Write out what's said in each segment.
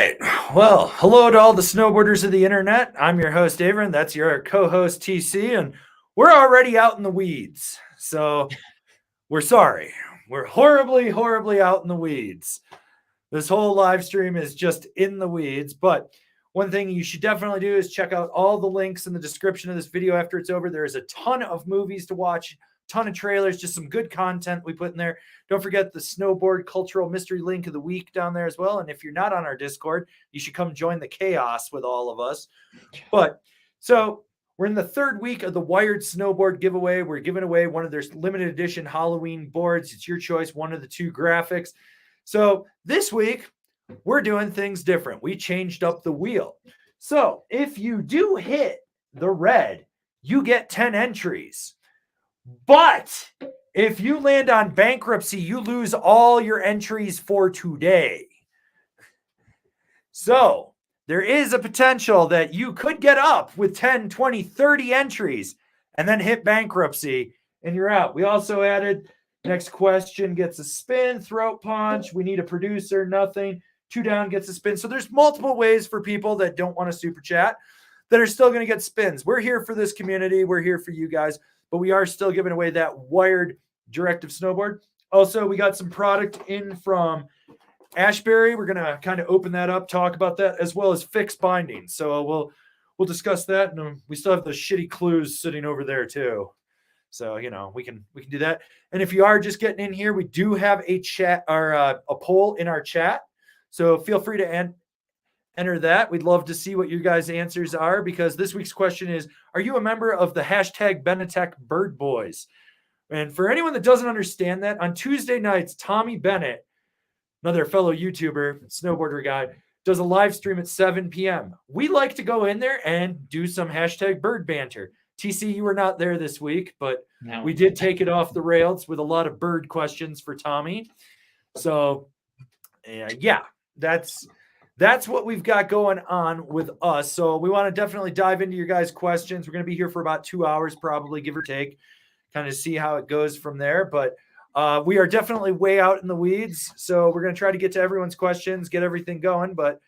right. Well, hello to all the snowboarders of the internet. I'm your host, Averin. That's your co-host, TC, and we're already out in the weeds. So we're sorry. We're horribly, horribly out in the weeds. This whole live stream is just in the weeds. But one thing you should definitely do is check out all the links in the description of this video after it's over. There is a ton of movies to watch, ton of trailers, just some good content we put in there. Don't forget the snowboard cultural mystery link of the week down there as well. And if you're not on our Discord, you should come join the chaos with all of us. But so we're in the third week of the Wired Snowboard giveaway. We're giving away one of their limited edition Halloween boards. It's your choice, one of the two graphics. So this week, we're doing things different. We changed up the wheel. So if you do hit the red, you get 10 entries. But if you land on bankruptcy, you lose all your entries for today. So there is a potential that you could get up with 10, 20, 30 entries and then hit bankruptcy and you're out. We also added next question gets a spin, throat punch. We need a producer, nothing. 2 down gets a spin. So there's multiple ways for people that don't want to super chat that are still going to get spins. We're here for this community. We're here for you guys, but we are still giving away that Wired Directive Snowboard. Also, we got some product in from Ashbury. We're going to kind of open that up, talk about that, as well as fixed binding. So we'll discuss that. And we still have the shitty clues sitting over there too. So, we can do that. And if you are just getting in here, we do have a chat or a poll in our chat. So feel free to enter that. We'd love to see what your guys' answers are, because this week's question is, are you a member of the hashtag Benetekbirdbois? And for anyone that doesn't understand that, on Tuesday nights, Tommie Bennet, another fellow YouTuber, snowboarder guy, does a live stream at 7 p.m. We like to go in there and do some hashtag bird banter. TC, you were not there this week, but we did take it off the rails with a lot of bird questions for Tommie. So, yeah, that's what we've got going on with us. So we want to definitely dive into your guys' questions. We're going to be here for about 2 hours, probably, give or take, kind of see how it goes from there. But we are definitely way out in the weeds. So we're going to try to get to everyone's questions, get everything going. But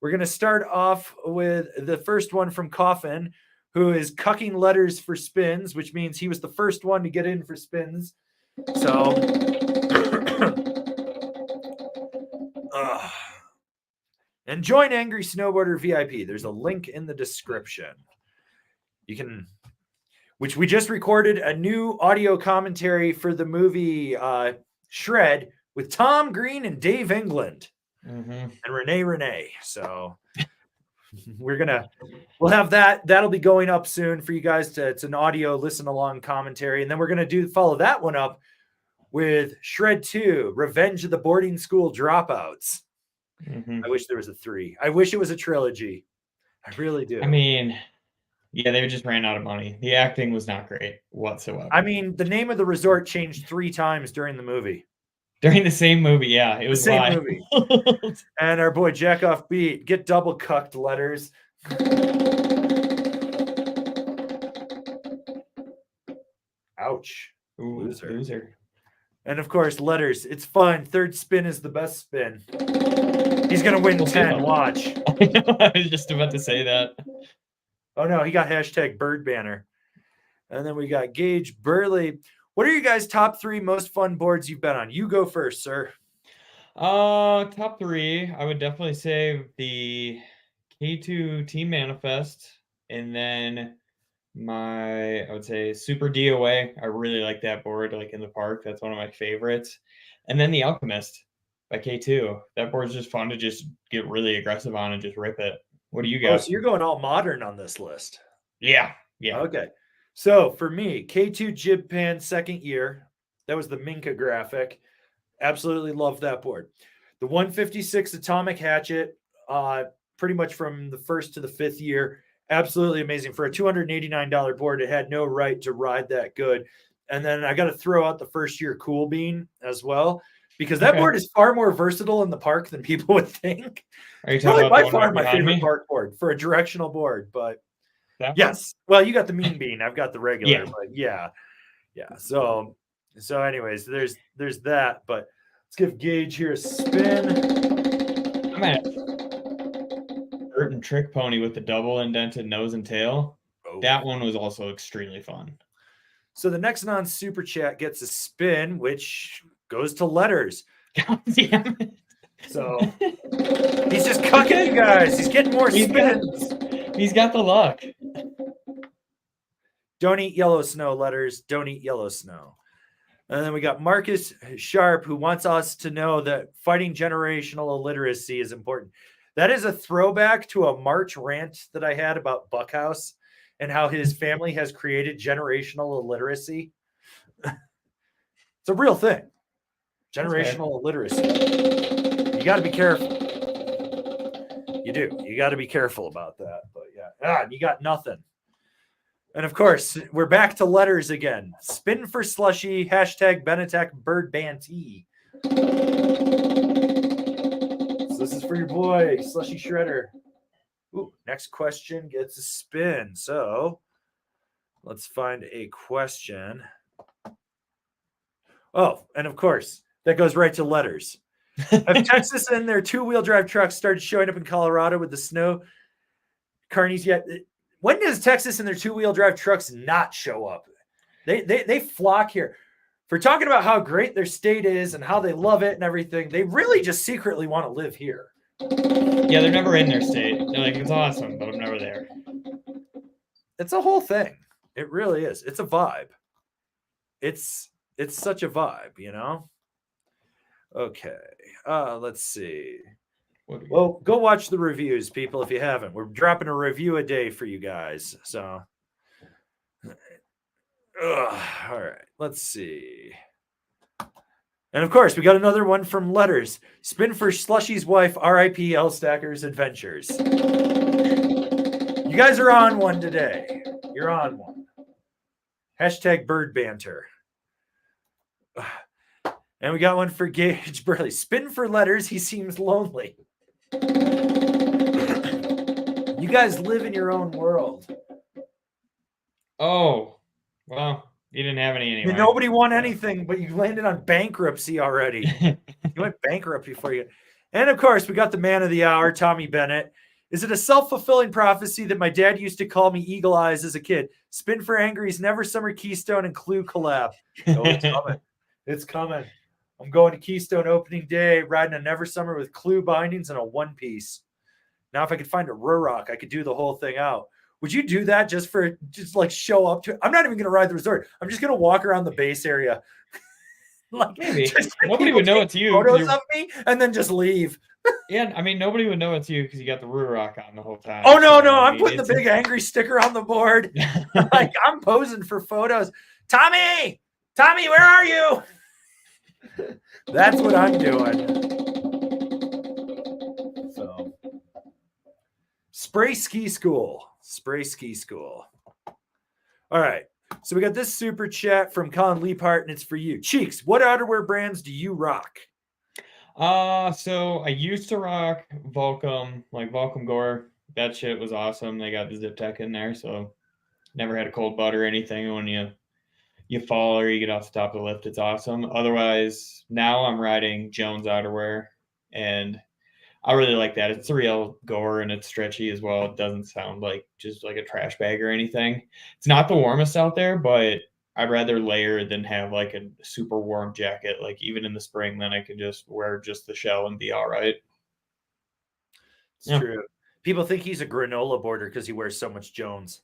we're going to start off with the first one from Coffin, who is cucking letters for spins, which means he was the first one to get in for spins. So, and join Angry Snowboarder VIP. There's a link in the description. You can, which we just recorded a new audio commentary for the movie Shred with Tom Green and Dave England and Renee. So we'll have that. That'll be going up soon for you guys it's an audio listen along commentary. And then we're going to follow that one up with Shred 2, Revenge of the Boarding School Dropouts. I wish there was a 3. I wish it was a trilogy. I really do. I mean, yeah, they just ran out of money. The acting was not great whatsoever. I mean, the name of the resort changed 3 times during the movie. During the same movie, yeah. It was the same movie. And our boy Jackoff Beat, get double cucked letters. Ouch. Ooh, loser. And of course, letters. It's fun. Third spin is the best spin. He's going to win 10. Watch. I was just about to say that. Oh, no. He got hashtag bird banner. And then we got Gage Burley. What are your guys' top 3 most fun boards you've been on? You go first, sir. Top 3, I would definitely say the K2 Team Manifest, and then I would say Super DOA. I really like that board, like in the park. That's one of my favorites. And then the Alchemist by K2. That board's just fun to just get really aggressive on and just rip it. What do you got? Oh, so you're going all modern on this list. Yeah. Okay. So for me, K2 Jib Pan second year. That was the Minka graphic. Absolutely love that board. The 156 Atomic Hatchet, pretty much from the first to the 5th year. Absolutely amazing. For a $289 board, it had no right to ride that good. And then I got to throw out the first year Cool Bean as well, because that board is far more versatile in the park than people would think. Are you talking about by far my favorite park board for a directional board, but yes. Well, you got the Mean Bean. I've got the regular, but yeah. So anyways, there's that, but let's give Gage here a spin. Spartan trick pony with the double indented nose and tail. Oh. That one was also extremely fun. So the next non-super chat gets a spin, which goes to letters. God damn it. So he's just cucking you guys. He's getting more spins. He's got the luck. Don't eat yellow snow, letters. Don't eat yellow snow. And then we got Marcus Sharp, who wants us to know that fighting generational illiteracy is important. That is a throwback to a March rant that I had about Buckhouse and how his family has created generational illiteracy. It's a real thing. Generational illiteracy. You got to be careful. You do. You got to be careful about that. But yeah, you got nothing. And of course, we're back to letters again. Spin for slushy, hashtag Benetekbirdbois. So this is for your boy, Slushy Shredder. Ooh, next question gets a spin. So let's find a question. Oh, and of course, that goes right to letters. Have Texas and their two-wheel drive trucks started showing up in Colorado with the snow carnies yet? When does Texas and their two-wheel drive trucks not show up? They flock here. For talking about how great their state is and how they love it and everything, they really just secretly want to live here. Yeah, they're never in their state. They're like, it's awesome, but I'm never there. It's a whole thing. It really is. It's a vibe. It's such a vibe, you know? Okay. Let's see. Well, go watch the reviews, people, if you haven't. We're dropping a review a day for you guys. So, all right. Let's see. And, of course, we got another one from letters. Spin for Slushy's wife, R.I.P. L. Stacker's Adventures. You guys are on one today. You're on one. Hashtag bird banter. And we got one for Gage Burley. Spin for letters. He seems lonely. You guys live in your own world. Oh, well, you didn't have any anyway. Nobody won anything, but you landed on bankruptcy already. You went bankrupt before you. And of course, we got the man of the hour, Tommie Bennet. Is it a self-fulfilling prophecy that my dad used to call me Eagle Eyes as a kid? Spin for Angry's Never Summer Keystone and Clue collab. Oh, it's coming. It's coming. I'm going to Keystone opening day, riding a Never Summer with Clue bindings and a one-piece. Now, if I could find a Rurock, I could do the whole thing out. Would you do that just like show up to it? I'm not even going to ride the resort. I'm just going to walk around the base area. Like maybe nobody would know it's you. Photos of me and then just leave. Yeah, I mean nobody would know it's you because you got the Rurock on the whole time. Oh no, I'm putting the big angry sticker on the board. Like I'm posing for photos. Tommie, where are you? That's what I'm doing. So, Spray Ski School. All right. So we got this super chat from Colin Leapart, and it's for you. Cheeks, what outerwear brands do you rock? So I used to rock Volcom, like Volcom Gore. That shit was awesome. They got the Zip Tech in there, so never had a cold butt or anything. When you fall or you get off the top of the lift, it's awesome. Otherwise, now I'm riding Jones outerwear, and I really like that. It's a real Gore and it's stretchy as well. It doesn't sound like just like a trash bag or anything. It's not the warmest out there, but I'd rather layer than have like a super warm jacket. Like even in the spring, then I can just wear just the shell and be all right. It's true. People think he's a granola boarder because he wears so much Jones.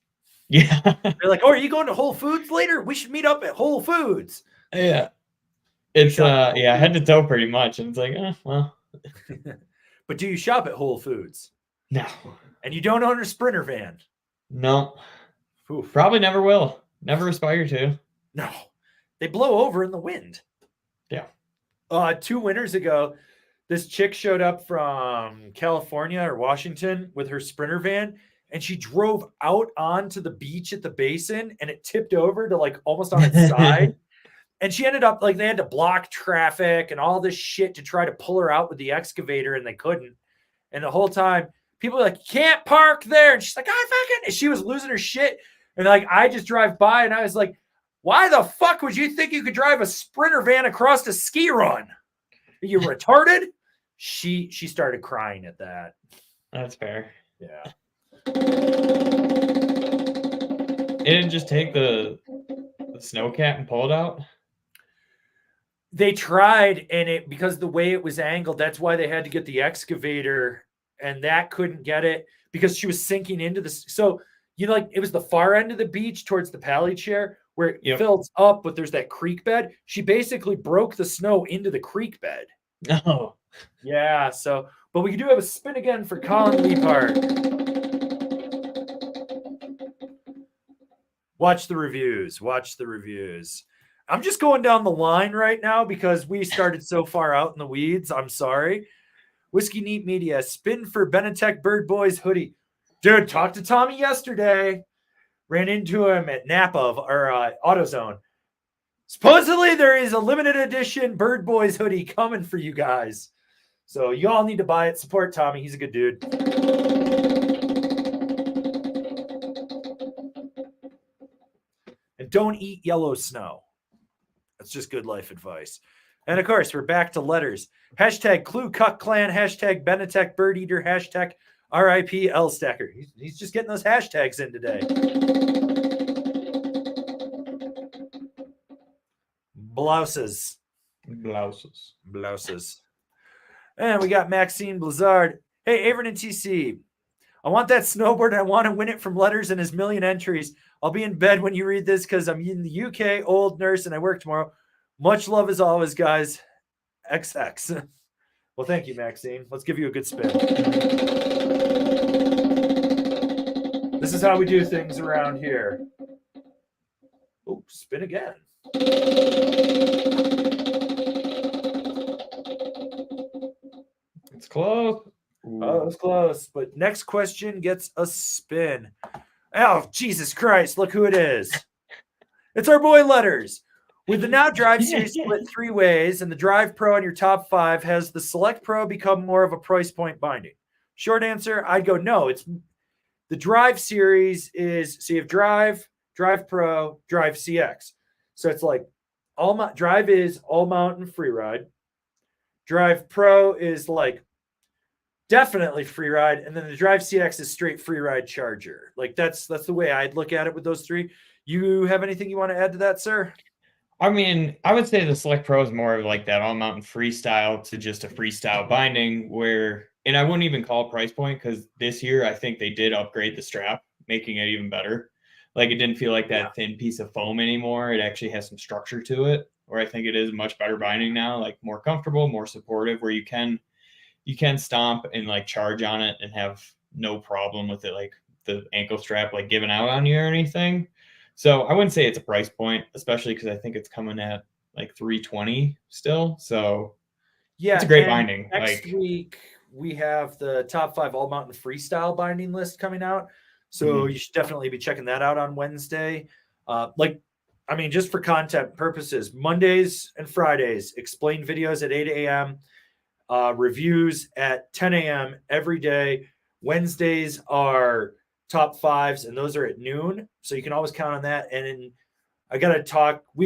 Yeah. They're like, oh, are you going to Whole Foods later? We should meet up at Whole Foods. Yeah. It's head to toe pretty much. And it's like, well. But do you shop at Whole Foods? No. And you don't own a Sprinter van? No. Oof. Probably never will. Never aspire to. No. They blow over in the wind. Yeah. 2 winters ago, this chick showed up from California or Washington with her Sprinter van, and she drove out onto the beach at the basin, and it tipped over to like almost on its side. And she ended up like they had to block traffic and all this shit to try to pull her out with the excavator, and they couldn't. And the whole time, people were like, you can't park there. And she's like, I fucking. And she was losing her shit. And like, I just drive by and I was like, why the fuck would you think you could drive a Sprinter van across a ski run? Are you retarded? She started crying at that. That's fair. Yeah. It didn't just take the snow cat and pull it out. They tried, and it because the way it was angled, that's why they had to get the excavator, and that couldn't get it because she was sinking into the. So like it was the far end of the beach towards the pally chair where it fills up, but there's that creek bed. She basically broke the snow into the creek bed. Oh, yeah. So, but we do have a spin again for Colin Leapart. Watch the reviews. Watch the reviews. I'm just going down the line right now because we started so far out in the weeds. I'm sorry. Whiskey Neat Media, spin for Benetekbirdbois hoodie. Dude, talked to Tommie yesterday. Ran into him at Napa or AutoZone. Supposedly there is a limited edition Bird Boys hoodie coming for you guys. So you all need to buy it. Support Tommie. He's a good dude. And don't eat yellow snow. That's just good life advice. And of course, we're back to letters. Hashtag Clue Cuck Clan, hashtag Benetek Bird Eater, hashtag RIP L Stacker. He's just getting those hashtags in today. Blouses. And we got Maxine Blizzard. Hey, Avery and TC. I want that snowboard. I want to win it from letters and his million entries. I'll be in bed when you read this because I'm in the UK, old nurse, and I work tomorrow. Much love as always, guys. XX. Well, thank you, Maxine. Let's give you a good spin. This is how we do things around here. Oh, spin again. It's close. Ooh. Oh, it was close. But next question gets a spin. Oh, Jesus Christ. Look who it is. It's our boy Letters. With the Now Drive series split 3 ways and the Drive Pro on your top 5, has the Select Pro become more of a price point binding? Short answer, I'd go no. It's the Drive series is, so you have Drive, Drive Pro, Drive CX. So it's like Drive is all mountain free ride. Drive Pro is like definitely free ride, and then the Drive CX is straight free ride charger. Like that's the way I'd look at it with those 3. You have anything you want to add to that, sir? I mean, I would say the Select Pro is more of like that all mountain freestyle to just a freestyle binding where, and I wouldn't even call it price point because this year I think they did upgrade the strap, making it even better. Like it didn't feel like that thin piece of foam anymore. It actually has some structure to it, where I think it is much better binding now, like more comfortable, more supportive, where you can stomp and like charge on it and have no problem with it, like the ankle strap like giving out on you or anything. So I wouldn't say it's a price point, especially because I think it's coming at like $320 still. So yeah, it's a great binding. Next week we have the top 5 all mountain freestyle binding list coming out. So you should definitely be checking that out on Wednesday. Just for content purposes, Mondays and Fridays, explain videos at 8 a.m., reviews at 10 a.m. every day. Wednesdays are top 5s, and those are at noon. So you can always count on that. And we've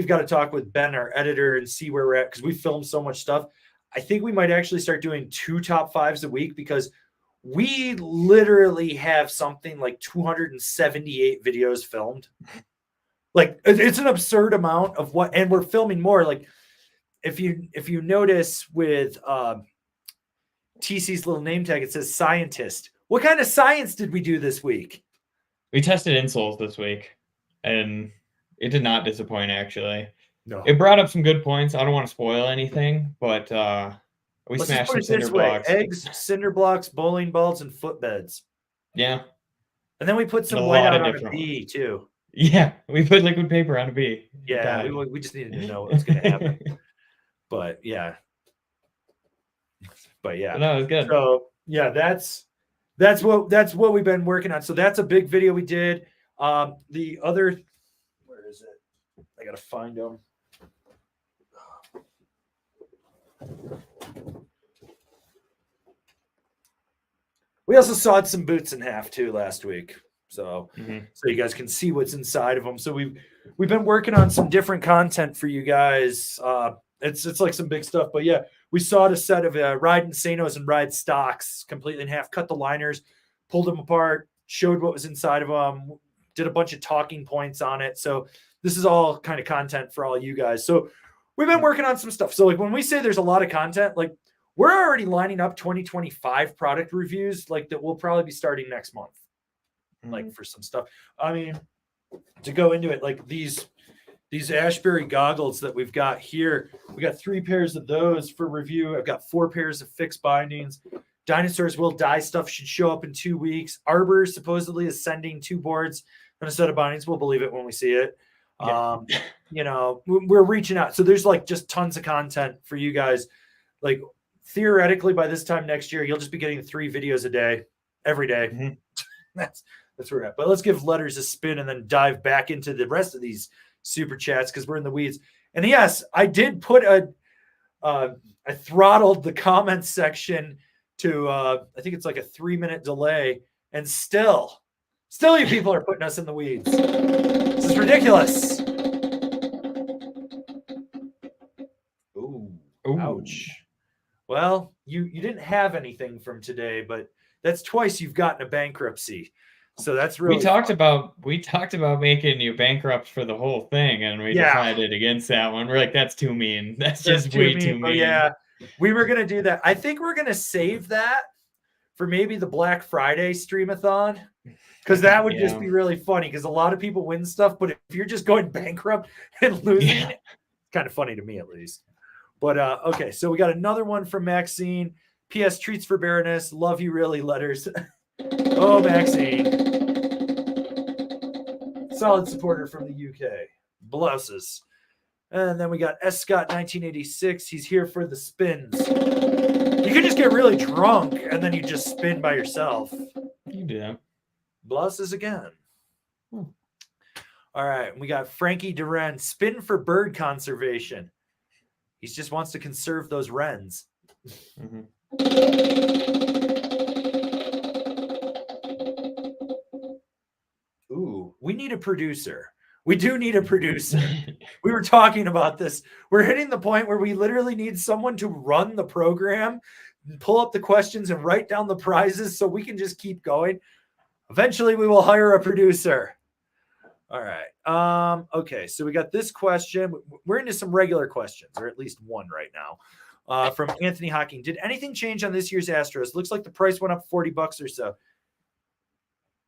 got to talk with Ben, our editor, and see where we're at because we filmed so much stuff. I think we might actually start doing 2 top 5s a week because we literally have something like 278 videos filmed. Like it's an absurd amount of what, and we're filming more. Like if you notice with TC's little name tag, it says scientist. What kind of science did we do this week? We tested insoles this week, and it did not disappoint, actually. No. It brought up some good points. I don't want to spoil anything, but we smashed some cinder blocks. Eggs, cinder blocks, bowling balls, and footbeds. Yeah. And then we put some white out on a bee, too. Yeah, we put liquid paper on a bee. Yeah, we just needed to know what was going to happen. But yeah. No, it was good. So yeah, that's what we've been working on. So that's a big video we did. The other, where is it? I gotta find them. We also sawed some boots in half too last week. So so you guys can see what's inside of them. So we've been working on some different content for you guys. It's like some big stuff, but yeah, we sawed a set of ride Insanos and ride stocks completely in half, cut the liners, pulled them apart, showed what was inside of them, did a bunch of talking points on it. So this is all kind of content for all you guys. So we've been working on some stuff. So like when we say there's a lot of content, like we're already lining up 2025 product reviews, like that will probably be starting next month, like for some stuff. I mean, to go into it, like these Ashbury goggles that we've got here, we got 3 pairs of those for review. I've got 4 pairs of fixed bindings. Dinosaurs Will Die stuff should show up in 2 weeks. Arbor supposedly is sending 2 boards and a set of bindings. We'll believe it when we see it. Yeah. You know, we're reaching out. So there's like just tons of content for you guys. Like theoretically, by this time next year, you'll just be getting 3 videos a day, every day. Mhm. That's where we're at. But let's give letters a spin and then dive back into the rest of these super chats because we're in the weeds. And yes, I did put I throttled the comments section to I think it's like a 3-minute delay, and still you people are putting us in the weeds. This is ridiculous. Ooh, ouch. Well, you didn't have anything from today, but that's twice you've gotten a bankruptcy. So that's really we talked about making you bankrupt for the whole thing, and we decided against that one. We're like, that's too mean. That's just way too mean. Yeah, we were gonna do that. I think we're gonna save that for maybe the Black Friday streamathon, because that would just be really funny. Because a lot of people win stuff, but if you're just going bankrupt and losing, it's kind of funny to me at least. But okay, so we got another one from Maxine. P.S. Treats for Baroness. Love you really. Letters. Oh, Maxine. Solid supporter from the UK. Blouses. And then we got S. Scott 1986. He's here for the spins. You can just get really drunk and then you just spin by yourself. You do that. Blouses again. All right. We got Frankie Duran. Spin for bird conservation. He just wants to conserve those wrens. Mm-hmm. Ooh, we need a producer. We do need a producer. We were talking about this. We're hitting the point where we literally need someone to run the program, pull up the questions, and write down the prizes so we can just keep going. Eventually, we will hire a producer. All right. Okay, so we got this question. We're into some regular questions, or at least one right now, from Anthony Hawking. Did anything change on this year's Astros? Looks like the price went up $40 or so.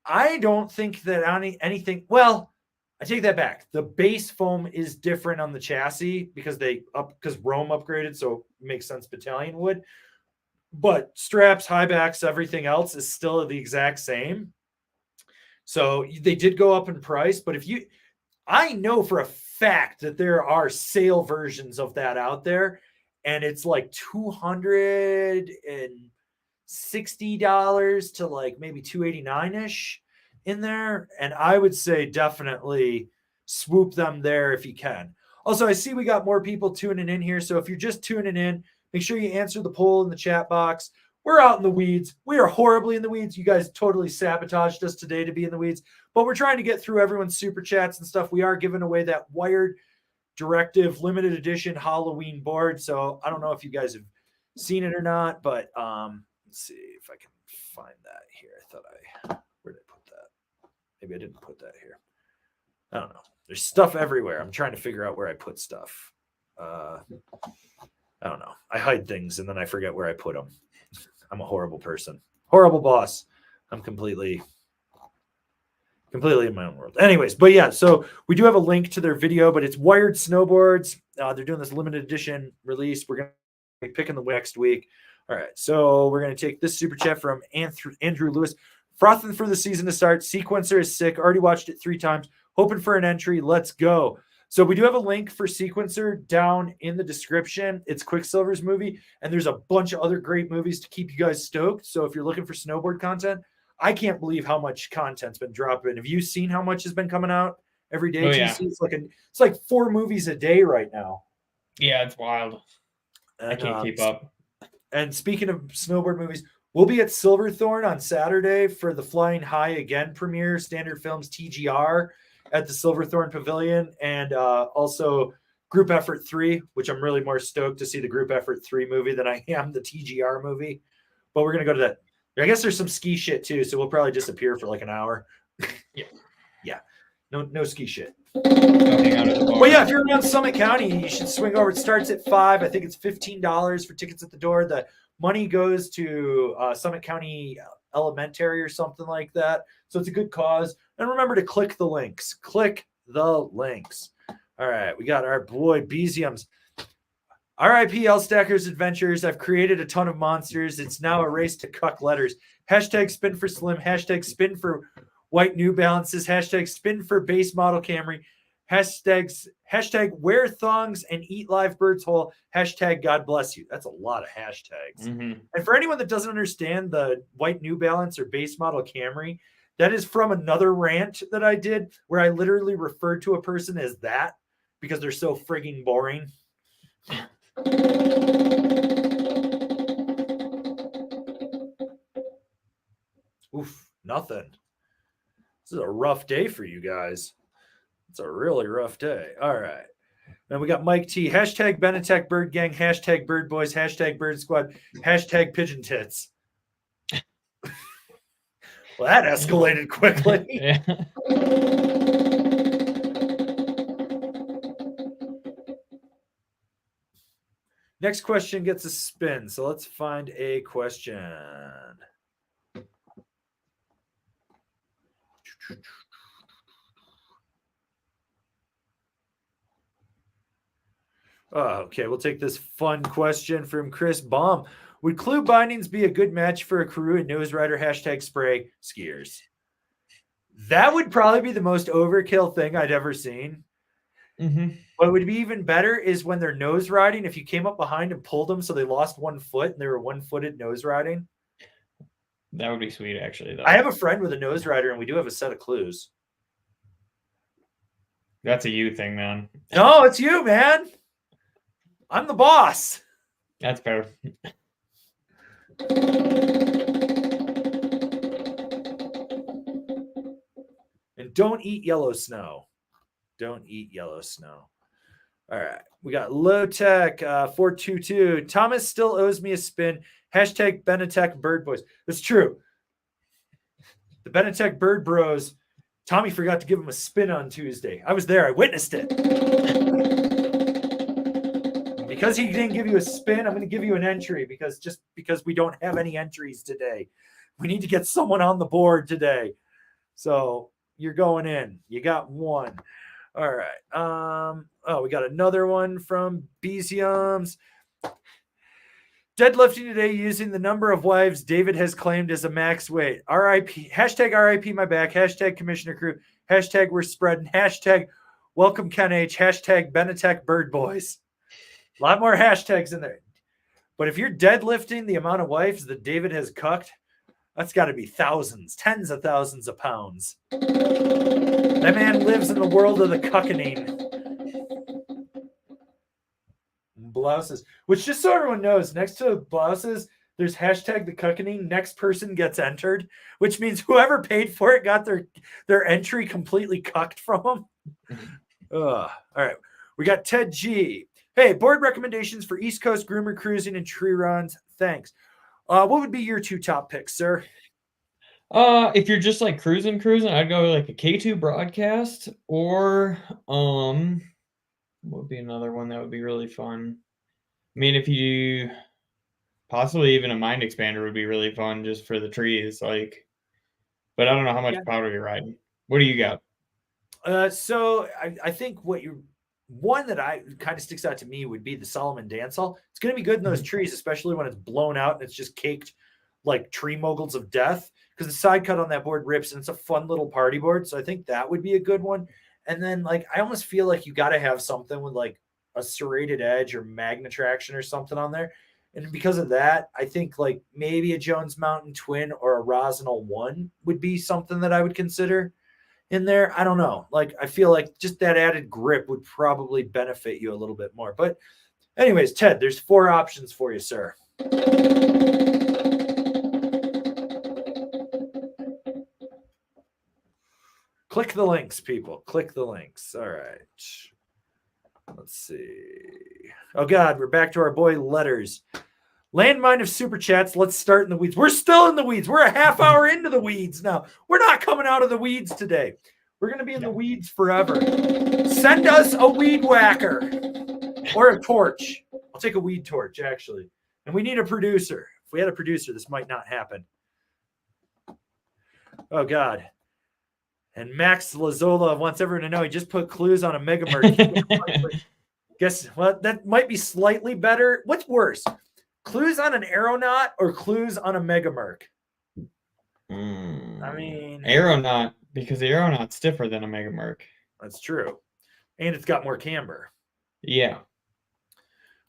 I don't think that anything. Well, I take that back. The base foam is different on the chassis because Rome upgraded, so it makes sense battalion would. But straps, high backs, everything else is still the exact same. So they did go up in price, but I know for a fact that there are sale versions of that out there, and it's like $260 to like maybe $289-ish in there. And I would say definitely swoop them there if you can. Also, I see we got more people tuning in here. So if you're just tuning in, make sure you answer the poll in the chat box. We're out in the weeds. We are horribly in the weeds. You guys totally sabotaged us today to be in the weeds, but we're trying to get through everyone's super chats and stuff. We are giving away that Wired Directive limited edition Halloween board. So I don't know if you guys have seen it or not, but let's see if I can find that here. Where did I put that? Maybe I didn't put that here. I don't know. There's stuff everywhere. I'm trying to figure out where I put stuff. I don't know. I hide things and then I forget where I put them. I'm a horrible person. Horrible boss. I'm completely in my own world. Anyways, but yeah, so we do have a link to their video, but it's Wired Snowboards. They're doing this limited edition release. We're going to be picking the next week. All right, so we're going to take this super chat from Andrew Lewis. Frothing for the season to start. Sequencer is sick. Already watched it 3 times. Hoping for an entry. Let's go. So we do have a link for Sequencer down in the description. It's Quicksilver's movie, and there's a bunch of other great movies to keep you guys stoked. So if you're looking for snowboard content, I can't believe how much content's been dropping. Have you seen how much has been coming out every day? Oh, yeah. It's like 4 movies a day right now. Yeah, it's wild. And, I can't keep up. And speaking of snowboard movies, we'll be at Silverthorne on Saturday for the Flying High Again premiere, Standard Films TGR at the Silverthorne Pavilion, and also Group Effort 3, which I'm really more stoked to see the Group Effort 3 movie than I am the TGR movie. But we're going to go to that. I guess there's some ski shit too, so we'll probably disappear for like an hour. Yeah. Yeah. No ski shit. Go hang out at the bar. Well, yeah, if you're around Summit County, you should swing over. It starts at $5. I think it's $15 for tickets at the door. The money goes to Summit County Elementary or something like that. So it's a good cause. And remember to click the links. Click the links. All right, we got our boy Beziums. RIP L-Stackers Adventures. I've created a ton of monsters. It's now a race to cuck letters. Hashtag spin for Slim. Hashtag spin for white New Balances. Hashtag spin for base model Camry. Hashtag wear thongs and eat live birds whole. Hashtag God bless you. That's a lot of hashtags. Mm-hmm. And for anyone that doesn't understand the white New Balance or base model Camry, that is from another rant that I did where I literally referred to a person as that because they're so frigging boring. Oof, nothing. This is a rough day for you guys. It's a really rough day. All right. Then we got Mike T. Hashtag Benetek Bird Gang. Hashtag Bird Boys. Hashtag Bird Squad. Hashtag Pigeon Tits. Well, that escalated quickly. Yeah. Next question gets a spin. So let's find a question. Okay, we'll take this fun question from Chris Baum. Would clue bindings be a good match for a crew and nose rider hashtag spray skiers? That would probably be the most overkill thing I'd ever seen. Mm-hmm. What would be even better is when they're nose riding, if you came up behind and pulled them so they lost 1 foot and they were one-footed nose riding. That would be sweet, actually, though. I have a friend with a nose rider, and we do have a set of clues. That's a you thing, man. No, it's you, man. I'm the boss. That's fair. And don't eat yellow snow. Don't eat yellow snow. All right. We got Low Tech 422. Thomas still owes me a spin. Hashtag Benetekbirdbois. That's true. The Benetekbirdbros. Tommie forgot to give him a spin on Tuesday. I was there. I witnessed it. Because he didn't give you a spin, I'm going to give you an entry because we don't have any entries today. We need to get someone on the board today. So you're going in. You got one. All right. We got another one from Beziums. Deadlifting today using the number of wives David has claimed as a max weight. RIP. Hashtag RIP my back. Hashtag Commissioner Crew. Hashtag we're spreading. Hashtag welcome Ken H. Hashtag Benetekbirdbois. A lot more hashtags in there. But if you're deadlifting the amount of wives that David has cucked, that's got to be thousands, tens of thousands of pounds. That man lives in the world of the cuckening. Blouses. Which, just so everyone knows, next to blouses, there's hashtag the cuckening. Next person gets entered, which means whoever paid for it got their entry completely cucked from them. All right. We got Ted G. Hey, board recommendations for East Coast groomer cruising and tree runs. Thanks. What would be your 2 top picks, sir? If you're just like cruising, I'd go like a K2 broadcast or what would be another one that would be really fun? I mean, if you possibly even a mind expander would be really fun just for the trees, like, but I don't know how much powder you're riding. What do you got? So I think one that I kind of sticks out to me would be the Solomon Dancehall. It's going to be good in those trees, especially when it's blown out and it's just caked like tree moguls of death, because the side cut on that board rips and it's a fun little party board. So I think that would be a good one. And then like, I almost feel like you got to have something with like a serrated edge or magna traction or something on there. And because of that, I think like maybe a Jones Mountain Twin or a Rosinal 1 would be something that I would consider in there. I don't know. Like, I feel like just that added grip would probably benefit you a little bit more. But anyways, Ted, there's 4 options for you, sir. Click the links, people. Click the links. All right. Let's see. Oh, God, we're back to our boy letters. Landmine of super chats. Let's start in the weeds. We're still in the weeds. We're a half hour into the weeds now. We're not coming out of the weeds today. We're going to be in the weeds forever. Send us a weed whacker or a torch. I'll take a weed torch, actually. And we need a producer. If we had a producer, this might not happen. Oh, God. And Max Lazola wants everyone to know he just put clues on a Mega Merc. Guess what? That might be slightly better. What's worse? Clues on an aeronaut or clues on a Mega Merc? I mean, aeronaut, because the aeronaut's stiffer than a Mega Merc. That's true. And it's got more camber. Yeah.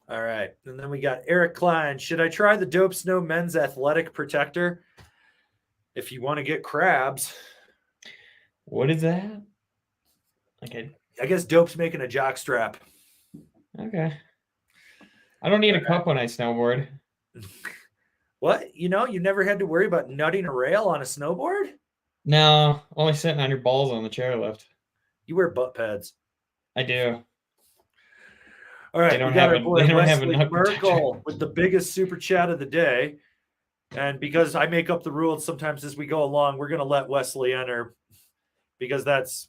All right. And then we got Eric Klein. Should I try the Dope Snow Men's Athletic Protector? If you want to get crabs. What is that? Okay. I guess Dope's making a jock strap. Okay. I don't need a cup when I snowboard. What? You never had to worry about nutting a rail on a snowboard? No, only sitting on your balls on the chairlift. You wear butt pads. I do. All right, They don't we got have our a- boy they don't have Wesley a nut Merkel with the biggest super chat of the day. And because I make up the rules sometimes as we go along, we're going to let Wesley enter because that's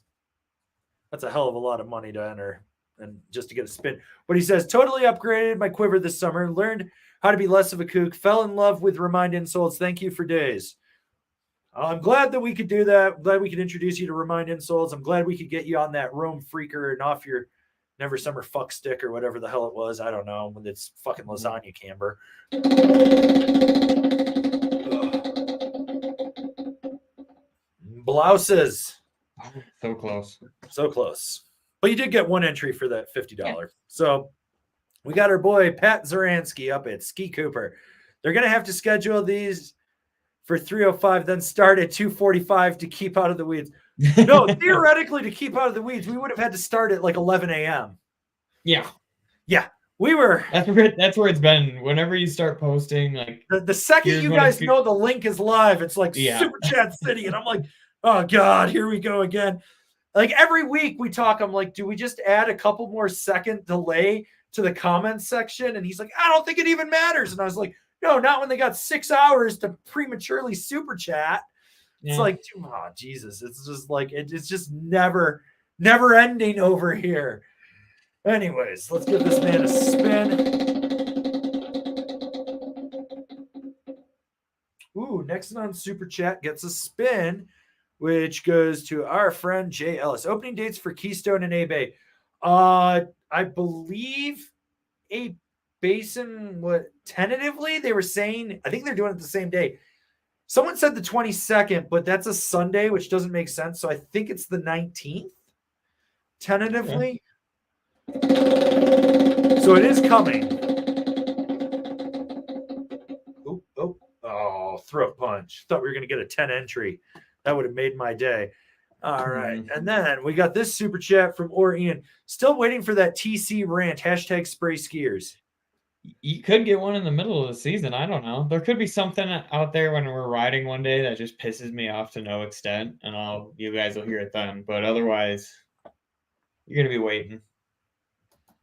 a hell of a lot of money to enter and just to get a spin. But he says, totally upgraded my quiver this summer, learned how to be less of a kook, fell in love with Remind Insoles. Thank you for days. I'm glad that we could do that. I'm glad we could introduce you to Remind Insoles. I'm glad we could get you on that Rome Freaker and off your Never Summer Fuck Stick or whatever the hell it was. I don't know. When it's fucking lasagna camber. Blouses. So close. So close. But you did get one entry for that $50. Yeah. So we got our boy Pat Zaransky up at Ski Cooper. They're going to have to schedule these for 3:05, then start at 2:45 to keep out of the weeds. No, theoretically, to keep out of the weeds, we would have had to start at like 11 a.m. Yeah. Yeah. We were. That's where it's been. Whenever you start posting, like the second you guys know the link is live, it's like Super Chat City. And I'm like, oh God, here we go again. Like every week we talk, I'm like, do we just add a couple more second delay to the comments section? And he's like, I don't think it even matters. And I was like, no, not when they got 6 hours to prematurely super chat. It's like, oh, Jesus. It's just like, it's just never ending over here. Anyways, let's give this man a spin. Ooh, next on Super Chat gets a spin, which goes to our friend Jay Ellis. Opening dates for Keystone and A-Bay. I believe A Basin, tentatively they were saying, I think they're doing it the same day. Someone said the 22nd, but that's a Sunday, which doesn't make sense. So I think it's the 19th, tentatively. Okay. So it is coming. Oh, throat punch. Thought we were going to get a 10 entry. That would have made my day. All right. And then we got this super chat from Ian. Still waiting for that TC rant. # spray skiers. You could get one in the middle of the season. I don't know. There could be something out there when we're riding one day that just pisses me off to no extent, and you guys will hear it then. But otherwise, you're gonna be waiting.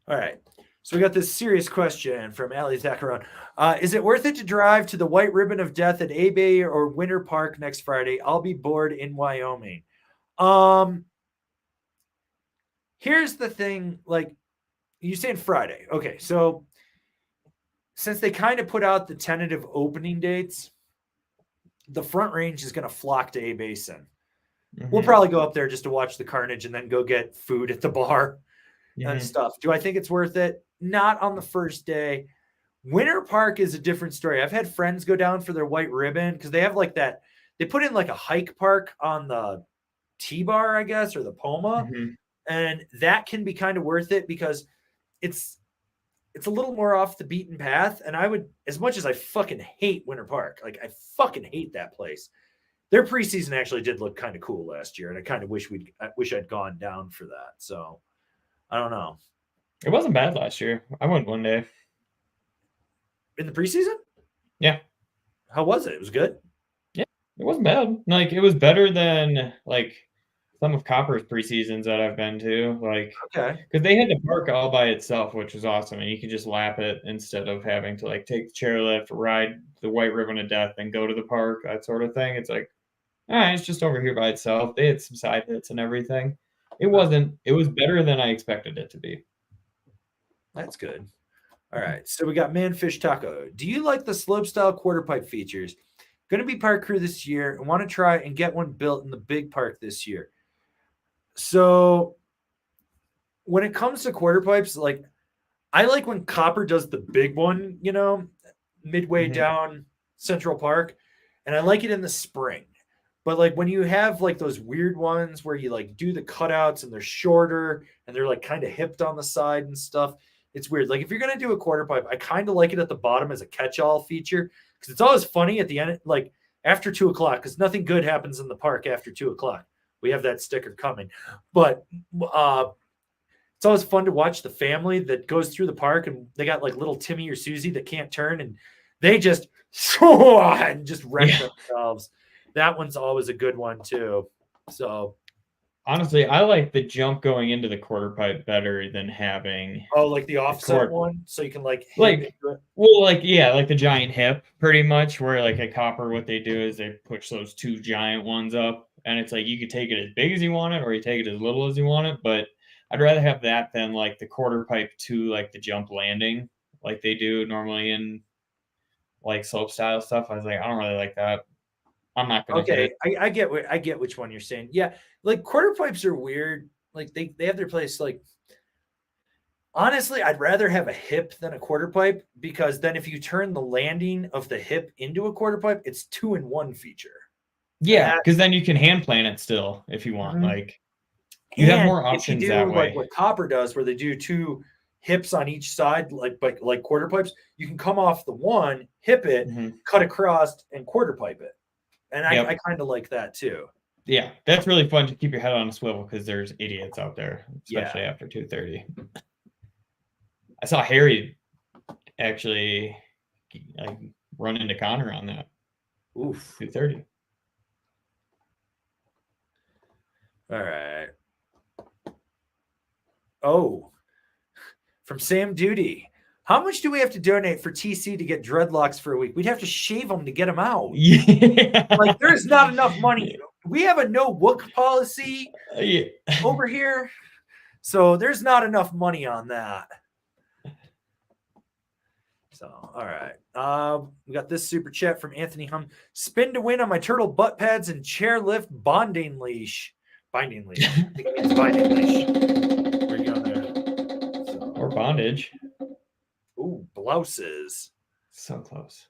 All right. So we got this serious question from Ali Zacharon. Is it worth it to drive to the White Ribbon of Death at A-Bay or Winter Park next Friday? I'll be bored in Wyoming. Here's the thing. Like, you saying Friday. Okay, so since they kind of put out the tentative opening dates, the Front Range is going to flock to A Basin. Mm-hmm. We'll probably go up there just to watch the carnage and then go get food at the bar and stuff. Do I think it's worth it? Not on the first day. Winter Park is a different story. I've had friends go down for their White Ribbon because they have like that. They put in like a hike park on the T-bar, I guess, or the Poma. Mm-hmm. And that can be kind of worth it because it's a little more off the beaten path. And I would, as much as I fucking hate Winter Park, like I fucking hate that place. Their preseason actually did look kind of cool last year. And I kind of wish I'd gone down for that. So I don't know. It wasn't bad last year. I went one day. In the preseason? Yeah. How was it? It was good? Yeah. It wasn't bad. Like, it was better than like some of Copper's preseasons that I've been to, like, Okay. because they had the park all by itself, which was awesome, and you could just lap it instead of having to like take the chairlift, ride the White Ribbon of Death, and go to the park, that sort of thing. It's like, all right, it's just over here by itself. They had some side hits and everything. It wasn't. It was better than I expected it to be. That's good. All right. So we got Manfish Taco. Do you like the slopestyle quarter pipe features? Going to be park crew this year and want to try and get one built in the big park this year. So when it comes to quarter pipes, like I like when Copper does the big one, you know, midway down Central Park, and I like it in the spring. But like when you have like those weird ones where you like do the cutouts and they're shorter and they're like kind of hipped on the side and stuff, it's weird. Like if you're gonna do a quarter pipe, I kind of like it at the bottom as a catch-all feature because it's always funny at the end, like after 2:00, because nothing good happens in the park after 2:00. We have that sticker coming, but it's always fun to watch the family that goes through the park and they got like little Timmy or Susie that can't turn and they just and just wreck themselves. That one's always a good one too. So honestly, I like the jump going into the quarter pipe better than having like the offset one, so you can like like the giant hip, pretty much. Where like a Copper, what they do is they push those two giant ones up, and it's like you could take it as big as you want it, or you take it as little as you want it. But I'd rather have that than like the quarter pipe to like the jump landing, like they do normally in like slope style stuff. I was like, I don't really like that. I'm not gonna hit it. I get which one you're saying. Yeah, like quarter pipes are weird. Like they have their place. Like honestly, I'd rather have a hip than a quarter pipe because then if you turn the landing of the hip into a quarter pipe, it's 2-in-1 feature. Yeah, because then you can hand plan it still if you want. Like you have more options that way. Like what Copper does, where they do 2 hips on each side, like quarter pipes, you can come off the one, hip it, cut across, and quarter pipe it. And I kind of like that too. Yeah, that's really fun to keep your head on a swivel because there's idiots out there, especially after 2:30. I saw Harry actually like run into Connor on that. Oof. 2:30. All right. Oh, from Sam Duty. How much do we have to donate for TC to get dreadlocks for a week? We'd have to shave them to get them out. Yeah. Like there's not enough money. We have a no wook policy over here. So there's not enough money on that. So, all right. We got this super chat from Anthony Hum. Spin to win on my turtle butt pads and chairlift bonding leash. Binding leash. I think it means binding leash. Where you going there? So, or bondage. Ooh, blouses. So close.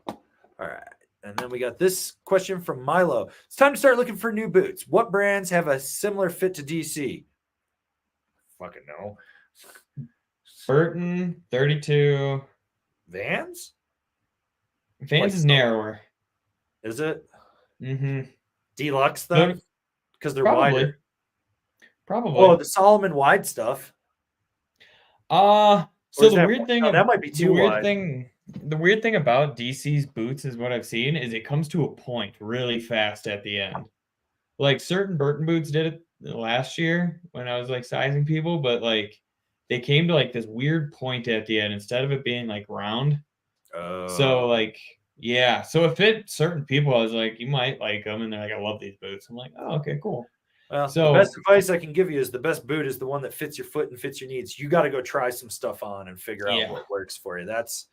All right. And then we got this question from Milo. It's time to start looking for new boots. What brands have a similar fit to DC? Fucking no. Burton, 32. Vans? Vans is narrower. Is it? Mm-hmm. Deluxe, though? Because they're probably wider. Probably. Oh, the Solomon wide stuff. So the weird thing that might be too wide. The weird thing about DC's boots is what I've seen is it comes to a point really fast at the end. Like certain Burton boots did it last year when I was like sizing people, but like they came to like this weird point at the end instead of it being like round. So like yeah, so it fit certain people. I was like, you might like them, and they're like, I love these boots. I'm like, oh, okay, cool. Well, so the best advice I can give you is the best boot is the one that fits your foot and fits your needs. You got to go try some stuff on and figure out what works for you. That's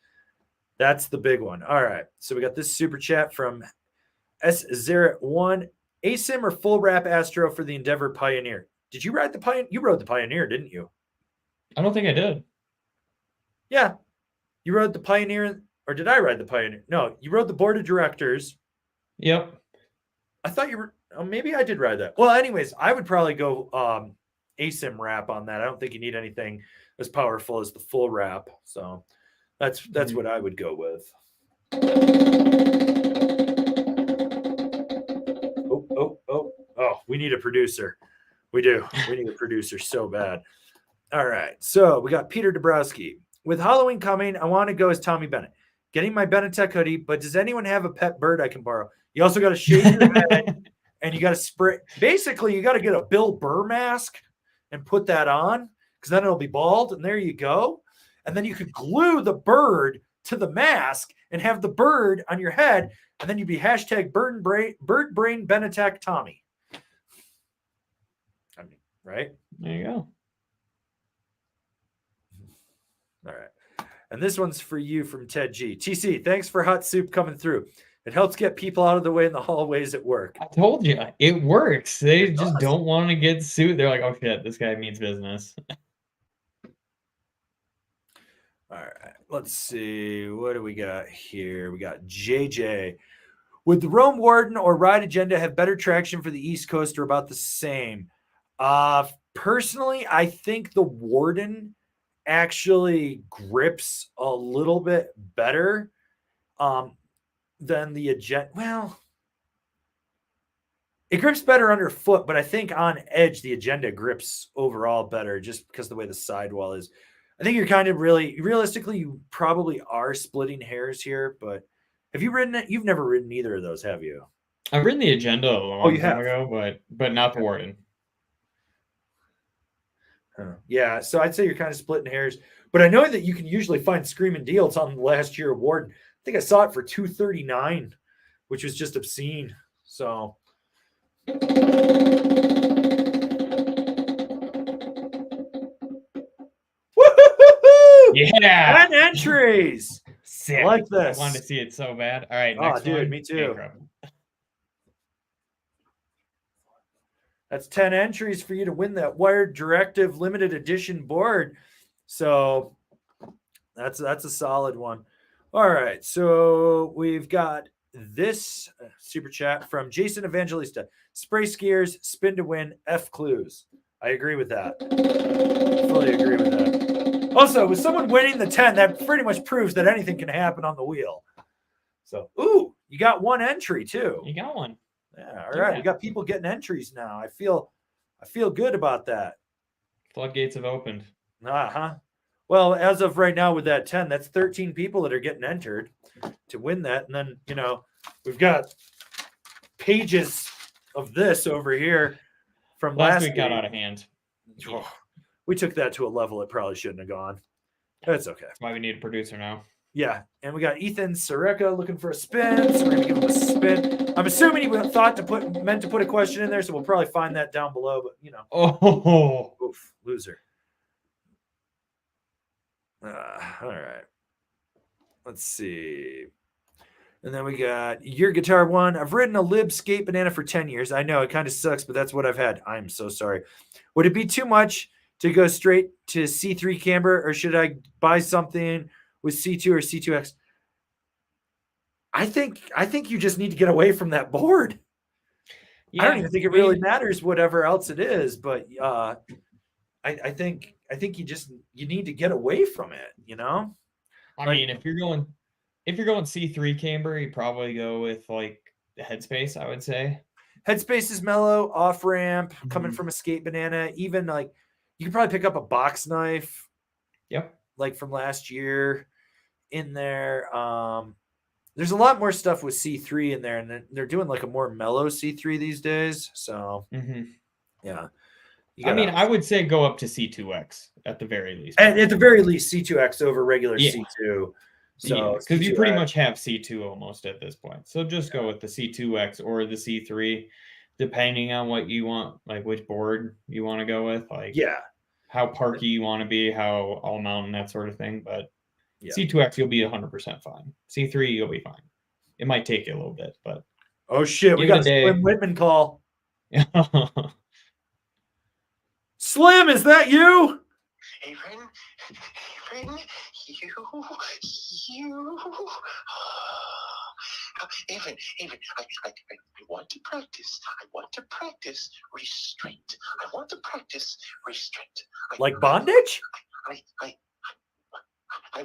the big one. All right. So we got this super chat from S01. ASIM or full wrap Astro for the Endeavor Pioneer. Did you ride the Pioneer? You rode the Pioneer, didn't you? I don't think I did. Yeah. You rode the Pioneer, or did I ride the Pioneer? No, you rode the Board of Directors. Yep. I thought you were, maybe I did ride that. Well, anyways, I would probably go ASIM wrap on that. I don't think you need anything as powerful as the full wrap. So that's what I would go with. Oh, we need a producer. We do. We need a producer so bad. All right. So we got Peter Dabrowski. With Halloween coming, I want to go as Tommie Bennet. Getting my Benetek hoodie, but does anyone have a pet bird I can borrow? You also got to shave your head and you got to spray. Basically, you got to get a Bill Burr mask and put that on because then it'll be bald, and there you go. And then you could glue the bird to the mask and have the bird on your head, and then you'd be hashtag bird brain Benetek Tommie. I mean, right? There you go. All right. And this one's for you from Ted G. TC, thanks for hot soup coming through. It helps get people out of the way in the hallways at work. I told you, it works. They just don't want to get sued. They're like, oh shit, this guy means business. All right, let's see. What do we got here? We got JJ. Would the Rome Warden or Ride Agenda have better traction for the East Coast or about the same? Personally, I think the Warden actually grips a little bit better than the Agenda. Well, it grips better underfoot, but I think on edge, the Agenda grips overall better just because of the way the sidewall is. I think you're kind of realistically, you probably are splitting hairs here, but have you ridden it? You've never ridden either of those, have you? I've ridden the Agenda a long time ago, but not the Warden. Yeah, so I'd say you're kind of splitting hairs, but I know that you can usually find screaming deals on the last year Warden. I think I saw it for $239, which was just obscene. So. Yeah, 10 entries. Sick. I like this. I wanted to see it so bad. All right, next one. Me too. That's 10 entries for you to win that Wired Directive limited edition board. So that's a solid one. All right, so we've got this super chat from Jason Evangelista. Spray skiers, spin to win, F clues. I agree with that. Fully agree with that. Also, with someone winning the 10, that pretty much proves that anything can happen on the wheel. So, ooh, you got one entry too. You got one. Yeah, all right. We got people getting entries now. I feel good about that. Floodgates have opened. Uh-huh. Well, as of right now with that 10, that's 13 people that are getting entered to win that. And then, we've got pages of this over here from last week got out of hand. Oh, we took that to a level it probably shouldn't have gone. That's okay. That's why we need a producer now. Yeah, and we got Ethan Sareka looking for a spin, so we're gonna give him a spin. I'm assuming he meant to put a question in there, so we'll probably find that down below. But Oh, oof, loser. All right. Let's see. And then we got Your Guitar One. I've ridden a Lib Skate Banana for 10 years. I know it kind of sucks, but that's what I've had. I'm so sorry. Would it be too much to go straight to C3 camber, or should I buy something with C2 or C2X? I think you just need to get away from that board. Yeah, I don't even think it really matters whatever else it is, but I think you need to get away from it, I mean, if you're going C3 camber, you probably go with like the Headspace, I would say. Headspace is mellow, off ramp, coming from a Skate Banana. Even like you can probably pick up a box knife. Yep. Like from last year in there. There's a lot more stuff with C3 in there, and they're doing like a more mellow C3 these days. So yeah. I would say go up to C2X at the very least. And at the very least, C2X over regular C2. So because you pretty much have C2 almost at this point. So just go with the C2X or the C3, depending on what you want, like which board you want to go with. Like how parky you want to be, how all mountain, that sort of thing. But C2X, you'll be 100% fine. C3, you'll be fine. It might take you a little bit, but oh shit, we got a Slim Whitman call. Slim, is that you? Aaron, Aaron, I want to practice. I want to practice restraint. I want to practice restraint. Like bondage? I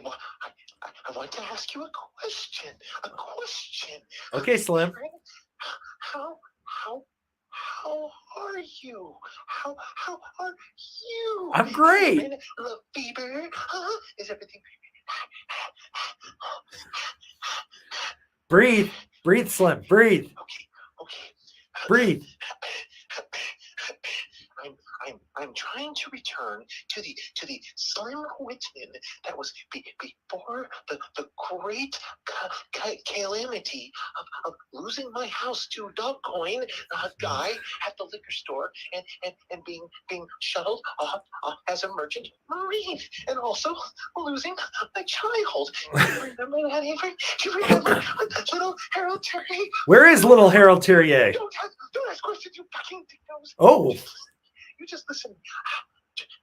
want to ask you a question. Okay, Slim. How are you? How are you? I'm great. Look, Bieber, is everything? Breathe, Slim. Breathe. Okay. Breathe. I'm trying to return to the slim Whitman that was before the great calamity of losing my house to Dogcoin guy at the liquor store and being shuttled off as a merchant marine, and also losing my child. Do you remember that, Avery? Do you remember little Harold Terry? Where is little Harold Terrier? Don't ask questions, you fucking dingoes. Oh. You just listen.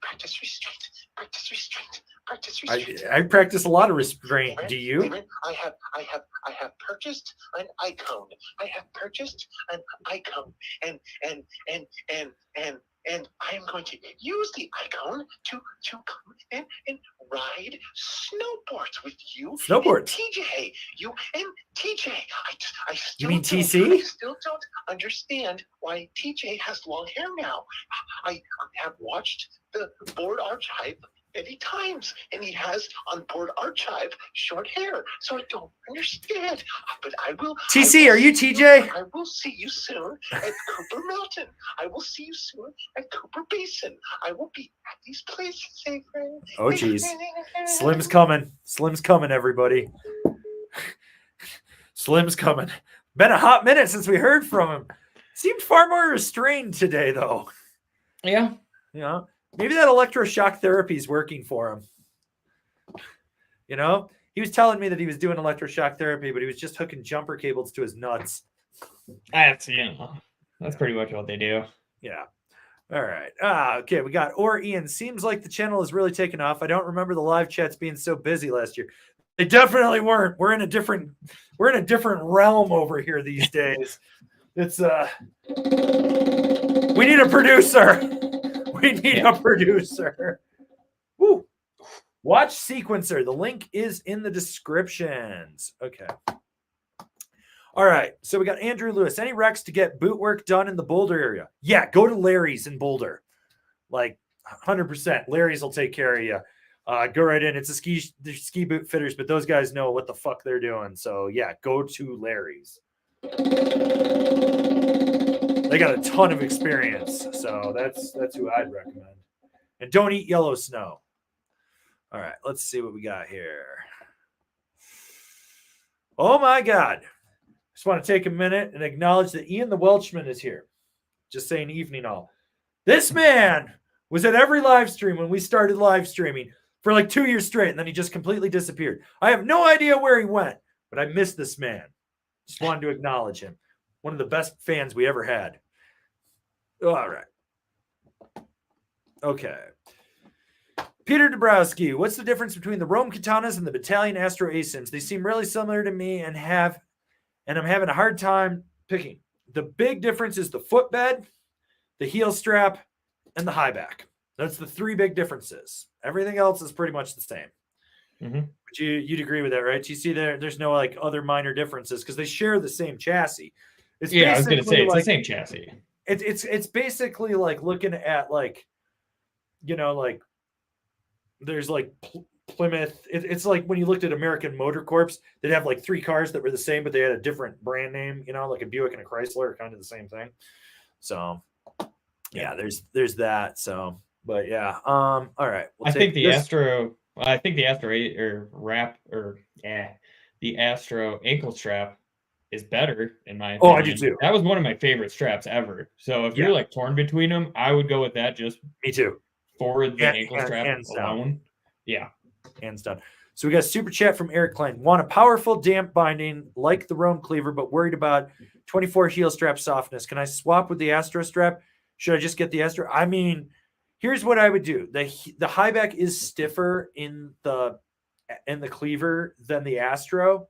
Practice restraint. Practice restraint. Practice restraint. I practice a lot of restraint. Do you? I have purchased an icon. I have purchased an icon, and I am going to use the icon to come and ride snowboards with you. Snowboard. And TJ, you and TJ. I still You mean don't- TC? I still don't understand why TJ has long hair now. I have watched the board archive many times, and he has on board archive short hair, so I don't understand. But I will. TC, are you TJ? I will see you soon at Cooper Mountain. I will see you soon at Cooper Basin. I will be at these places, Avery. Oh, jeez. Slim's coming. Slim's coming, everybody. Slim's coming. Been a hot minute since we heard from him. Seemed far more restrained today, though. Yeah. You know, maybe that electroshock therapy is working for him. You know, he was telling me that he was doing electroshock therapy, but he was just hooking jumper cables to his nuts. That's pretty much what they do. Yeah. All right. Okay. We got Ian. Seems like the channel is really taking off. I don't remember the live chats being so busy last year. They definitely weren't. We're in a different realm over here these days. It's we need a producer. We need a producer. Woo. Watch Sequencer. The link is in the descriptions. Okay. All right. So we got Andrew Lewis. Any recs to get boot work done in the Boulder area? Yeah, go to Larry's in Boulder. Like 100%. Larry's will take care of you. Go right in. It's a ski boot fitters, but those guys know what the fuck they're doing. So yeah, go to Larry's. They got a ton of experience, so that's who I'd recommend. And don't eat yellow snow. All right, let's see what we got here. Oh my God. Just want to take a minute and acknowledge that Ian the Welshman is here. Just saying evening all. This man was at every live stream when we started live streaming for like 2 years straight, and then he just completely disappeared. I have no idea where he went, but I miss this man. Just wanted to acknowledge him. One of the best fans we ever had. All right. Okay. Peter Dabrowski, what's the difference between the Rome Katanas and the Battalion Astro ASIMs? They seem really similar to me and I'm having a hard time picking. The big difference is the footbed, the heel strap, and the high back. That's the three big differences. Everything else is pretty much the same. Mm-hmm. But you'd agree with that, right? You see there's no like other minor differences because they share the same chassis. I was going to say it's the same chassis. It's basically like looking at like, you know, like there's like Plymouth. It's like when you looked at American Motor Corps, they'd have like three cars that were the same, but they had a different brand name, you know, like a Buick and a Chrysler, kind of the same thing. So yeah, there's that. So, but yeah. All right. I think the Astro 8 the Astro ankle strap is better in my opinion. Oh, I do too. That was one of my favorite straps ever. So if you're like torn between them, I would go with that. Just me too. For the ankle strap alone. Yeah. Hands down. So we got a super chat from Eric Klein. Want a powerful damp binding like the Rome cleaver, but worried about 24 heel strap softness. Can I swap with the Astro strap? Should I just get the Astro? I mean, here's what I would do. The high back is stiffer in the cleaver than the Astro,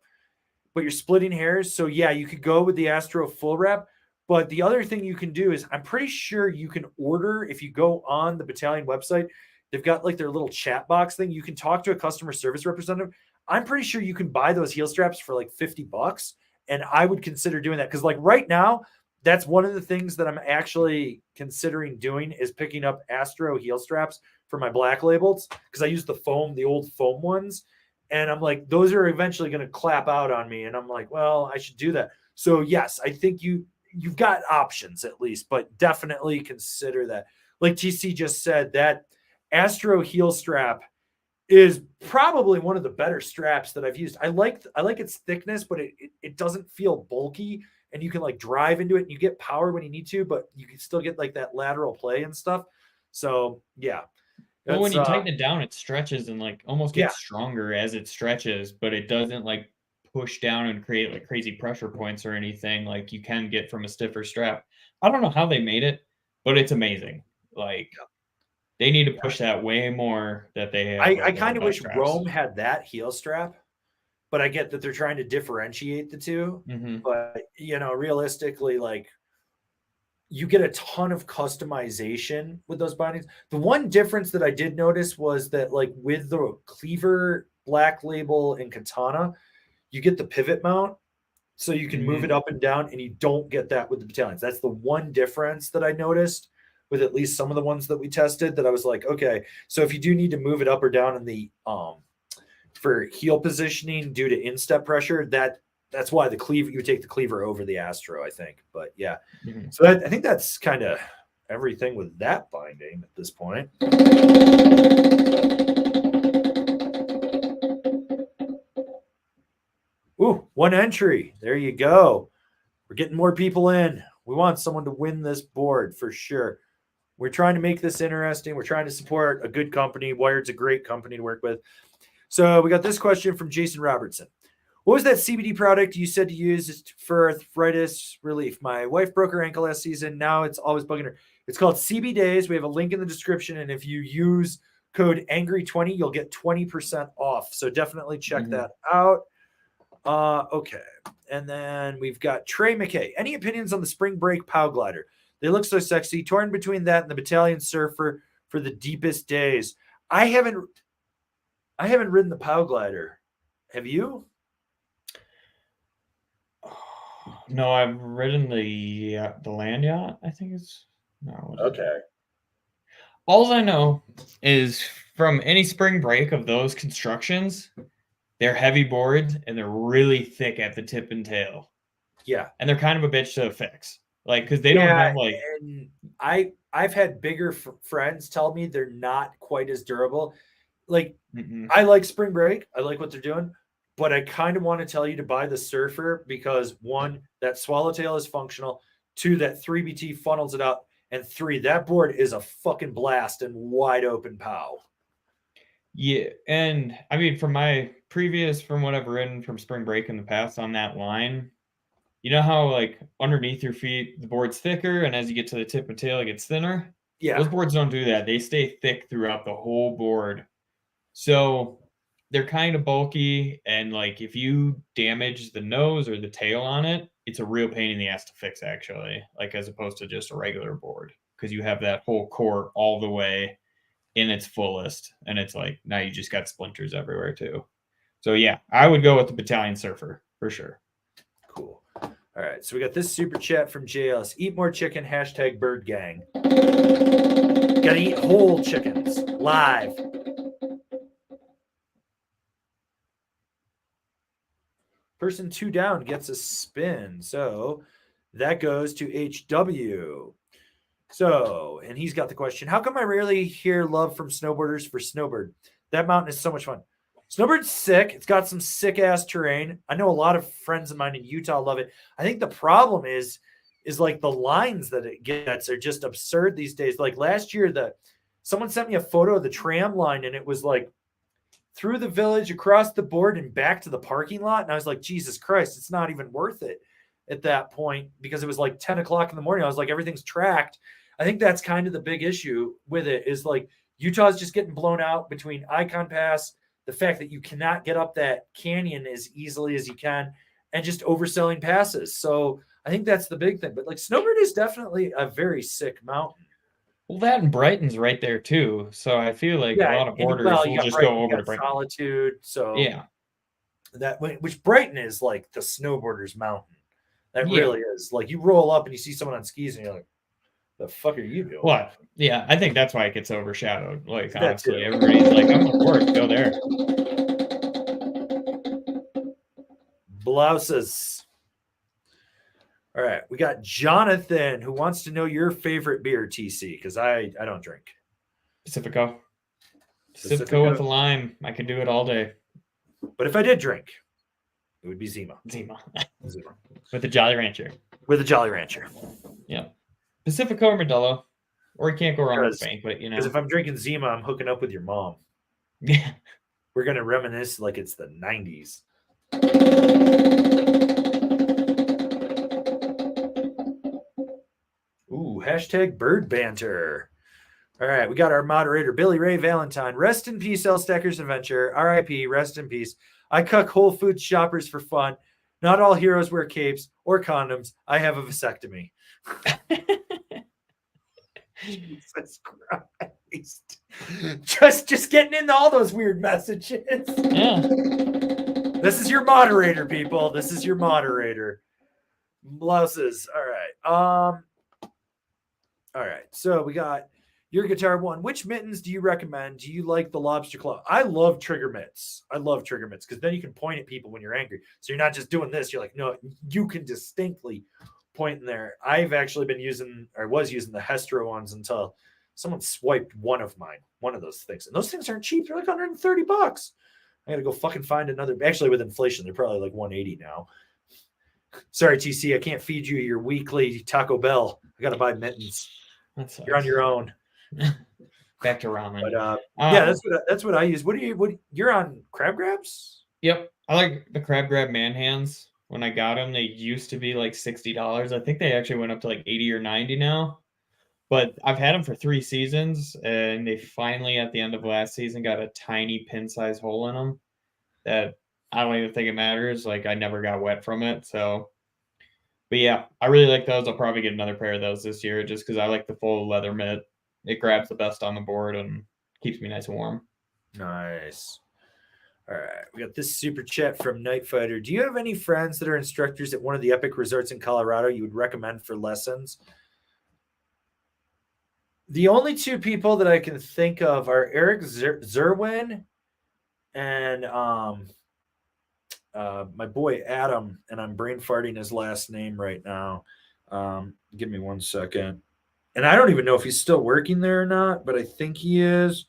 but you're splitting hairs. So yeah, you could go with the Astro full wrap. But the other thing you can do is I'm pretty sure you can order, if you go on the Battalion website, they've got like their little chat box thing. You can talk to a customer service representative. I'm pretty sure you can buy those heel straps for like $50. And I would consider doing that. Cause like right now, that's one of the things that I'm actually considering doing is picking up Astro heel straps for my black labels. Cause I use the old foam ones. And I'm like, those are eventually going to clap out on me. And I'm like, well, I should do that. So yes, I think you've got options at least, but definitely consider that. Like TC just said, that Astro heel strap is probably one of the better straps that I've used. I like its thickness, but it doesn't feel bulky, and you can like drive into it and you get power when you need to, but you can still get like that lateral play and stuff. So yeah. Well, when you tighten it down, it stretches and like almost Yeah. gets stronger as it stretches, but it doesn't like push down and create like crazy pressure points or anything like you can get from a stiffer strap. I don't know how they made it, but it's amazing. Like they need to push that way more that they have. I kind of wish Rome had that heel strap, but I get that they're trying to differentiate the two. But you know, realistically, like you get a ton of customization with those bindings. The one difference that I did notice was that like with the Cleaver, Black Label, and Katana, you get the pivot mount, so you can move it up and down, and you don't get that with the battalions. That's the one difference that I noticed with at least some of the ones that we tested, that I was like, okay, so if you do need to move it up or down in the for heel positioning due to instep pressure, that's why the Cleaver, you take the Cleaver over the Astro, I think. But yeah, so I think that's kind of everything with that binding at this point. Ooh, one entry. There you go. We're getting more people in. We want someone to win this board for sure. We're trying to make this interesting. We're trying to support a good company. Wired's a great company to work with. So we got this question from Jason Robertson. What was that CBD product you said to use for arthritis relief? My wife broke her ankle last season. Now it's always bugging her. It's called CB Days. We have a link in the description. And if you use code ANGRY20, you'll get 20% off. So definitely check that out. Okay. And then we've got Trey McKay. Any opinions on the Spring Break POW glider? They look so sexy. Torn between that and the Battalion Surfer for the deepest days. I haven't ridden the POW glider. Have you? No, I've ridden the land yacht. I think it's okay. All I know is from any Spring Break of those constructions, they're heavy boards and they're really thick at the tip and tail. Yeah, and they're kind of a bitch to fix, like because they don't have like. And I've had bigger friends tell me they're not quite as durable. Like I like Spring Break, I like what they're doing, but I kind of want to tell you to buy the Surfer because one, that swallowtail is functional, two, that 3BT funnels it out, and three, that board is a fucking blast and wide open POW. Yeah, and I mean from what I've ridden from Spring Break in the past on that line, you know how like underneath your feet the board's thicker, and as you get to the tip and tail it gets thinner? Yeah. Those boards don't do that. They stay thick throughout the whole board. So they're kind of bulky, and like if you damage the nose or the tail on it, it's a real pain in the ass to fix actually, like as opposed to just a regular board, because you have that whole core all the way in its fullest, and it's like now you just got splinters everywhere too. So yeah, I would go with the Battalion Surfer for sure. Cool. All right, so we got this super chat from JLS. Eat more chicken, #BirdGang. Gotta eat whole chickens live. Person 2 down gets a spin. So that goes to HW. So, and he's got the question, how come I rarely hear love from snowboarders for Snowbird? That mountain is so much fun. Snowbird's sick. It's got some sick ass terrain. I know a lot of friends of mine in Utah love it. I think the problem is like the lines that it gets are just absurd these days. Like last year, someone sent me a photo of the tram line, and it was like through the village, across the board, and back to the parking lot. And I was like, Jesus Christ, it's not even worth it at that point, because it was like 10 o'clock in the morning. I was like, everything's tracked. I think that's kind of the big issue with it, is like Utah's just getting blown out between Icon Pass, the fact that you cannot get up that canyon as easily as you can, and just overselling passes. So I think that's the big thing. But like Snowbird is definitely a very sick mountain. Well, that and Brighton's right there too. So I feel like a lot of boarders will just go over to Brighton. Solitude. So yeah, that which Brighton is like the snowboarder's mountain. That really is. Like you roll up and you see someone on skis and you're like, the fuck are you doing? What? Yeah, I think that's why it gets overshadowed. Like honestly, everybody's like, I'm on board, go there. Blouses. All right, we got Jonathan who wants to know your favorite beer, TC, because I don't drink. Pacifico. Pacifico with a lime. I could do it all day. But if I did drink, it would be Zima. Zima. Zima. With the Jolly Rancher. With a Jolly Rancher. Yeah. Pacifico or Modelo. Or you can't go wrong with Because- Banquet, you know. Because if I'm drinking Zima, I'm hooking up with your mom. Yeah. We're going to reminisce like it's the 90s. Ooh, hashtag bird banter. All right, we got our moderator, Billy Ray Valentine. Rest in peace, L Stackers Adventure. RIP, rest in peace. I cuck Whole Foods shoppers for fun. Not all heroes wear capes or condoms. I have a vasectomy. Jesus Christ. Just getting into all those weird messages. Yeah. This is your moderator, people. This is your moderator. Blouses. All right. All right. So we got your guitar one. Which mittens do you recommend? Do you like the lobster claw? I love trigger mitts. I love trigger mitts because then you can point at people when you're angry. So you're not just doing this. You're like, no, you can distinctly point in there. I've actually been using, or was using the Hestro ones until someone swiped one of those things. And those things aren't cheap. They're like $130. I got to go fucking find another. Actually, with inflation, they're probably like $180 now. Sorry, TC, I can't feed you your weekly Taco Bell. I got to buy mittens. You're on your own. Back to ramen. But yeah, that's what I use. What you're on crab grabs? Yep. I like the crab grab man hands. When I got them, they used to be like $60. I think they actually went up to like 80 or 90 now. But I've had them for 3 seasons, and they finally, at the end of last season, got a tiny pin-size hole in them that I don't even think it matters. Like, I never got wet from it. So, but yeah, I really like those. I'll probably get another pair of those this year just because I like the full leather mitt. It grabs the best on the board and keeps me nice and warm. Nice. All right. We got this super chat from Night Fighter. Do you have any friends that are instructors at one of the epic resorts in Colorado you would recommend for lessons? The only 2 people that I can think of are Eric Zerwin and my boy Adam, and I'm brain farting his last name right now. Give me 1 second. And I don't even know if he's still working there or not, but I think he is.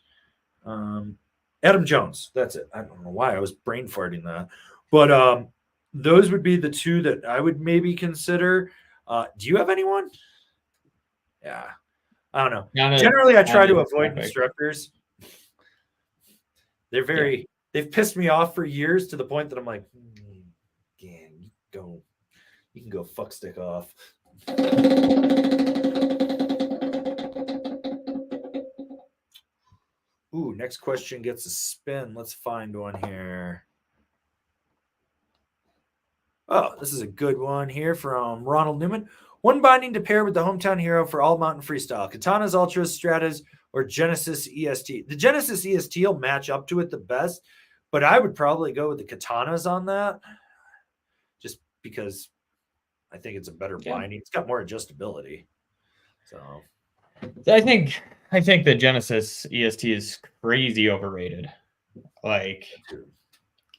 Adam Jones. That's it. I don't know why I was brain farting that. But those would be the 2 that I would maybe consider. Do you have anyone? Yeah. I don't know. Generally, I try to avoid instructors. They've pissed me off for years to the point that I'm like, you can go fuck stick off. Ooh, next question gets a spin. Let's find one here. Oh, this is a good one here from Ronald Newman. One binding to pair with the hometown hero for all mountain freestyle. Katanas, Ultras, Stratas, or Genesis EST. The Genesis EST will match up to it the best, but I would probably go with the Katanas on that just because I think it's a better binding. It's got more adjustability. So I think the Genesis EST is crazy overrated. Like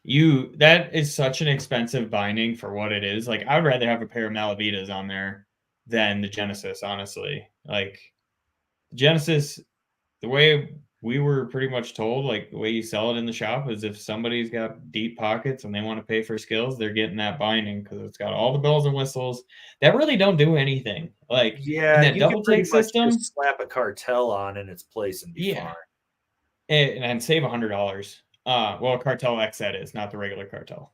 that is such an expensive binding for what it is. Like, I would rather have a pair of Malavitas on there than the Genesis, honestly. Like, Genesis, the way we were pretty much told, like the way you sell it in the shop is if somebody's got deep pockets and they want to pay for skills, they're getting that binding because it's got all the bells and whistles that really don't do anything. Like, yeah, that double take system, just slap a cartel on in its place and be fine. And save $100. Well, Cartel X that is, not the regular Cartel.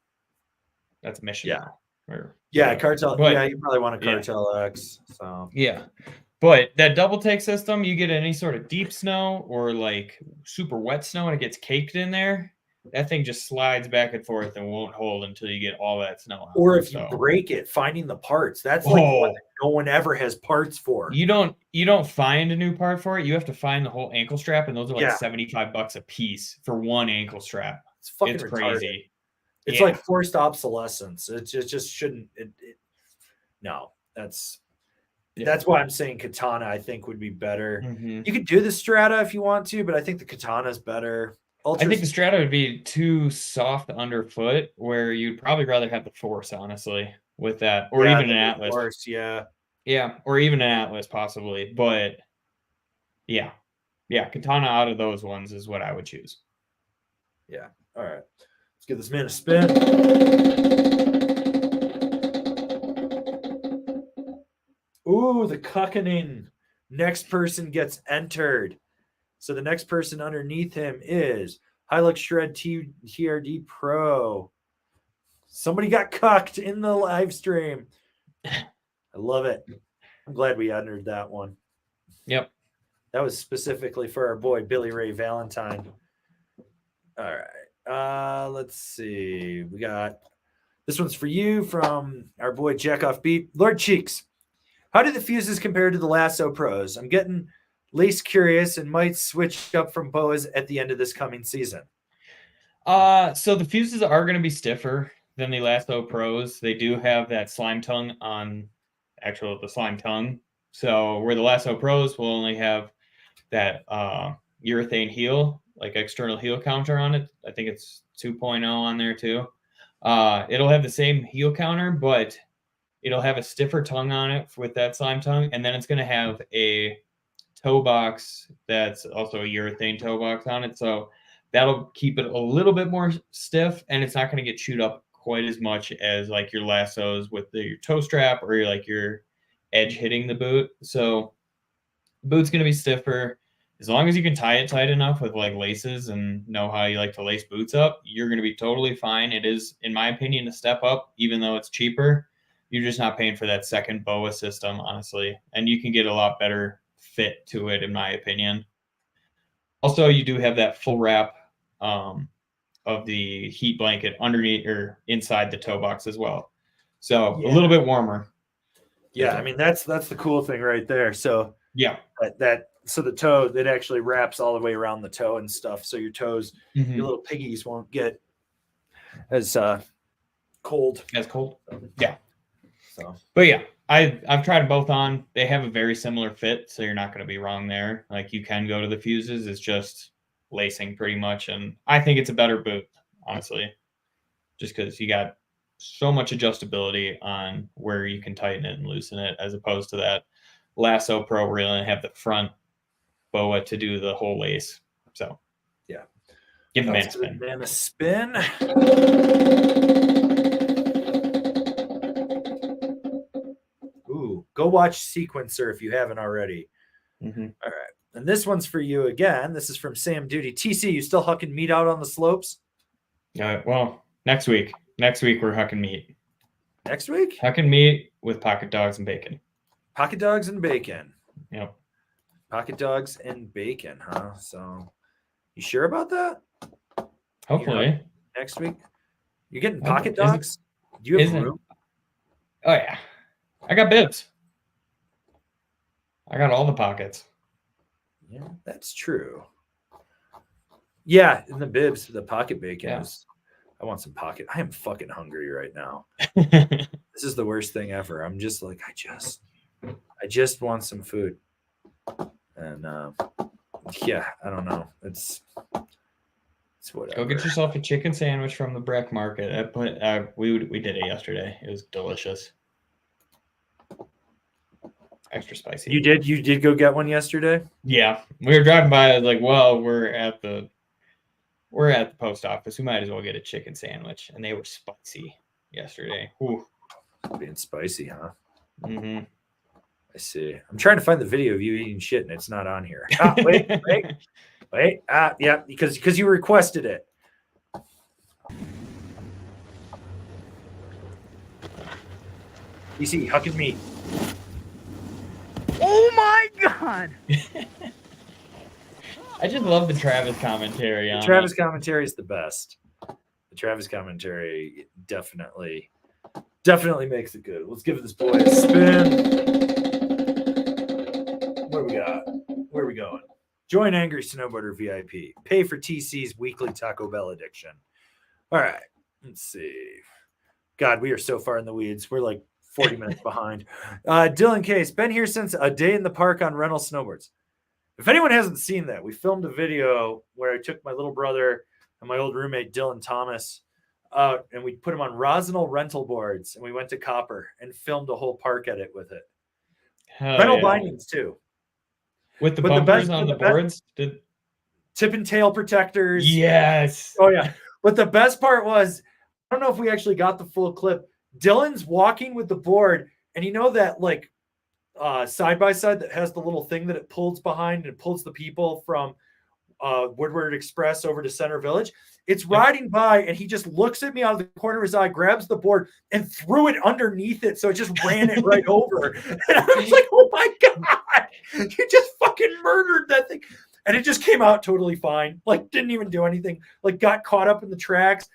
That's Mission. Cartel. But, you probably want a Cartel X. So but that double take system, you get any sort of deep snow or like super wet snow and it gets caked in there. That thing just slides back and forth and won't hold until you get all that snow out. Or if you break it, finding the parts. That's like one that no one ever has parts for. You don't find a new part for it. You have to find the whole ankle strap, and those are like $75 a piece for one ankle strap. It's crazy. It's like forced obsolescence. It just shouldn't. No, that's why I'm saying Katana. I think would be better. Mm-hmm. You could do the Strata if you want to, but I think the Katana is better. I think the Strata would be too soft underfoot, where you'd probably rather have the Force, honestly. with that, or Yeah, even an of Atlas. course, yeah. Yeah, or even an Atlas possibly. But yeah, katana out of those ones is what I would choose. Yeah. All right. Let's give this man a spin. Ooh, the cuckening. Next person gets entered. So the next person underneath him is Hilux Shred TRD Pro. Somebody got cucked in the live stream. I love it. I'm glad we entered that one. Yep. That was specifically for our boy Billy Ray Valentine. All right. Let's see. We got this one's for you from our boy Jack Off Beat. Lord Cheeks. How do the fuses compare to the Lasso Pros? I'm getting least curious and might switch up from boas at the end of this coming season. So the fuses are going to be stiffer than the Lasso Pros. They do have that slime tongue on the slime tongue. So where the Lasso Pros will only have that urethane heel, like external heel counter on it. I think it's 2.0 on there too. It'll have the same heel counter, but it'll have a stiffer tongue on it with that slime tongue. And then it's going to have a toe box that's also a urethane toe box on it. So that'll keep it a little bit more stiff, and it's not going to get chewed up quite as much as like your lassos with your toe strap or your edge hitting the boot. So the boot's going to be stiffer. As long as you can tie it tight enough with like laces and know how you like to lace boots up, you're going to be totally fine. It is, in my opinion, a step up, even though it's cheaper. You're just not paying for that second BOA system, honestly. And you can get a lot better fit to it, in my opinion. Also, you do have that full wrap of the heat blanket underneath or inside the toe box as well. So a little bit warmer. Yeah, I mean that's the cool thing right there. So yeah, so the toe, it actually wraps all the way around the toe and stuff. So your toes, your little piggies won't get as cold. Yeah. So, but yeah, I've tried both on. They have a very similar fit, so you're not going to be wrong there. Like you can go to the fuses. It's just lacing pretty much, and I think it's a better boot, honestly, just because you got so much adjustability on where you can tighten it and loosen it, as opposed to that Lasso Pro where you only have the front BOA to do the whole lace. So yeah, give the man a spin. Man a spin. Ooh, go watch Sequencer if you haven't already. All right. And this one's for you again. This is from Sam Duty. TC, you still hucking meat out on the slopes? Well, next week. Next week we're hucking meat. Next week? Hucking meat with pocket dogs and bacon. Pocket dogs and bacon. Yep. Pocket dogs and bacon, huh? So, you sure about that? Hopefully. Next week? You're getting pocket dogs? Do you have room? Oh, yeah. I got bibs. I got all the pockets. Yeah, that's true. Yeah, in the bibs, the pocket bacon. Yeah. I want some pocket. I am fucking hungry right now. This is the worst thing ever. I'm just like, I just want some food. And yeah, I don't know. It's whatever. Go get yourself a chicken sandwich from the Breck Market. We did it yesterday. It was delicious. Extra spicy. You did go get one yesterday? Yeah. We were driving by. I was like, well, we're at the post office. We might as well get a chicken sandwich. And they were spicy yesterday. Ooh. Being spicy, huh? Mm-hmm. I see. I'm trying to find the video of you eating shit and it's not on here. Wait. Yeah, because you requested it. You see, hucking meat. Oh my god! I just love the Travis commentary on Travis commentary is the best. The Travis commentary definitely makes it good. Let's give this boy a spin. What do we got? Where are we going? Join Angry Snowboarder VIP. Pay for TC's weekly Taco Bell addiction. All right. Let's see. God, we are so far in the weeds. We're like 40 minutes behind. Dylan Case, been here since a day in the park on rental snowboards. If anyone hasn't seen that, we filmed a video where I took my little brother and my old roommate Dylan Thomas and we put them on Rosinal rental boards, and we went to Copper and filmed a whole park edit with it. Hell Rental yeah. bindings too. With the But the bumpers best- on the the best- boards? Did... Tip and tail protectors. Yes. Oh yeah. But the best part was, I don't know if we actually got the full clip. Dylan's walking with the board, and you know that like side by side that has the little thing that it pulls behind and it pulls the people from Woodward Express over to Center Village. It's riding by, and he just looks at me out of the corner of his eye, grabs the board, and threw it underneath it, so it just ran it right over. And I was like, "Oh my god, you just fucking murdered that thing!" And it just came out totally fine. Like, didn't even do anything. Like, got caught up in the tracks.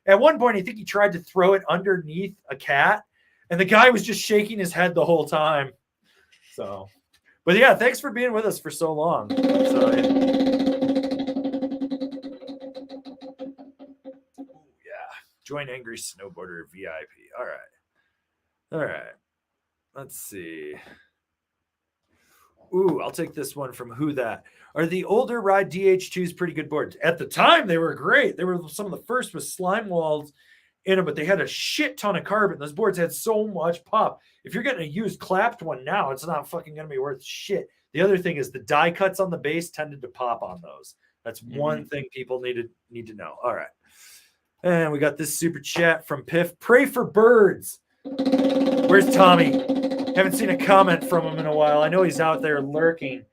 At one point, I think he tried to throw it underneath a cat, and the guy was just shaking his head the whole time. So, but yeah, thanks for being with us for so long. So, yeah, join Angry Snowboarder VIP. All right. Let's see. Ooh, I'll take this one from Who That. Are the older Ride DH2s pretty good boards? At the time, they were great. They were some of the first with slime walls in them, but they had a shit ton of carbon. Those boards had so much pop. If you're getting a used clapped one now, it's not fucking going to be worth shit. The other thing is the die cuts on the base tended to pop on those. That's one thing people need to know. All right. And we got this super chat from Piff. Pray for birds. Where's Tommy? Haven't seen a comment from him in a while. I know he's out there lurking.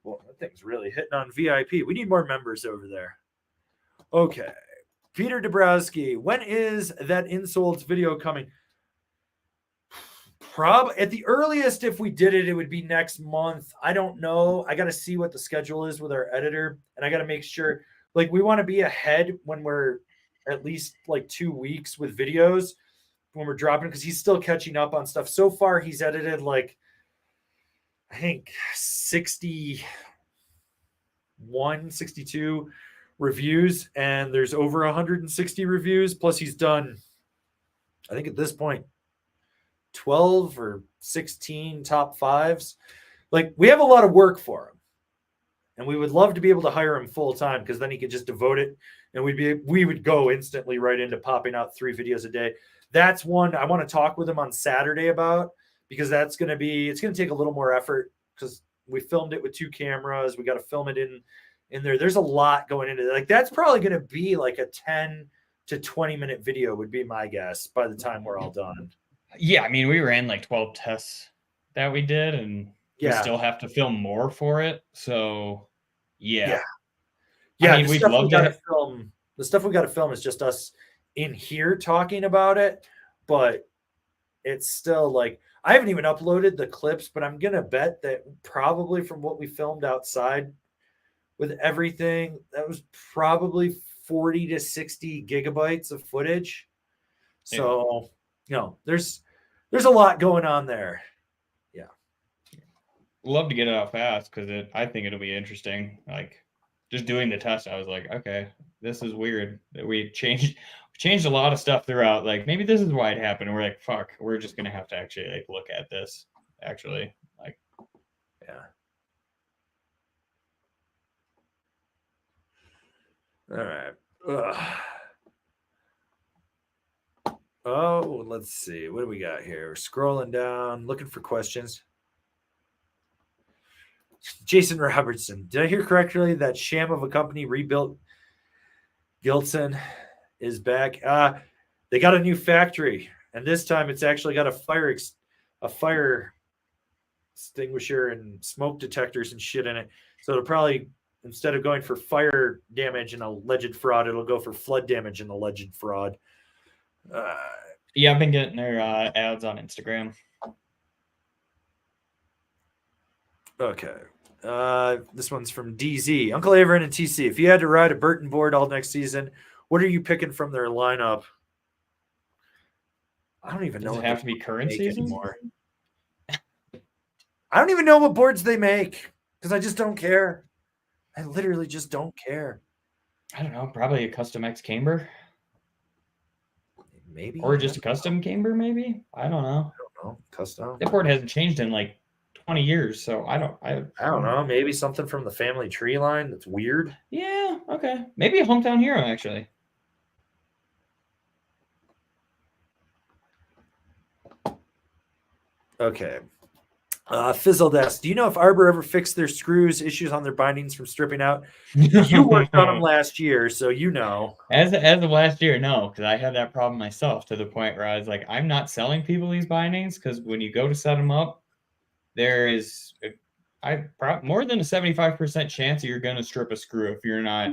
Well, that thing's really hitting on VIP. We need more members over there. Okay. Peter Dabrowski. When is that Insolds video coming? At the earliest, if we did it, it would be next month. I don't know. I got to see what the schedule is with our editor, and I got to make sure. Like, we want to be ahead when we're at least like 2 weeks with videos when we're dropping, because he's still catching up on stuff. So far, he's edited like, I think 61, 62 reviews, and there's over 160 reviews. Plus he's done, I think at this point, 12 or 16 top fives. Like, we have a lot of work for him, and we would love to be able to hire him full time, because then he could just devote it, and we would go instantly right into popping out 3 videos a day. That's one I want to talk with him on Saturday about, because it's going to take a little more effort, because we filmed it with 2 cameras. We got to film it in there. There's a lot going into it. Like, that's probably going to be like a 10 to 20 minute video would be my guess by the time we're all done. Yeah, I mean, we ran like 12 tests that we did, and we still have to film more for it. So, yeah. I mean, we'd love to film. The stuff we got to film is just us in here talking about it, but it's still like, I haven't even uploaded the clips, but I'm going to bet that probably from what we filmed outside with everything, that was probably 40 to 60 gigabytes of footage. So, there's a lot going on there. Yeah. Love to get it out fast, because I think it'll be interesting. Like, just doing the test, I was like, okay, this is weird that we changed a lot of stuff throughout. Like, maybe this is why it happened. And we're like, fuck, we're just gonna have to actually like look at this. Actually, like, yeah. All right. Oh, let's see. What do we got here? We're scrolling down, looking for questions. Jason Robertson. Did I hear correctly that sham of a company rebuilt Gilson is back? They got a new factory, and this time it's actually got a fire extinguisher and smoke detectors and shit in it. So it'll probably, instead of going for fire damage and alleged fraud, it'll go for flood damage and alleged fraud. Yeah, I've been getting their ads on Instagram. Okay. This one's from DZ. Uncle Averin and TC. If you had to ride a Burton board all next season, what are you picking from their lineup? I don't even know. Does it have to be current season anymore? I don't even know what boards they make, because I just don't care. I literally just don't care. I don't know. Probably a custom X camber. Maybe. Or just a custom camber, maybe. I don't know. Custom. That board hasn't changed in like 20 years, so I don't know. Maybe something from the family tree line that's weird. Yeah, okay. Maybe a hometown hero, actually. Okay. Fizzled S. Do you know if Arbor ever fixed their screws issues on their bindings from stripping out? You worked on them last year, so you know. As of last year, no, because I had that problem myself to the point where I was like, I'm not selling people these bindings because when you go to set them up, there is more than a 75% chance that you're going to strip a screw if you're not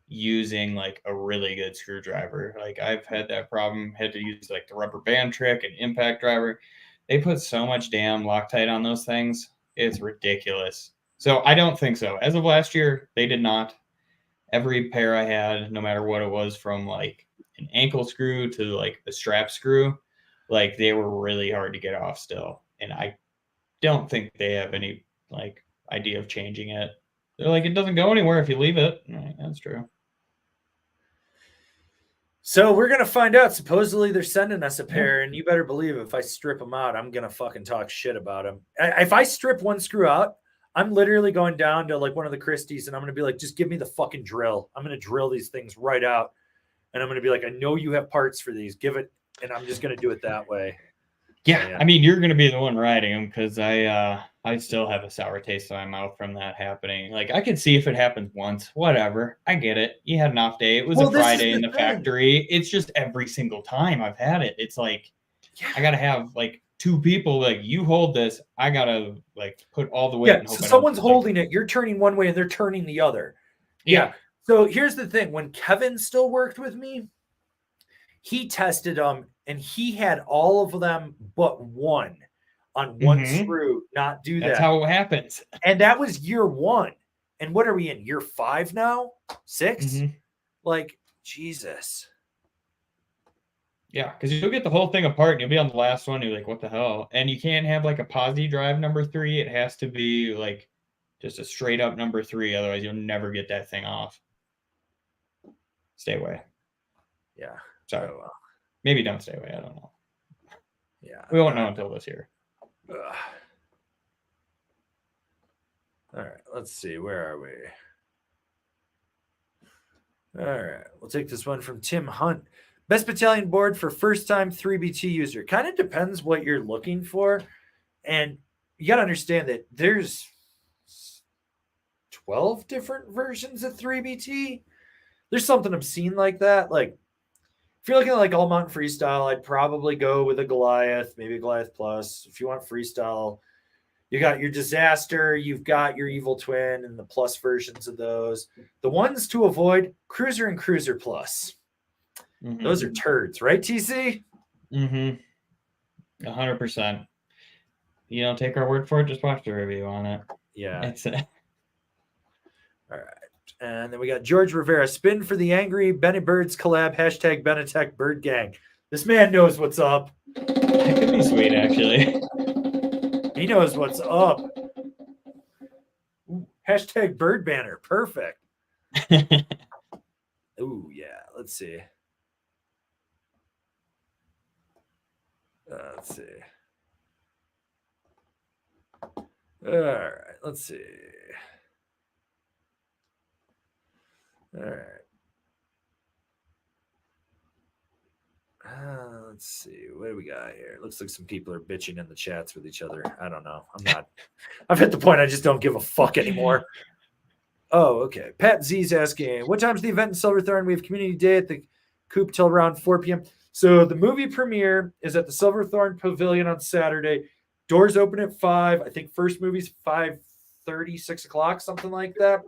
using like a really good screwdriver. Like I've had that problem, had to use like the rubber band trick and impact driver. They put so much damn Loctite on those things. It's ridiculous. So I don't think so. As of last year, they did not. Every pair I had, no matter what it was, from like an ankle screw to like a strap screw, like they were really hard to get off still. And I don't think they have any like idea of changing it. They're like, it doesn't go anywhere if you leave it. Like, that's true. So we're gonna find out. Supposedly they're sending us a pair, and you better believe if I strip them out, I'm gonna fucking talk shit about them. If I strip one screw out, I'm literally going down to like one of the Christies, and I'm gonna be like, just give me the fucking drill. I'm gonna drill these things right out, and I'm gonna be like, I know you have parts for these. Give it, and I'm just gonna do it that way. Yeah, Yeah. I mean, you're gonna be the one riding them because I still have a sour taste in my mouth from that happening. Like I could see if it happens once, whatever. I get it. You had an off day. It was Well, a this is Friday the in the thing. factory. It's just every single time I've had it. It's like I gotta have like two people. Like you hold this, I gotta like put all the weight. Yeah, And hope so I don't, someone's like, holding it. You're turning one way, and they're turning the other. Yeah. So here's the thing: when Kevin still worked with me, he tested them, and he had all of them but one on one screw not do That's that. how it happens. And that was year one. And what are we in? Year 5 now? 6? Like, Jesus. Yeah, because you'll get the whole thing apart and you'll be on the last one. You're like, what the hell? And you can't have like a posi drive number 3. It has to be like just a straight up number 3. Otherwise, you'll never get that thing off. Stay away. Yeah. Sorry. Oh, well. Maybe don't stay away. I don't know. Yeah. We won't know until this year. All right. Let's see. Where are we? All right. We'll take this one from Tim Hunt. Best battalion board for first time 3BT user. Kind of depends what you're looking for. And you got to understand that there's 12 different versions of 3BT. There's something obscene like that. Like, if you're looking at like all mountain freestyle, I'd probably go with a Goliath, maybe a Goliath Plus. If you want freestyle, you got your Disaster, you've got your Evil Twin, and the plus versions of those. The ones to avoid: Cruiser and Cruiser Plus. Those are turds, right, TC? 100%. You don't take our word for it, just watch the review on it. Yeah. That's it. All right. And then we got George Rivera. Spin for the Angry Benetbirds collab. Hashtag Benetekbirdbois. This man knows what's up. That could be sweet, actually. He knows what's up. Ooh, hashtag bird banner. Perfect. Ooh, yeah. Let's see. Let's see. All right. Let's see. All right. Let's see. What do we got here? Looks like some people are bitching in the chats with each other. I don't know. I've hit the point I just don't give a fuck anymore. Oh, okay. Pat Z's asking, what time's the event in Silverthorne? We have community day at the Coop till around 4 p.m. So the movie premiere is at the Silverthorne Pavilion on Saturday. Doors open at 5. I think first movie's 5:30, 6 o'clock, something like that.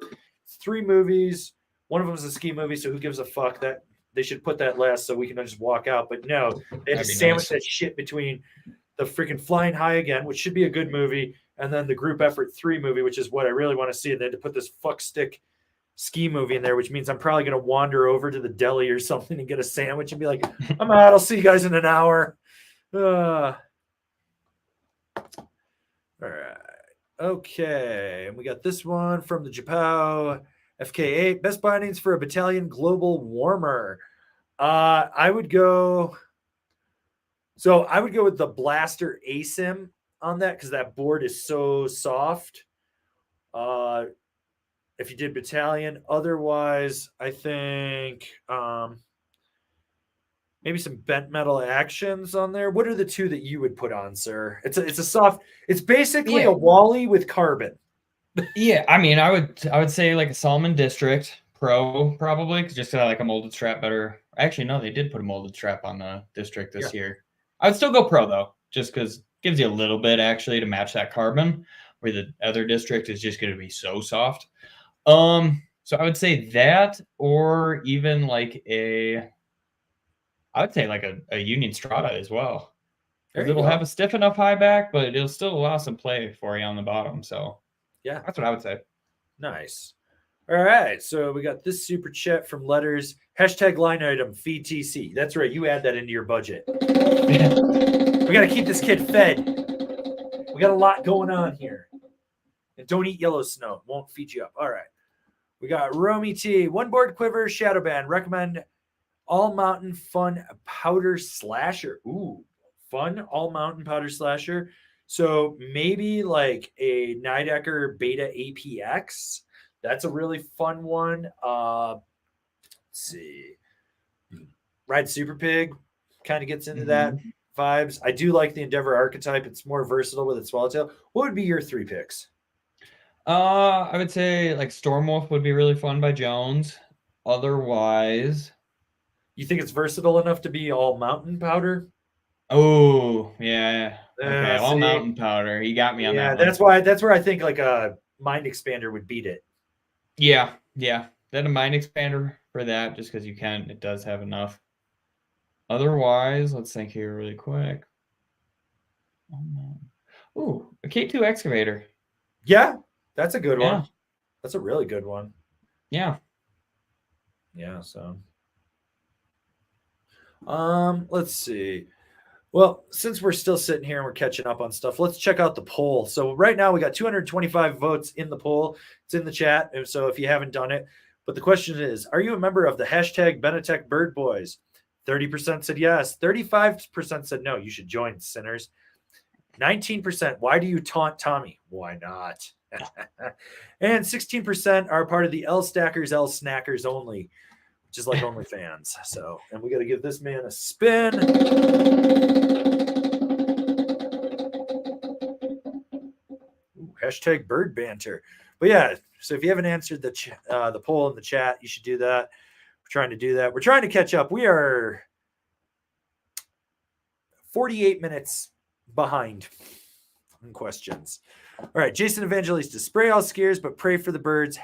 It's 3 movies. One of them is a ski movie, so who gives a fuck? That they should put that last so we can just walk out. But no, they had to sandwich that shit between the freaking Flying High Again, which should be a good movie, and then the Group Effort 3 movie, which is what I really want to see. And they had to put this fuck stick ski movie in there, which means I'm probably going to wander over to the deli or something and get a sandwich and be like, I'm out. I'll see you guys in an hour. All right. Okay. And we got this one from the Japao FK8. Best bindings for a battalion global warmer. I would go with the Blaster ASIM on that because that board is so soft. If you did battalion, otherwise, I think Maybe some bent metal actions on there. What are the two that you would put on, sir? It's a soft. It's basically Yeah. a Wally with carbon. Yeah, I mean, I would say like a Solomon District Pro probably, 'cause just 'cause I like a molded strap better. Actually, no, they did put a molded strap on the District this year. I would still go Pro though, just because it gives you a little bit actually to match that carbon, where the other District is just going to be so soft. So I would say that, or even like I would say like a Union Strata as well. There Because you it'll go. have a stiff enough high back, but it'll still allow some play for you on the bottom. So Yeah, that's what I would say. nice. All right, so we got this super chat from Letters. Hashtag line item feed TC. That's right. You add that into your budget. We got to keep this kid fed. We got a lot going on here. And don't eat yellow snow. It won't feed you up. All right. We got Romy T. One board quiver, shadow band. Recommend all mountain fun powder slasher. Ooh, fun all mountain powder slasher. So maybe like a Nidecker Beta APX. That's a really fun one. Let's see. Ride Super Pig kind of gets into that vibes. I do like the Endeavor archetype. It's more versatile with its swallowtail. What would be your 3 picks? I would say like Stormwolf would be really fun by Jones. Otherwise, You think it's versatile enough to be all mountain powder? oh yeah, okay, all See? mountain powder. You got me on that one. That's where I think like a mind expander would beat it. Yeah. Then a mind expander for that, just because it does have enough. Otherwise, let's think here really quick. Ooh, a K2 excavator. Yeah, that's a good Yeah. one. That's a really good one. Yeah. Yeah, so let's see. Well, since we're still sitting here and we're catching up on stuff, let's check out the poll. So right now we got 225 votes in the poll. It's in the chat. So if you haven't done it, but the question is, are you a member of the hashtag Benetekbirdbois? 30% said yes. 35% said no. You should join, sinners. 19%, why do you taunt Tommie? Why not? And 16% are part of the L Stackers, L Snackers only, which is like OnlyFans. So, and we got to give this man a spin. Ooh, hashtag bird banter. But yeah, so if you haven't answered the poll in the chat, you should do that. We're trying to do that. We're trying to catch up. We are 48 minutes behind on questions. All right, Jason Evangelista, spray all skiers, but pray for the birds.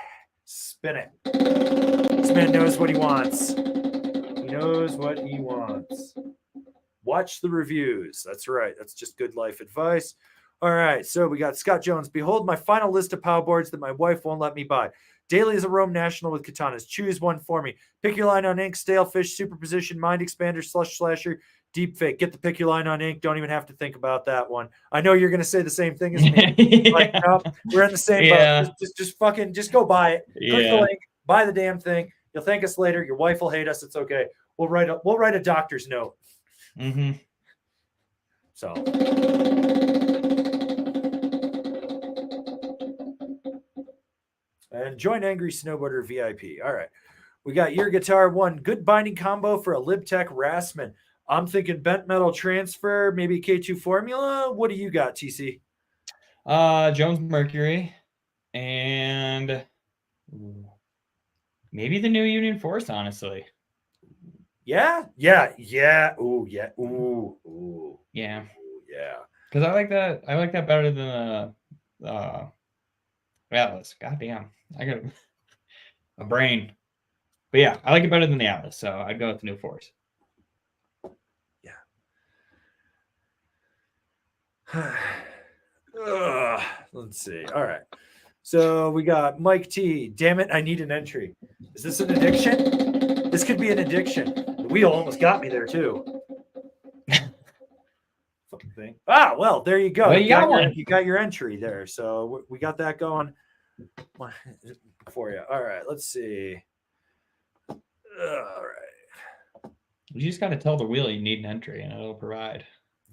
Spin it. This man knows what he wants. He knows what he wants. Watch the reviews. That's right. That's just good life advice. All right, so we got Scott Jones. Behold my final list of pow boards that my wife won't let me buy. Daily is a Rome National with katanas. Choose one for me. Pick your line on ink, stale fish, superposition, mind expander, slush slasher, deep fake. Get the pick your line on ink. Don't even have to think about that one. I know you're going to say the same thing as me. Yeah. Like, no, we're in the same boat. Just go buy it. Click the link. Buy the damn thing. You'll thank us later. Your wife will hate us. It's okay. We'll write a doctor's note. So. And join Angry Snowboarder VIP. All right. We got your guitar one. Good binding combo for a LibTech Rassman. I'm thinking bent metal transfer, maybe K2 formula. What do you got, TC? Jones Mercury and maybe the new Union Force, honestly. Yeah. Ooh, yeah. Ooh, yeah. Ooh, yeah. Because I like that better than the Atlas. God damn. I got a brain. But yeah, I like it better than the Atlas, so I'd go with the new Force. Yeah. Let's see. All right. So we got Mike T. Damn it, I need an entry. Is this an addiction? This could be an addiction. The wheel almost got me there too. Fucking thing. Ah, well, there you go. Well, you got one. You got your entry there. So we got that going for you. All right. Let's see. All right. You just got to tell the wheel you need an entry, and it'll provide.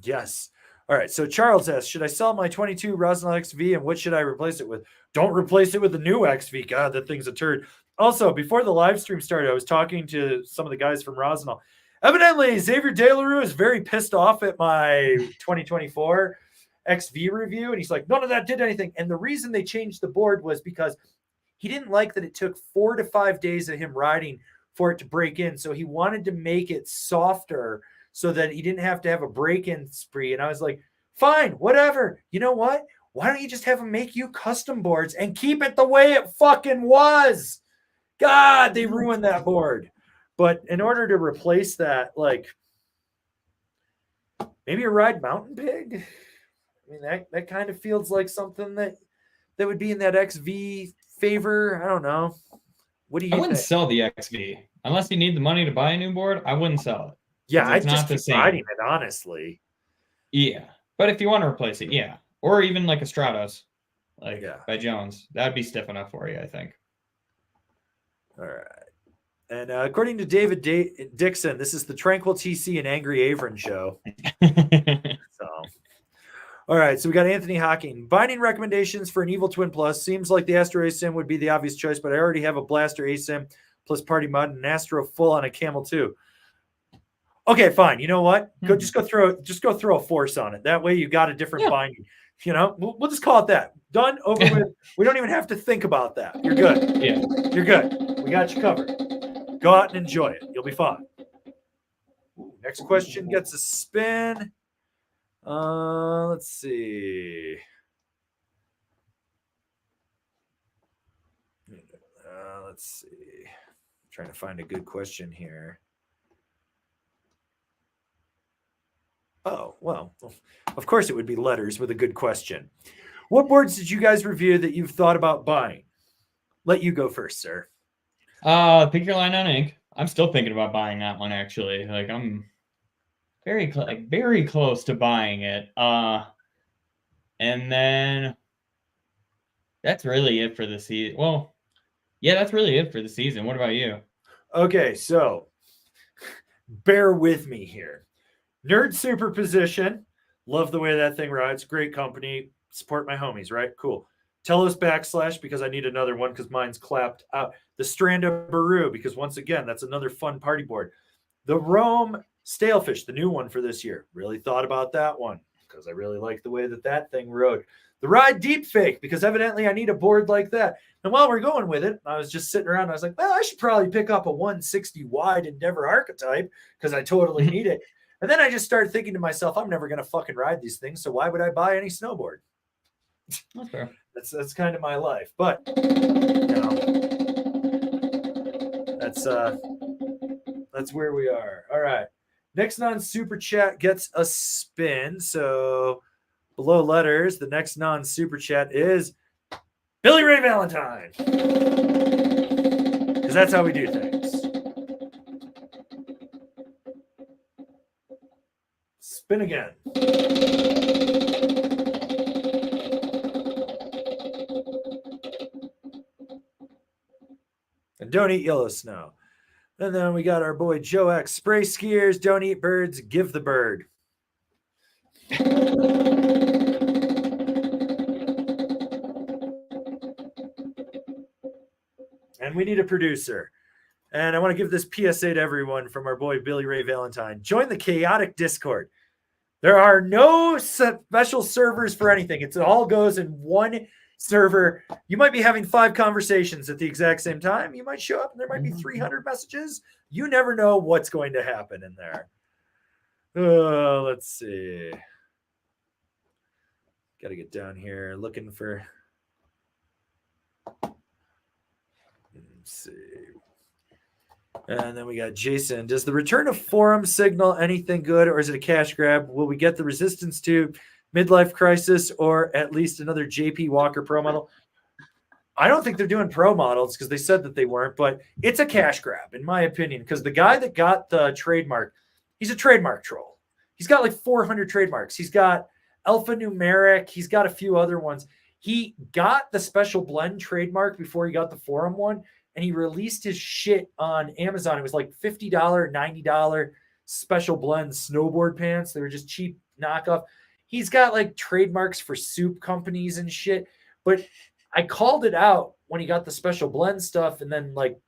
Yes. All right. So Charles asks, should I sell my 22 Rosinal XV and what should I replace it with? Don't replace it with the new XV. God, that thing's a turd. Also, before the live stream started, I was talking to some of the guys from Rosinal, Evidently, Xavier DeLaRue is very pissed off at my 2024 XV review, and he's like, none of that did anything. And the reason they changed the board was because he didn't like that it took 4 to 5 days of him riding for it to break in. So he wanted to make it softer so that he didn't have to have a break-in spree. And I was like, fine, whatever. You know what? Why don't you just have him make you custom boards and keep it the way it fucking was? God, they ruined that board. But in order to replace that, like, maybe a Ride Mountain Pig? I mean, that kind of feels like something that would be in that XV favor. I don't know. What do you I wouldn't think? sell the XV. Unless you need the money to buy a new board, I wouldn't sell it. Yeah, 'Cause I'd it's just not the keep same. riding it, honestly. Yeah. But if you want to replace it, yeah. Or even like a Stratos, like Yeah. by Jones. That'd be stiff enough for you, I think. All right. And according to David Dixon, this is the Tranquil TC and Angry Avron show. So, all right. So we got Anthony Hawking. Binding recommendations for an Evil Twin Plus. Seems like the Astro ASIM would be the obvious choice, but I already have a Blaster ASIM plus Party Mod and an Astro full on a Camel 2. Okay, fine. You know what? Just go throw a Force on it. That way you got a different binding. You know, we'll just call it that. Done, over with. We don't even have to think about that. You're good. Yeah. You're good. We got you covered. Go out and enjoy it. You'll be fine. Ooh, next question gets a spin. Let's see. Let's see. I'm trying to find a good question here. Oh, well, of course it would be letters with a good question. What boards did you guys review that you've thought about buying? Let you go first, sir. Pick Your Line on Ink. I'm still thinking about buying that one, actually. Like, I'm very close to buying it. And then that's really it for the season. Well, yeah, that's really it for the season. What about you? Okay, so bear with me here. Nerd Superposition. Love the way that thing rides. Great company. Support my homies, right? Cool. Telos Backslash, because I need another one because mine's clapped out. The Stranda Baru, because once again, that's another fun party board. The Rome Stalefish, the new one for this year. Really thought about that one because I really like the way that thing rode. The Ride Deep Fake, because evidently I need a board like that. And while we're going with it, I was just sitting around. I was like, well, I should probably pick up a 160 wide Endeavor Archetype because I totally need it. And then I just started thinking to myself, I'm never going to fucking ride these things. So why would I buy any snowboard? That's fair. That's kind of my life. But, you know, that's where we are. All right. Next non-super chat gets a spin. So below letters, the next non-super chat is Billy Ray Valentine. Because that's how we do things. Spin again. And don't eat yellow snow. And then we got our boy Joe X. Spray skiers, don't eat birds, give the bird. And we need a producer. And I want to give this PSA to everyone from our boy Billy Ray Valentine. Join the chaotic Discord. There are no special servers for anything. It all goes in one server. You might be having 5 conversations at the exact same time. You might show up and there might be 300 messages. You never know what's going to happen in there. Let's see. Got to get down here looking for. Let's see. And then we got Jason. Does the return of Forum signal anything good, or is it a cash grab? Will we get the Resistance to Midlife Crisis, or at least another JP Walker Pro model? I don't think they're doing pro models because they said that they weren't, but it's a cash grab, in my opinion, because the guy that got the trademark, he's a trademark troll. He's got like 400 trademarks. He's got alphanumeric. He's got a few other ones. He got the Special Blend trademark before he got the Forum one, and he released his shit on Amazon. It was like $50, $90 Special Blend snowboard pants. They were just cheap knockoff. He's got like trademarks for soup companies and shit. But I called it out when he got the Special Blend stuff. And then like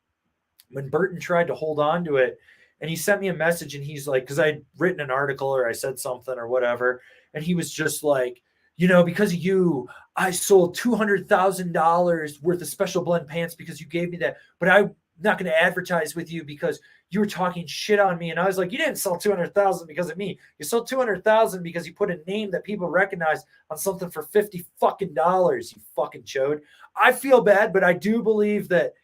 when Burton tried to hold on to it And he sent me a message, and he's like, because I'd written an article or I said something or whatever, and he was just like, because of you, I sold $200,000 worth of special blend pants because you gave me that, but I'm not going to advertise with you because you were talking shit on me. And I was like, you didn't sell 200,000 because of me. You sold 200,000 because you put a name that people recognize on something for $50 fucking, you fucking chode. I feel bad, but I do believe that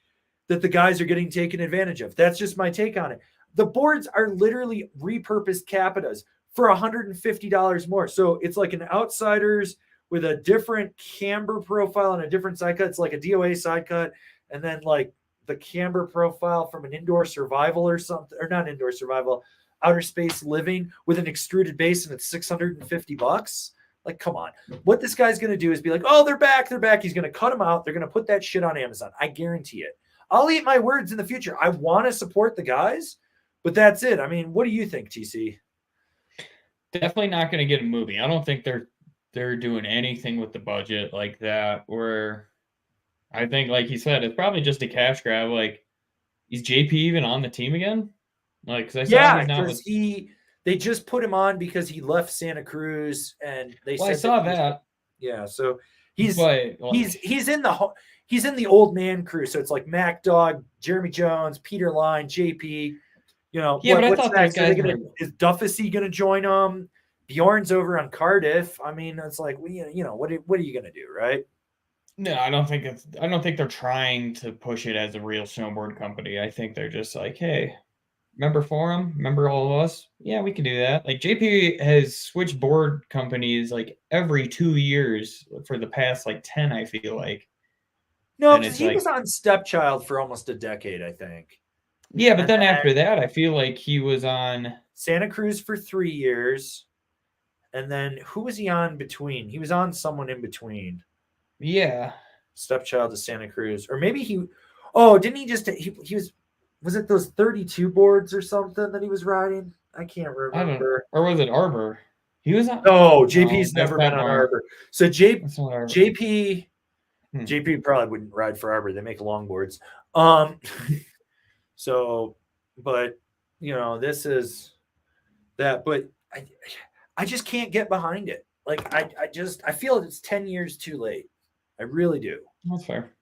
the guys are getting taken advantage of. That's just my take on it. The boards are literally repurposed Capitas for $150 more. So it's like an Outsiders with a different camber profile and a different side cut. It's like a DOA side cut, and then like the camber profile from an Indoor Survival or something, or not Indoor Survival, Outer Space Living with an extruded base, and it's $650. Like, come on. What this guy's going to do is be like, oh, they're back. He's going to cut them out. They're going to put that shit on Amazon. I guarantee it. I'll eat my words in the future. I want to support the guys, but that's it. I mean, what do you think, TC? Definitely not going to get a movie. I don't think they're doing anything with the budget like that. Or I think, like he said, it's probably just a cash grab. Like, is JP even on the team again? Like, because I saw he's not with... they just put him on because he left Santa Cruz, and they said I saw that. Yeah, so he's in the old man crew. So it's like Mac Dog, Jeremy Jones, Peter Line, JP. But I thought those guys is Duffy going to join them? Bjorn's over on Cardiff. I mean, it's like, what are you going to do, right? No, I don't think they're trying to push it as a real snowboard company. I think they're just like, hey, remember Forum? Remember all of us? Yeah, we can do that. Like, JP has switched board companies like every 2 years for the past like 10, I feel like. No, because he was on Stepchild for almost a decade, I think. Yeah, but then after that, I feel like he was on Santa Cruz for 3 years. And then who was he on between? He was on someone in between. Yeah. Stepchild to Santa Cruz. Or maybe didn't he just, he was it those 32 boards or something that he was riding? I can't remember. Or was it Arbor? He was on. No, JP's never been on Arbor. So JP probably wouldn't ride for Arbor. They make longboards. So, but this is that. But I just can't get behind it. Like I feel it's 10 years too late. I really do. That's fair.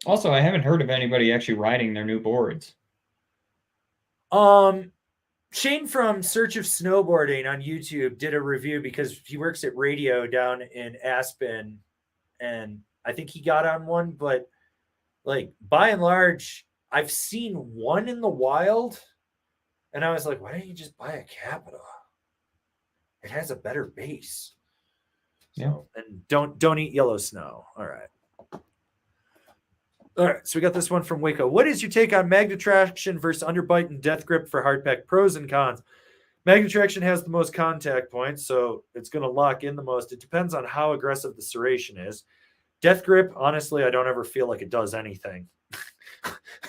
Also, I haven't heard of anybody actually riding their new boards. Shane from Search of Snowboarding on YouTube did a review because he works at radio down in Aspen, and I think he got on one, but like by and large, I've seen one in the wild, and I was like, why don't you just buy a Capita? It has a better base. Yeah. And don't eat yellow snow. All right. All right, so we got this one from Waco. What is your take on magnet traction versus underbite and death grip for hardpack? Pros and cons. Magnet traction has the most contact points, so it's going to lock in the most. It depends on how aggressive the serration is. Death grip, honestly, I don't ever feel like it does anything.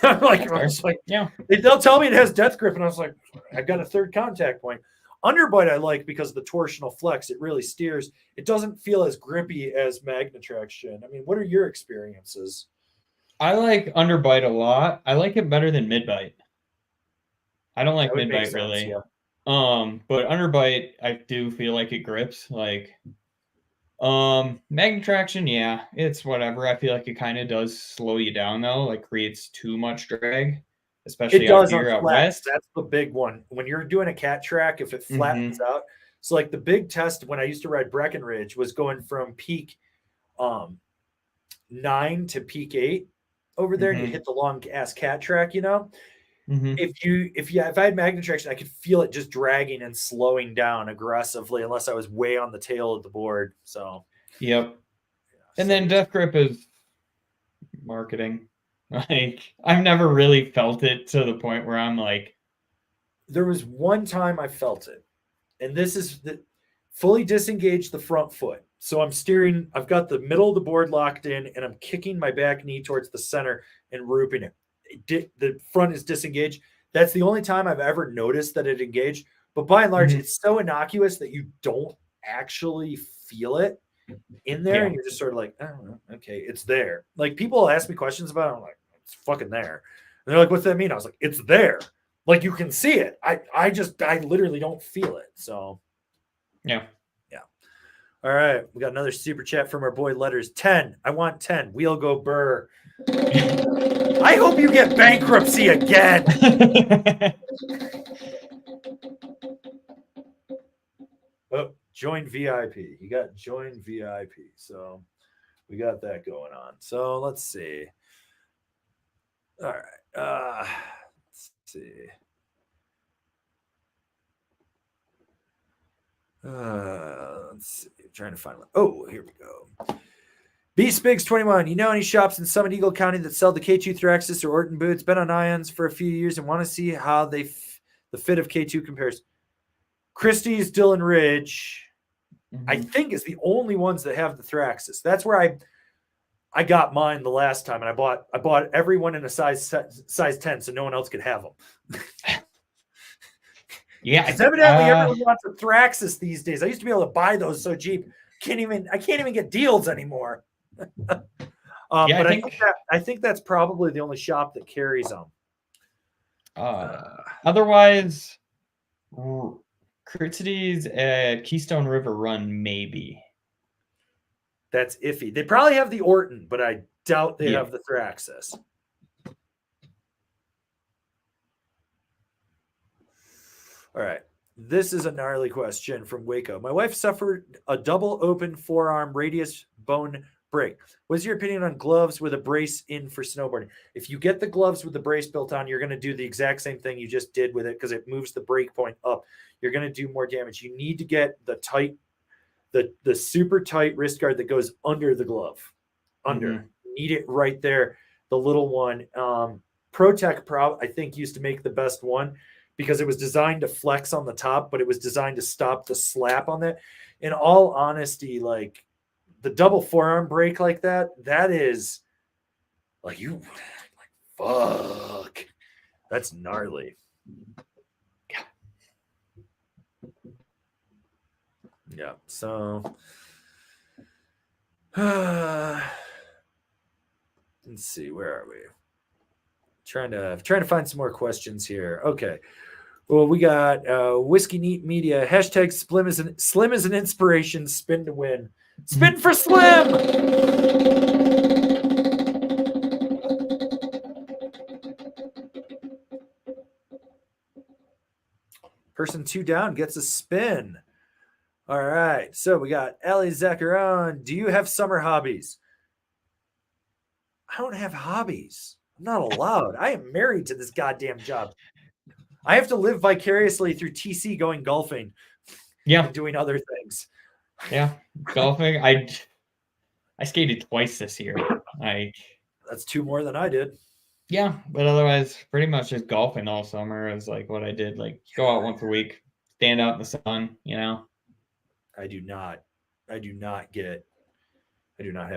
They'll tell me it has death grip, and I was like, I've got a third contact point. Underbite I like because of the torsional flex. It really steers. It doesn't feel as grippy as magnet traction. I mean, what are your experiences? I like underbite a lot. I like it better than midbite. I don't like midbite really. Yeah. But underbite, I do feel like it grips. Like, magnet traction, yeah, it's whatever. I feel like it kind of does slow you down though. Like, creates too much drag, especially out here out west. That's the big one. When you're doing a cat track, if it flattens out. So like the big test when I used to ride Breckenridge was going from peak 9 to peak 8. Over there, and you hit the long ass cat track, If I had magnet traction, I could feel it just dragging and slowing down aggressively, unless I was way on the tail of the board. So, yep. And then death grip is marketing. Like, I've never really felt it to the point where I'm like. There was one time I felt it, and this is fully disengaged the front foot. So I'm steering, I've got the middle of the board locked in, and I'm kicking my back knee towards the center and rooping it. The front is disengaged. That's the only time I've ever noticed that it engaged. But by and large, it's so innocuous that you don't actually feel it. in there, Yeah. and you're just sort of like, I don't know, okay, it's there. Like people ask me questions about it, I'm like, it's fucking there. And they're like, what's that mean? I was like, it's there. Like you can see it. I literally don't feel it. So Yeah. all right, we got another super chat from our boy Letters. 10. I want 10. We'll go Burr. I hope you get bankruptcy again. Oh, join VIP. You got join VIP. So we got that going on. So let's see. All right. Let's see. Let's see. I'm trying to find. Oh, here we go. B Spigs 21. You know any shops in Summit Eagle County that sell the K2 Thraxis or Orton boots? Been on Ions for a few years and want to see how the fit of K2 compares. Christie's, Dillon Ridge, I think is the only ones that have the Thraxis. That's where I got mine the last time, and I bought everyone in a size 10, so no one else could have them. Yeah, evidently everyone wants a Thraxis these days. I used to be able to buy those so cheap. I can't even get deals anymore. Yeah, but I think that's probably the only shop that carries them. Otherwise, Christie's Keystone River Run, maybe. That's iffy. They probably have the Orton, but I doubt they have the Thraxis. All right. This is a gnarly question from Waco. My wife suffered a double open forearm radius bone break. What's your opinion on gloves with a brace in for snowboarding? If you get the gloves with the brace built on, you're going to do the exact same thing you just did with it because it moves the break point up. You're going to do more damage. You need to get the tight, the super tight wrist guard that goes under the glove. Under. You need it right there. The little one. ProTech I think used to make the best one because it was designed to flex on the top, but it was designed to stop the slap on that. In all honesty, like the double forearm break like that is like fuck. That's gnarly. Yeah. So let's see, where are we? Trying to find some more questions here. Okay. Well, we got Whiskey Neat Media. Hashtag Slim is an inspiration. Spin to win. Spin for Slim. Person 2 down gets a spin. All right. So we got Ellie Zacharon. Do you have summer hobbies? I don't have hobbies. I'm not allowed. I am married to this goddamn job. I have to live vicariously through TC going golfing. Yeah. And doing other things. Yeah. Golfing. I skated twice this year. That's 2 more than I did. Yeah, but otherwise pretty much just golfing all summer is like what I did. Like go out once a week, stand out in the sun, you know. I do not have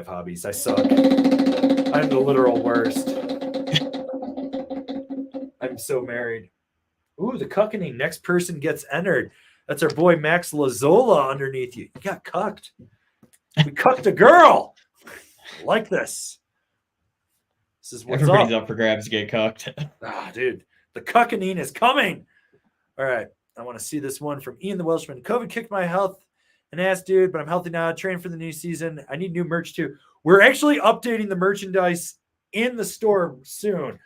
hobbies. I suck. I'm the literal worst. I'm so married. Ooh, the cuckening. Next person gets entered. That's our boy Max Lazola underneath you. You got cucked. We cucked a girl. I like this. This is what's everybody's up for grabs to get cucked. Dude, the cuckening is coming. All right. I want to see this one from Ian the Welshman. COVID kicked my health and ass, dude, but I'm healthy now. Training for the new season. I need new merch too. We're actually updating the merchandise in the store soon.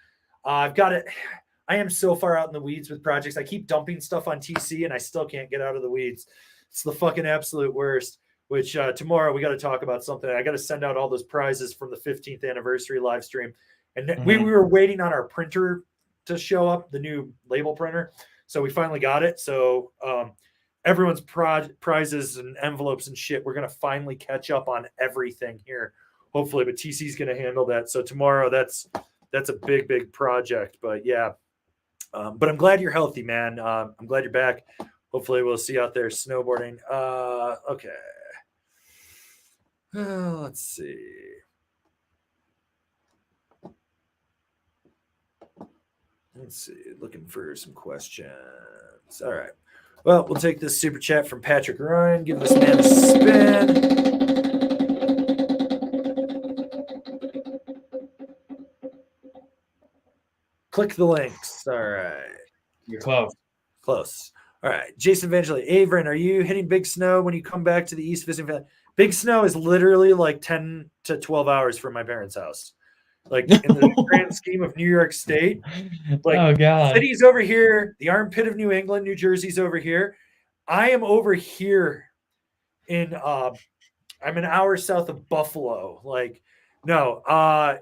I've got it. I am so far out in the weeds with projects. I keep dumping stuff on TC and I still can't get out of the weeds. It's the fucking absolute worst. Which tomorrow we got to talk about something. I got to send out all those prizes from the 15th anniversary live stream. And we were waiting on our printer to show up, the new label printer. So we finally got it. So everyone's prizes and envelopes and shit, we're going to finally catch up on everything here, hopefully. But TC's going to handle that. So tomorrow, that's a big, big project. But yeah, but I'm glad you're healthy, man. I'm glad you're back. Hopefully we'll see you out there snowboarding. Okay. Let's see. Looking for some questions. All right. Well, we'll take this super chat from Patrick Ryan. Give this man a spin. Click the links. All right. You're close. Close. All right. Jason Evangeli. Averin, are you hitting big snow when you come back to the East visiting family? Big snow is literally like 10 to 12 hours from my parents' house. Like in the grand scheme of New York State. Like oh God. city's over here. The armpit of New England, New Jersey's over here. I am over here in I'm an hour south of Buffalo. Like, no.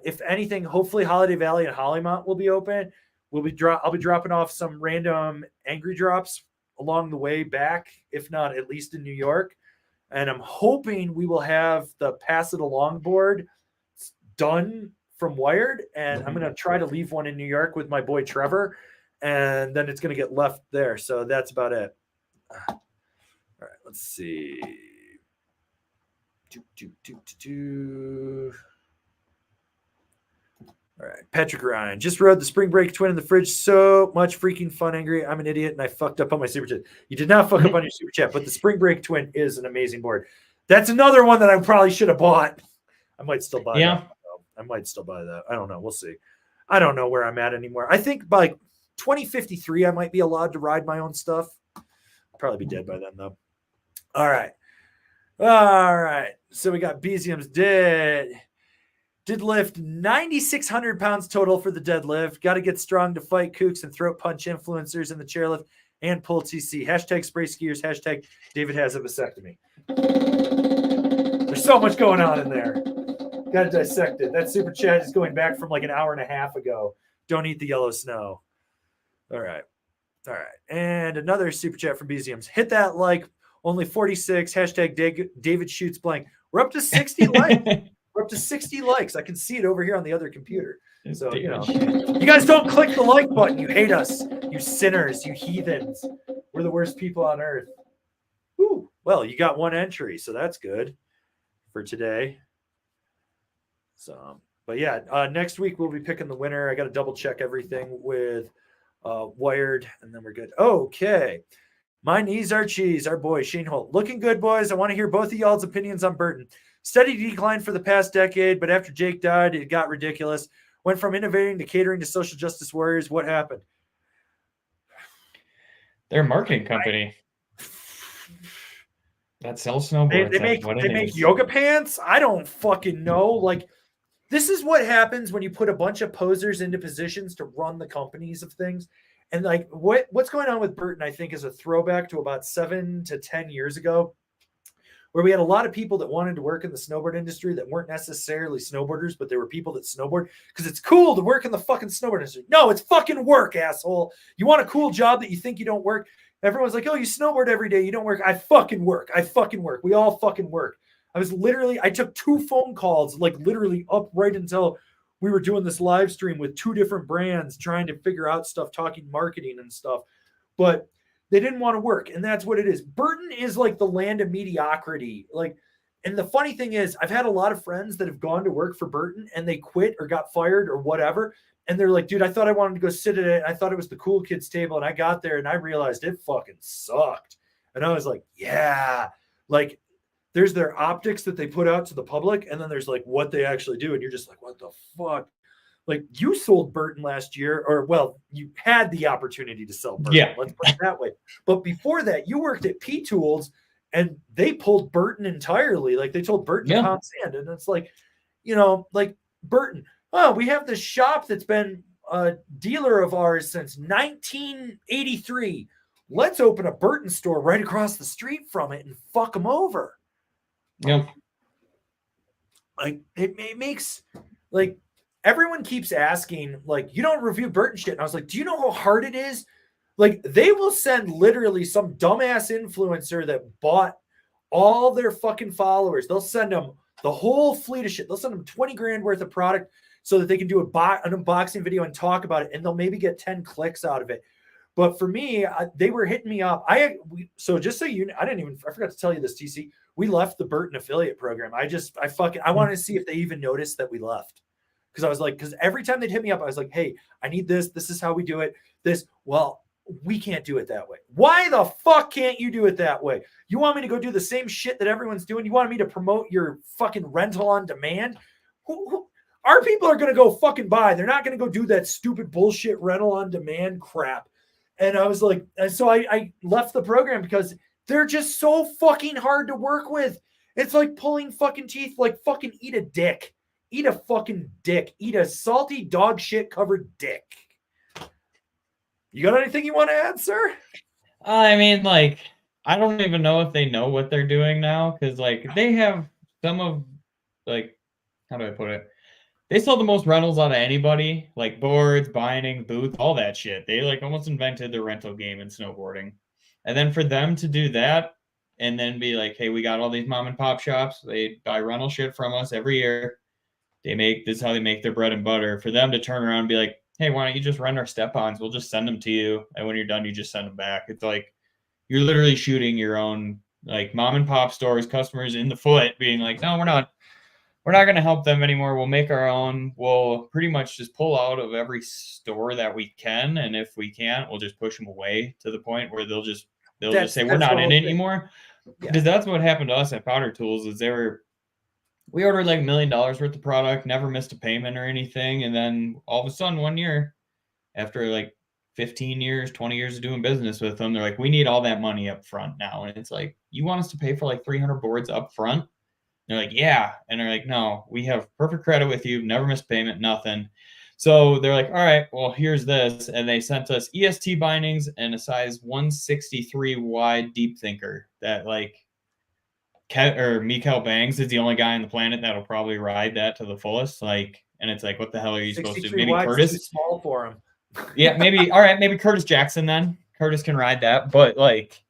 If anything, hopefully Holiday Valley and Hollymont will be open. I'll be dropping off some random angry drops along the way back, if not at least in New York. And I'm hoping we will have the Pass It Along board done from Wired. And I'm going to try to leave one in New York with my boy Trevor. And then it's going to get left there. So that's about it. All right, let's see. All right, Patrick Ryan just rode the Spring Break Twin in the fridge. So much freaking fun, angry. I'm an idiot and I fucked up on my super chat. You did not fuck up on your super chat, but the Spring Break Twin is an amazing board. That's another one that I probably should have bought. I might still buy that. I might still buy that. I don't know. We'll see. I don't know where I'm at anymore. I think by 2053, I might be allowed to ride my own stuff. I'll probably be dead by then, though. All right. So we got Bezium's did lift 9,600 pounds total for the deadlift. Got to get strong to fight kooks and throat punch influencers in the chairlift and pull TC. Hashtag spray skiers. Hashtag David has a vasectomy. There's so much going on in there. Got to dissect it. That super chat is going back from like an hour and a half ago. Don't eat the yellow snow. All right. And another super chat from Beziums. Hit that like. Only 46. Hashtag David shoots blank. We're up to 60 likes. We're up to 60 likes. I can see it over here on the other computer. So, you know, you guys don't click the like button. You hate us. You sinners. You heathens. We're the worst people on earth. Woo. Well, you got one entry, so that's good for today. So, but yeah, next week we'll be picking the winner. I got to double check everything with Wired, and then we're good. Okay. My knees are cheese. Our boy, Shane Holt. Looking good, boys. I want to hear both of y'all's opinions on Burton. Steady decline for the past decade, but after Jake died, it got ridiculous. Went from innovating to catering to social justice warriors. What happened? They're a marketing company that sells snowboards. They make yoga pants? I don't fucking know. Like, this is what happens when you put a bunch of posers into positions to run the companies of things. And like what's going on with Burton, I think, is a throwback to about 7 to 10 years ago, where we had a lot of people that wanted to work in the snowboard industry that weren't necessarily snowboarders, but they were people that snowboard because it's cool to work in the fucking snowboard industry. No, it's fucking work, asshole. You want a cool job that you think you don't work? Everyone's like, oh, you snowboard every day. You don't work. I fucking work. We all fucking work. I took 2 phone calls, like literally up right until we were doing this live stream with 2 different brands trying to figure out stuff, talking marketing and stuff, but they didn't want to work. And that's what it is. Burton is like the land of mediocrity. Like, and the funny thing is I've had a lot of friends that have gone to work for Burton and they quit or got fired or whatever. And they're like, dude, I thought I wanted to go sit at it. I thought it was the cool kids table. And I got there and I realized it fucking sucked. And I was like, yeah, like, there's their optics that they put out to the public, and then there's like what they actually do. And you're just like, what the fuck? Like, you sold Burton last year, or well, you had the opportunity to sell Burton. Yeah. Let's put it that way. But before that, you worked at P Tools and they pulled Burton entirely. Like, they told Burton to pound sand. And it's like, you know, like Burton, oh, we have this shop that's been a dealer of ours since 1983. Let's open a Burton store right across the street from it and fuck them over. Yeah. Like, it makes, like, everyone keeps asking, like, you don't review Burton shit. And I was like, do you know how hard it is? Like, they will send literally some dumbass influencer that bought all their fucking followers. They'll send them the whole fleet of shit. They'll send them 20 grand worth of product so that they can do an unboxing video and talk about it. And they'll maybe get 10 clicks out of it. But for me, they were hitting me up. So just so you know, I forgot to tell you this, TC. We left the Burton affiliate program. I wanted to see if they even noticed that we left. Because every time they'd hit me up, I was like, hey, I need this. This is how we do it. Well, we can't do it that way. Why the fuck can't you do it that way? You want me to go do the same shit that everyone's doing? You want me to promote your fucking rental on demand? Our people are going to go fucking buy. They're not going to go do that stupid bullshit rental on demand crap. And I was like, and so I left the program because they're just so fucking hard to work with. It's like pulling fucking teeth, like fucking eat a dick. Eat a fucking dick. Eat a salty dog shit covered dick. You got anything you want to add, sir? I mean, like, I don't even know if they know what they're doing now, because, like, they have some of, like, how do I put it? They sell the most rentals out of anybody, like boards, binding, boots, all that shit. They, like, almost invented the rental game in snowboarding. And then for them to do that and then be like, hey, we got all these mom and pop shops. They buy rental shit from us every year. This is how they make their bread and butter. For them to turn around and be like, hey, why don't you just rent our step-ons? We'll just send them to you. And when you're done, you just send them back. It's like, you're literally shooting your own, like, mom and pop stores, customers in the foot, being like, no, we're not going to help them anymore. We'll make our own. We'll pretty much just pull out of every store that we can. And if we can't, we'll just push them away to the point where they'll just say, we're not in it anymore. Yeah. Because that's what happened to us at Powder Tools is we ordered like $1 million worth of product, never missed a payment or anything. And then all of a sudden 1 year after like 15 years, 20 years of doing business with them, they're like, we need all that money up front now. And it's like, you want us to pay for like 300 boards up front? They're like, yeah. And they're like, no, we have perfect credit with you, never missed payment, nothing. So they're like, all right, well, here's this. And they sent us EST bindings and a size 163 wide deep thinker that like Mikael Bangs is the only guy on the planet that'll probably ride that to the fullest. Like, and it's like, what the hell are you supposed to do? Maybe Curtis? Too small for him. Yeah, maybe. All right, maybe Curtis Jackson then. Curtis can ride that. But like,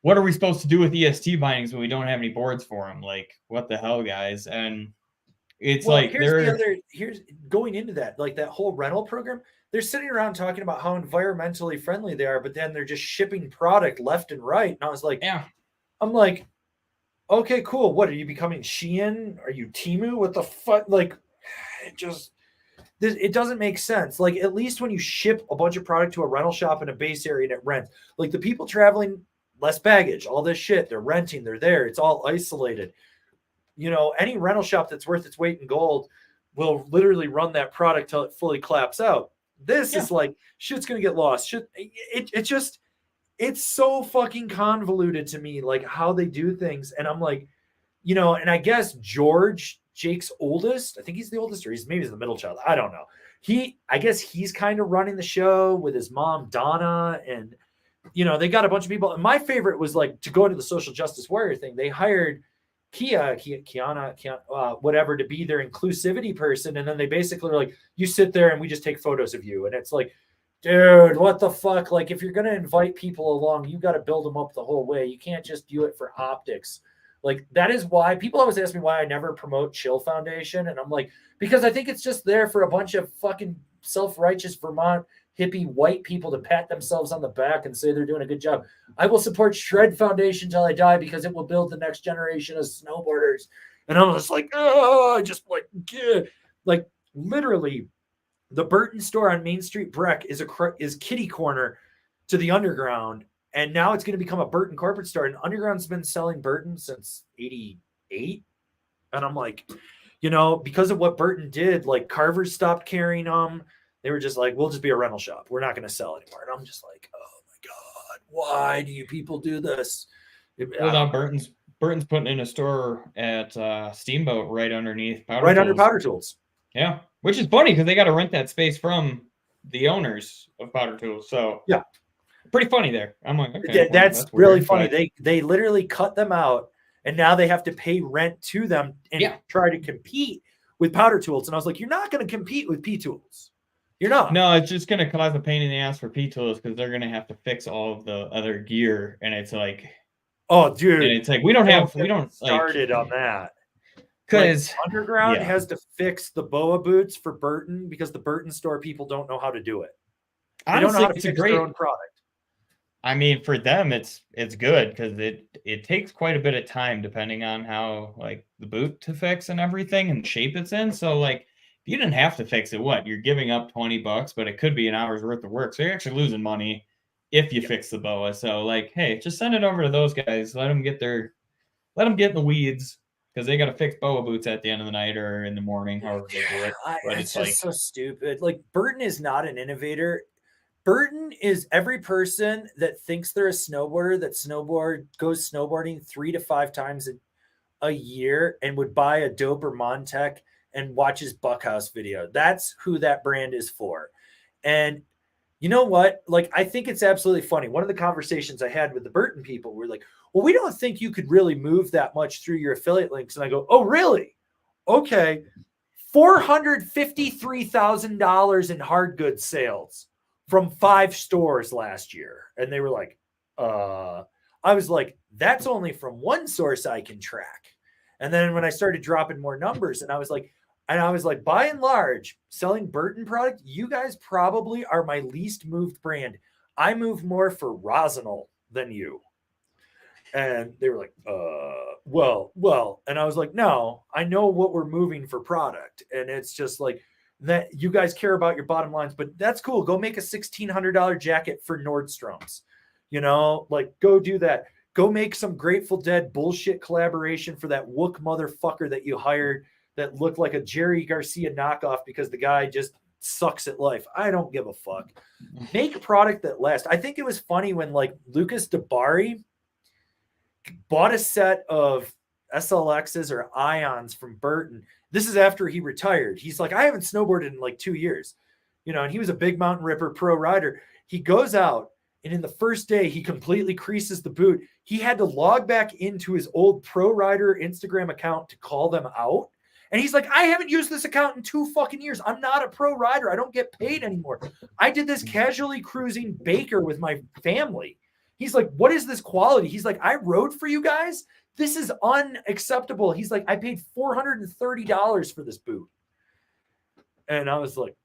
what are we supposed to do with EST bindings when we don't have any boards for them? Like, what the hell, guys? And it's like here's going into that, like that whole rental program. They're sitting around talking about how environmentally friendly they are, but then they're just shipping product left and right. And I was like, yeah, I'm like, okay, cool. What are you becoming Shein? Are you Temu? What the fuck? Like, it doesn't make sense. Like, at least when you ship a bunch of product to a rental shop in a base area and it rents, like the people traveling, less baggage, all this shit, they're renting, they're there, it's all isolated. You know, any rental shop that's worth its weight in gold will literally run that product till it fully claps out. This is like, shit's gonna get lost. It's so fucking convoluted to me, like how they do things. And I'm like, you know, and I guess Jake's oldest, I think he's the oldest, or maybe he's the middle child, I don't know. I guess he's kind of running the show with his mom, Donna, and you know, they got a bunch of people. And my favorite was like to go into the social justice warrior thing. They hired Kiana, whatever, to be their inclusivity person. And then they basically are like, you sit there and we just take photos of you. And it's like, dude, what the fuck? Like, if you're going to invite people along, you got to build them up the whole way. You can't just do it for optics. Like, that is why people always ask me why I never promote Chill Foundation. And I'm like, because I think it's just there for a bunch of fucking self-righteous Vermont hippie white people to pat themselves on the back and say they're doing a good job. I will support Shred Foundation till I die because it will build the next generation of snowboarders. And I'm just like, oh, I just like literally the Burton store on Main Street Breck is kitty corner to the Underground. And now it's going to become a Burton corporate store. And Underground's been selling Burton since 88. And I'm like, you know, because of what Burton did, like Carver's stopped carrying them. They were just like, we'll just be a rental shop. We're not going to sell anymore. And I'm just like, oh my God, why do you people do this? Well, now Burton's putting in a store at Steamboat right underneath Powder Right Tools. under Powder Tools. Yeah, which is funny because they got to rent that space from the owners of Powder Tools. So yeah, pretty funny there. I'm like, okay, that's really funny. But they literally cut them out, and now they have to pay rent to them and try to compete with Powder Tools. And I was like, you're not going to compete with P Tools. You're not. No, it's just going to cause a pain in the ass for P Tools because they're going to have to fix all of the other gear, and it's like, oh, dude, and it's like we don't started on that because Underground has to fix the BOA boots for Burton because the Burton store people don't know how to do it. They honestly, don't know how to it's fix a great their own product. I mean, for them, it's good because it takes quite a bit of time depending on how like the boot to fix and everything and shape it's in. So like. You didn't have to fix it. You're giving up $20, but it could be an hour's worth of work. So you're actually losing money if you fix the BOA. So like, hey, just send it over to those guys. Let them get in the weeds because they got to fix boa boots at the end of the night or in the morning, however they do it. But It's it's just like, so stupid. Like Burton is not an innovator. Burton is every person that thinks they're a snowboarder that goes snowboarding 3 to 5 times a year and would buy a Doper Montec and watches Buckhouse video. That's who that brand is for. And you know what? Like, I think it's absolutely funny. One of the conversations I had with the Burton people were like, well, we don't think you could really move that much through your affiliate links. And I go, oh, really? Okay. $453,000 in hard goods sales from 5 stores last year. And they were like, I was like, that's only from one source I can track. And then when I started dropping more numbers, and I was like, by and large, selling Burton product, you guys probably are my least moved brand. I move more for Rosinal than you. And they were like, well. And I was like, no, I know what we're moving for product. And it's just like that you guys care about your bottom lines, but that's cool. Go make a $1,600 jacket for Nordstrom's, like go do that. Go make some Grateful Dead bullshit collaboration for that Wook motherfucker that you hired that looked like a Jerry Garcia knockoff because the guy just sucks at life. I don't give a fuck. Make a product that lasts. I think it was funny when like Lucas DeBari bought a set of SLXs or Ions from Burton. This is after he retired. He's like, I haven't snowboarded in like 2 years, and he was a big mountain ripper pro rider. He goes out and in the first day he completely creases the boot. He had to log back into his old pro rider Instagram account to call them out. And he's like, I haven't used this account in 2 fucking years. I'm not a pro rider. I don't get paid anymore. I did this casually cruising Baker with my family. He's like, what is this quality? He's like, I rode for you guys. This is unacceptable. He's like, I paid $430 for this boot. And I was like,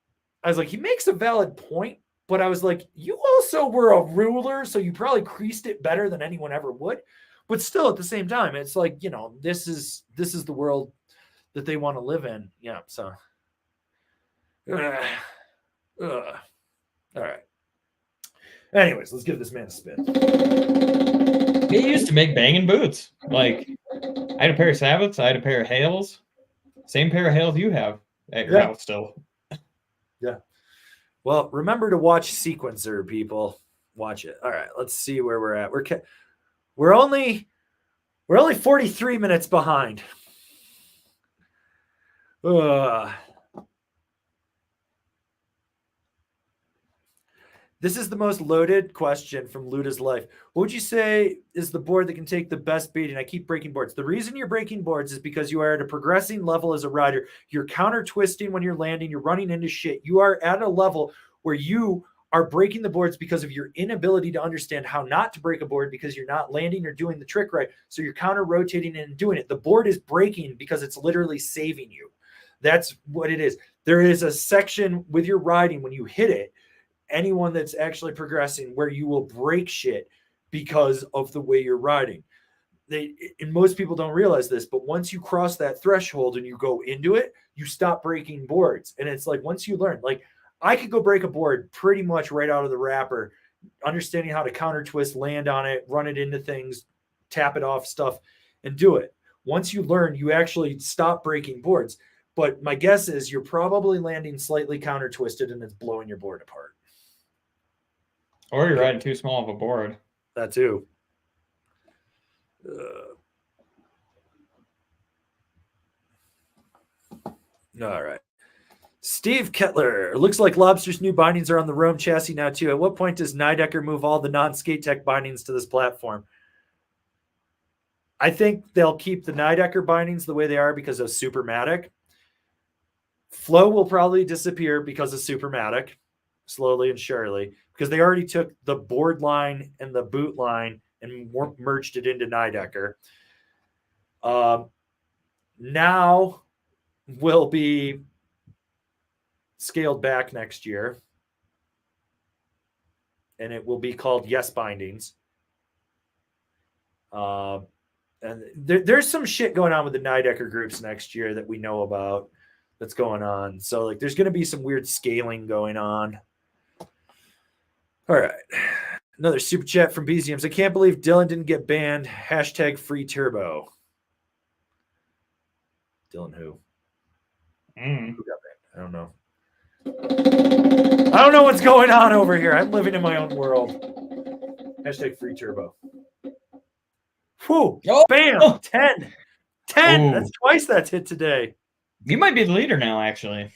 he makes a valid point, but I was like, you also were a ruler, so you probably creased it better than anyone ever would. But still, at the same time, it's like, this is the world that they want to live in. Yeah. So, all right. Anyways, let's give this man a spin. he used to make banging boots. Like, I had a pair of Sabbaths. I had a pair of Hales. Same pair of Hales you have at your house still. Yeah. Well, remember to watch Sequencer, people. Watch it. All right. Let's see where we're at. We're only 43 minutes behind. This is the most loaded question from Luda's life. What would you say is the board that can take the best beating? I keep breaking boards. The reason you're breaking boards is because you are at a progressing level as a rider. You're counter twisting when you're landing. You're running into shit. You are at a level where you are breaking the boards because of your inability to understand how not to break a board because you're not landing or doing the trick right. So you're counter rotating and doing it. The board is breaking because it's literally saving you. That's what it is. There is a section with your riding when you hit it, anyone that's actually progressing, where you will break shit because of the way you're riding. And most people don't realize this, but once you cross that threshold and you go into it, you stop breaking boards. And it's like, once you learn, like I could go break a board pretty much right out of the wrapper, understanding how to counter twist, land on it, run it into things, tap it off stuff, and do it. Once you learn, you actually stop breaking boards. But my guess is you're probably landing slightly counter twisted and it's blowing your board apart. Or you're riding too small of a board. That too. All right. Steve Kettler. Looks like Lobster's new bindings are on the Rome chassis now too. At what point does Nidecker move all the non-skate tech bindings to this platform? I think they'll keep the Nidecker bindings the way they are because of Supermatic. Flow will probably disappear because of Supermatic, slowly and surely, because they already took the board line and the boot line and merged it into Nidecker. Now will be scaled back next year, and it will be called Yes Bindings. And there's some shit going on with the Nidecker groups next year that we know about that's going on. So like there's going to be some weird scaling going on. All right. Another super chat from BZMs. I can't believe Dylan didn't get banned. # free turbo. Dylan who? Mm. Who got banned? I don't know. I don't know what's going on over here. I'm living in my own world. Hashtag free turbo. Whew. Oh. Bam. 10. 10. Ooh. That's twice that's hit today. You might be the leader now, actually.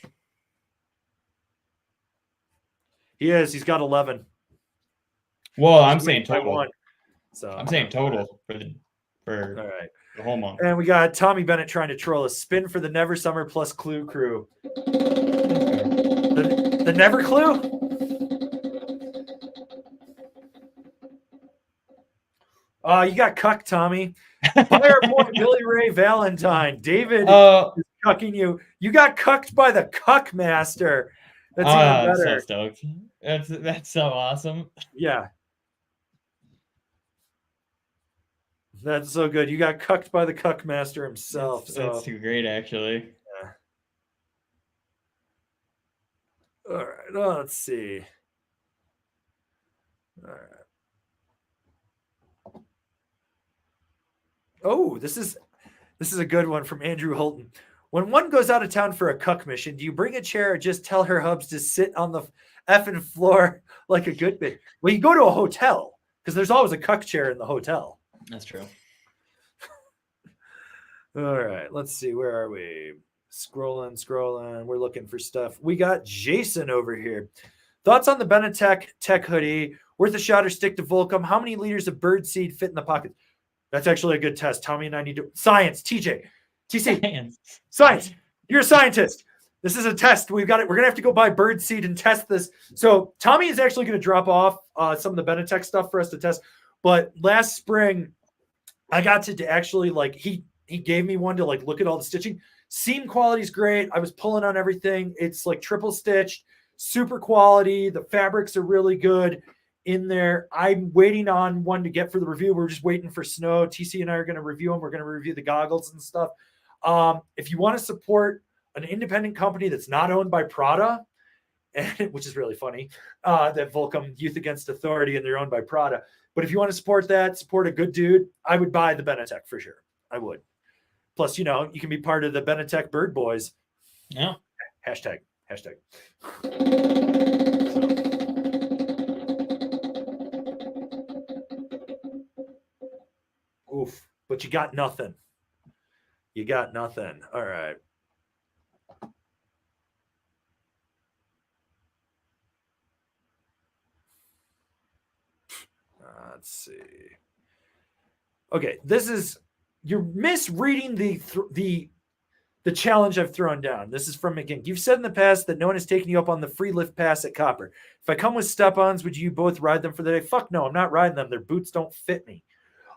He is. He's got 11. Well, I'm saying total. 1. So I'm saying total for all right. the whole month. And we got Tommie Bennet trying to troll a spin for the Never Summer plus Clue crew. The Never Clue? You got cucked, Tommy. By our boy Billy Ray Valentine. David is cucking you. You got cucked by the Cuck Master. That's even better. I'm so stoked. That's so awesome. Yeah. That's so good. You got cucked by the Cuck Master himself. That's too great, actually. Yeah. All right. Well, let's see. All right. Oh, this is a good one from Andrew Holton. When one goes out of town for a cuck mission, do you bring a chair or just tell her hubs to sit on the effing floor like a good bitch? Well, you go to a hotel because there's always a cuck chair in the hotel. That's true. All right, let's see. Where are we? Scrolling. We're looking for stuff. We got Jason over here. Thoughts on the Benetek hoodie? Worth a shot or stick to Volcom? How many liters of bird seed fit in the pocket? That's actually a good test. Tommy and I need to science. TJ, TC, science. You're a scientist. This is a test. We've got it. We're gonna have to go buy bird seed and test this. So Tommy is actually gonna drop off some of the Benetek stuff for us to test. But last spring, I got to actually he gave me one to look at all the stitching. Seam quality is great. I was pulling on everything. It's triple stitched, super quality. The fabrics are really good in there. I'm waiting on one to get for the review. We're just waiting for snow. TC and I are going to review them. We're going to review the goggles and stuff. If you want to support an independent company that's not owned by Prada, which is really funny, that Volcom Youth Against Authority and they're owned by Prada. But if you want to support a good dude, I would buy the Benetek for sure. I would. Plus, you can be part of the Benetekbirdbois. Yeah. Hashtag. Oof. But you got nothing. All right. Let's see. Okay, you're misreading the challenge I've thrown down. This is from McGinn. You've said in the past that no one has taken you up on the free lift pass at Copper. If I come with step-ons, would you both ride them for the day? Fuck no, I'm not riding them. Their boots don't fit me.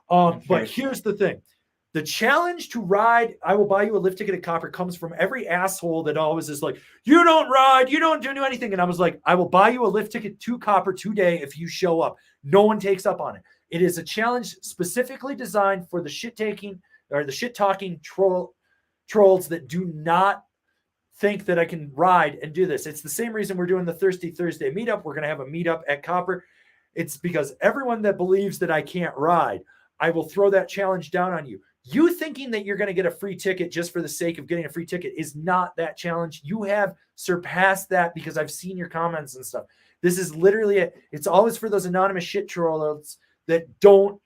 But here's the thing. The challenge to ride, I will buy you a lift ticket at Copper, comes from every asshole that always is like, you don't ride, you don't do anything. And I was like, I will buy you a lift ticket to Copper today if you show up. No one takes up on it. It is a challenge specifically designed for the shit-talking trolls that do not think that I can ride and do this. It's the same reason we're doing the Thirsty Thursday meetup. We're going to have a meetup at Copper. It's because everyone that believes that I can't ride, I will throw that challenge down on you. You thinking that you're going to get a free ticket just for the sake of getting a free ticket is not that challenge. You have surpassed that because I've seen your comments and stuff. This is literally it. It's always for those anonymous shit trollers that don't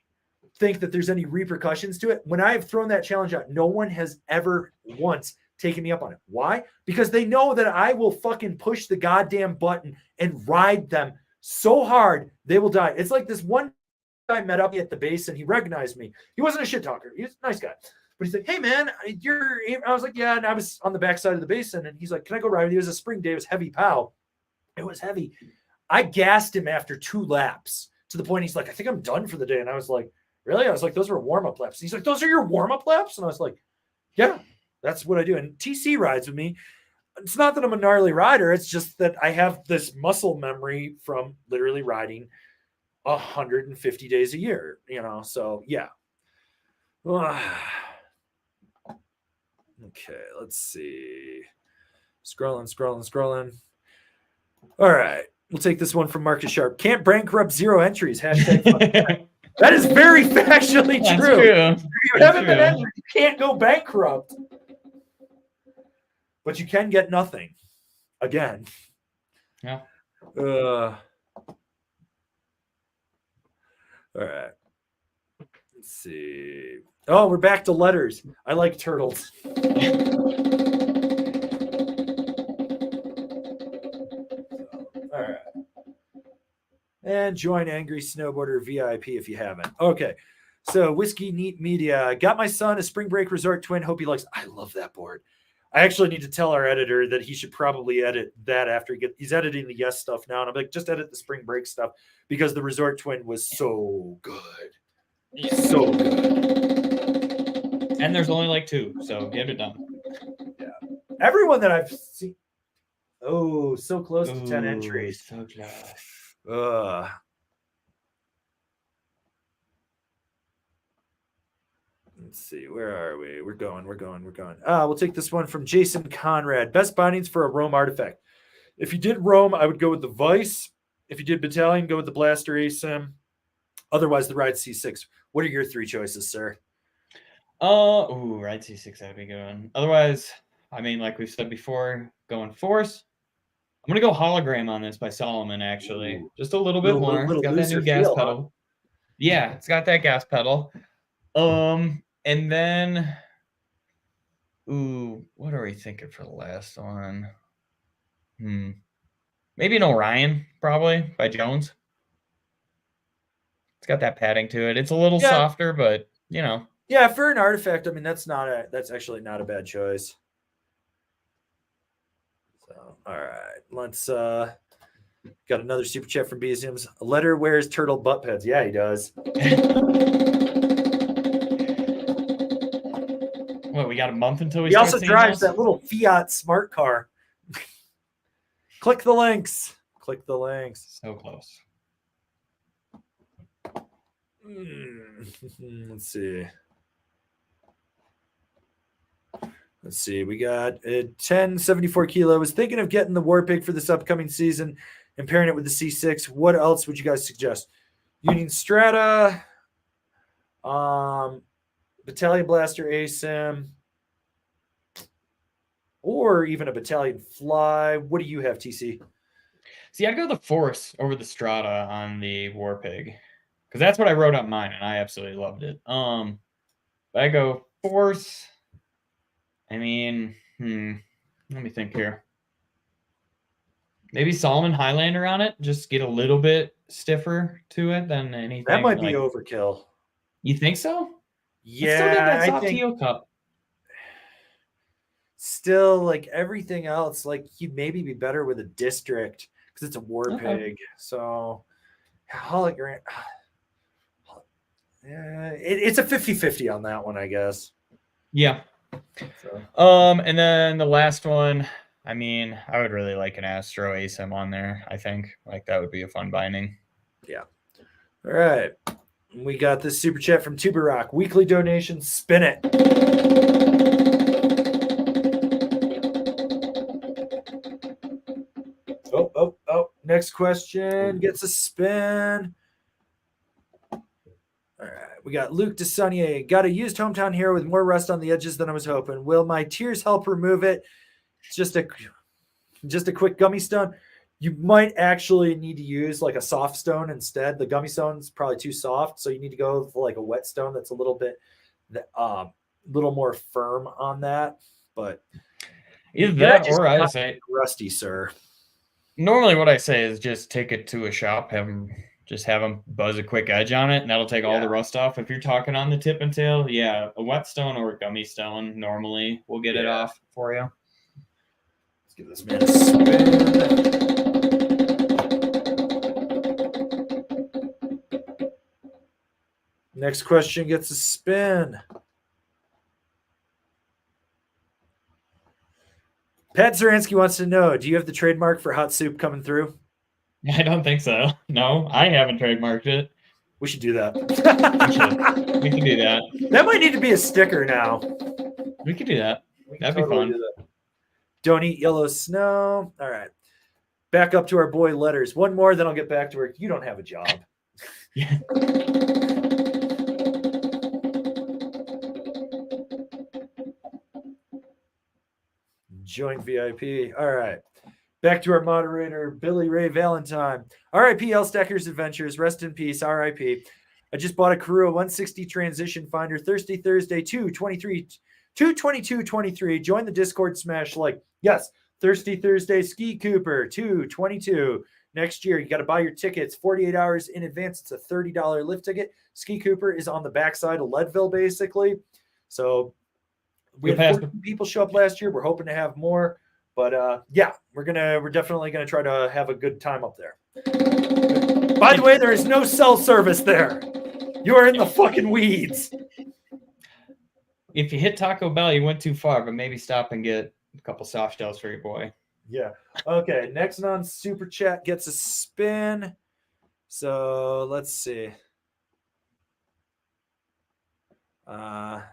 think that there's any repercussions to it. When I have thrown that challenge out, no one has ever once taken me up on it. Why? Because they know that I will fucking push the goddamn button and ride them so hard they will die. It's like this one guy met up at the base and he recognized me. He wasn't a shit talker. He was a nice guy. But he's like, hey man, I was like, yeah. And I was on the backside of the basin and he's like, can I go ride with you? It was a spring day. It was heavy pow. It was heavy. I gassed him after 2 laps to the point he's like, I think I'm done for the day. And I was like, really? I was like, those were warm-up laps. He's like, those are your warm-up laps? And I was like, yeah, that's what I do. And TC rides with me. It's not that I'm a gnarly rider. It's just that I have this muscle memory from literally riding 150 days a year, so yeah. Okay, let's see. Scrolling. All right. We'll take this one from Marcus Sharp. Can't bankrupt 0 entries. Hashtag. That is very factually true. If you haven't been entered, you can't go bankrupt. but you can get nothing again. Yeah. All right. Let's see. Oh, we're back to letters. I like turtles. All right. And join Angry Snowboarder VIP if you haven't. Okay. So Whiskey Neat Media. Got my son a Spring Break Resort twin. Hope he likes. I love that board. I actually need to tell our editor that he should probably edit that after he's editing the Yes stuff now. And I'm like, just edit the Spring Break stuff because the Resort twin was so good. Yeah. So good. And there's only like 2, so get it done. Yeah. Everyone that I've seen. Oh, so close to 10 Ooh, entries. So close. Let's see. Where are we? We're going. We'll take this one from Jason Conrad. Best bindings for a Rome artifact. If you did Rome, I would go with the Vice. If you did Battalion, go with the Blaster ASIM. Otherwise, the Ride C6. What are your 3 choices, sir? Ride C6, that'd be a good one. Otherwise, I mean, like we've said before, going Force. I'm gonna go Hologram on this by Solomon, actually. Ooh. Just a little bit more. Little It's got that new gas feel, pedal. huh? Yeah, it's got that gas pedal. And then, what are we thinking for the last one? Maybe an Orion, probably by Jones. It's got that padding to it. It's a little softer, but you know. Yeah, for an artifact, I mean that's actually not a bad choice. So, all right, let's got another super chat from Beesiums. Letter wears turtle butt pads. Yeah, he does. What, we got a month until we He start also seeing drives those? that little Fiat smart car. Click the links. Click the links. So close. Let's see. We got a 1074 kilo. Was thinking of getting the War Pig for this upcoming season and pairing it with the C6. What else would you guys suggest? Union Strata, Battalion Blaster ASIM, or even a Battalion Fly. What do you have, TC? See, I'd go the Force over the Strata on the War Pig, because that's what I wrote on mine, and I absolutely loved it. But I go Force. I mean, let me think here. Maybe Solomon Highlander on it. Just get a little bit stiffer to it than anything. That might be overkill. You think so? Yeah, it's still got that soft I think heel cup. Still, like everything else, like he'd maybe be better with a district because it's a War Pig. So, hologram. Yeah, it's a 50-50 on that one, I guess. Yeah. So. And then the last one, I mean, I would really like an Astro ASIM on there. I think like that would be a fun binding. Yeah. All right. We got this super chat from Tuber Rock. Weekly donation, spin it. Oh. Next question gets a spin. All right. We got Luke DeSaunier. Got a used hometown hero with more rust on the edges than I was hoping. Will my tears help remove it? It's just a quick gummy stone. You might actually need to use like a soft stone instead. The gummy stone's probably too soft, so you need to go for like a wet stone that's a little bit, little more firm on that. But either that or I say rusty, sir. Normally, what I say is just take it to a shop, have them buzz a quick edge on it, and that'll take all the rust off. If you're talking on the tip and tail, yeah, a wet stone or a gummy stone normally will get it off for you. Let's give this man a spin. Next question gets a spin. Pat Zaransky wants to know, do you have the trademark for hot soup coming through? I don't think so. No, I haven't trademarked it. We should do that. We can do that. That might need to be a sticker now. We could do that. That'd be fun. Don't eat yellow snow. All right. Back up to our boy letters. One more, then I'll get back to work. You don't have a job. Yeah. Join VIP. All right. Back to our moderator, Billy Ray Valentine. RIP L Stackers Adventures. Rest in peace. RIP. I just bought a Karua 160 transition finder. Thursday, 2/22/23. Join the Discord, smash like. Yes, Thursday, Ski Cooper 2/22. Next year, you got to buy your tickets 48 hours in advance. It's a $30 lift ticket. Ski Cooper is on the backside of Leadville, basically. So we had 14 people show up last year. We're hoping to have more. But yeah, we're definitely gonna try to have a good time up there. By the way, there is no cell service there. You are in the fucking weeds. If you hit Taco Bell, you went too far, but maybe stop and get a couple soft shells for your boy. Yeah. Okay. Next on Super Chat gets a spin. So let's see. Let's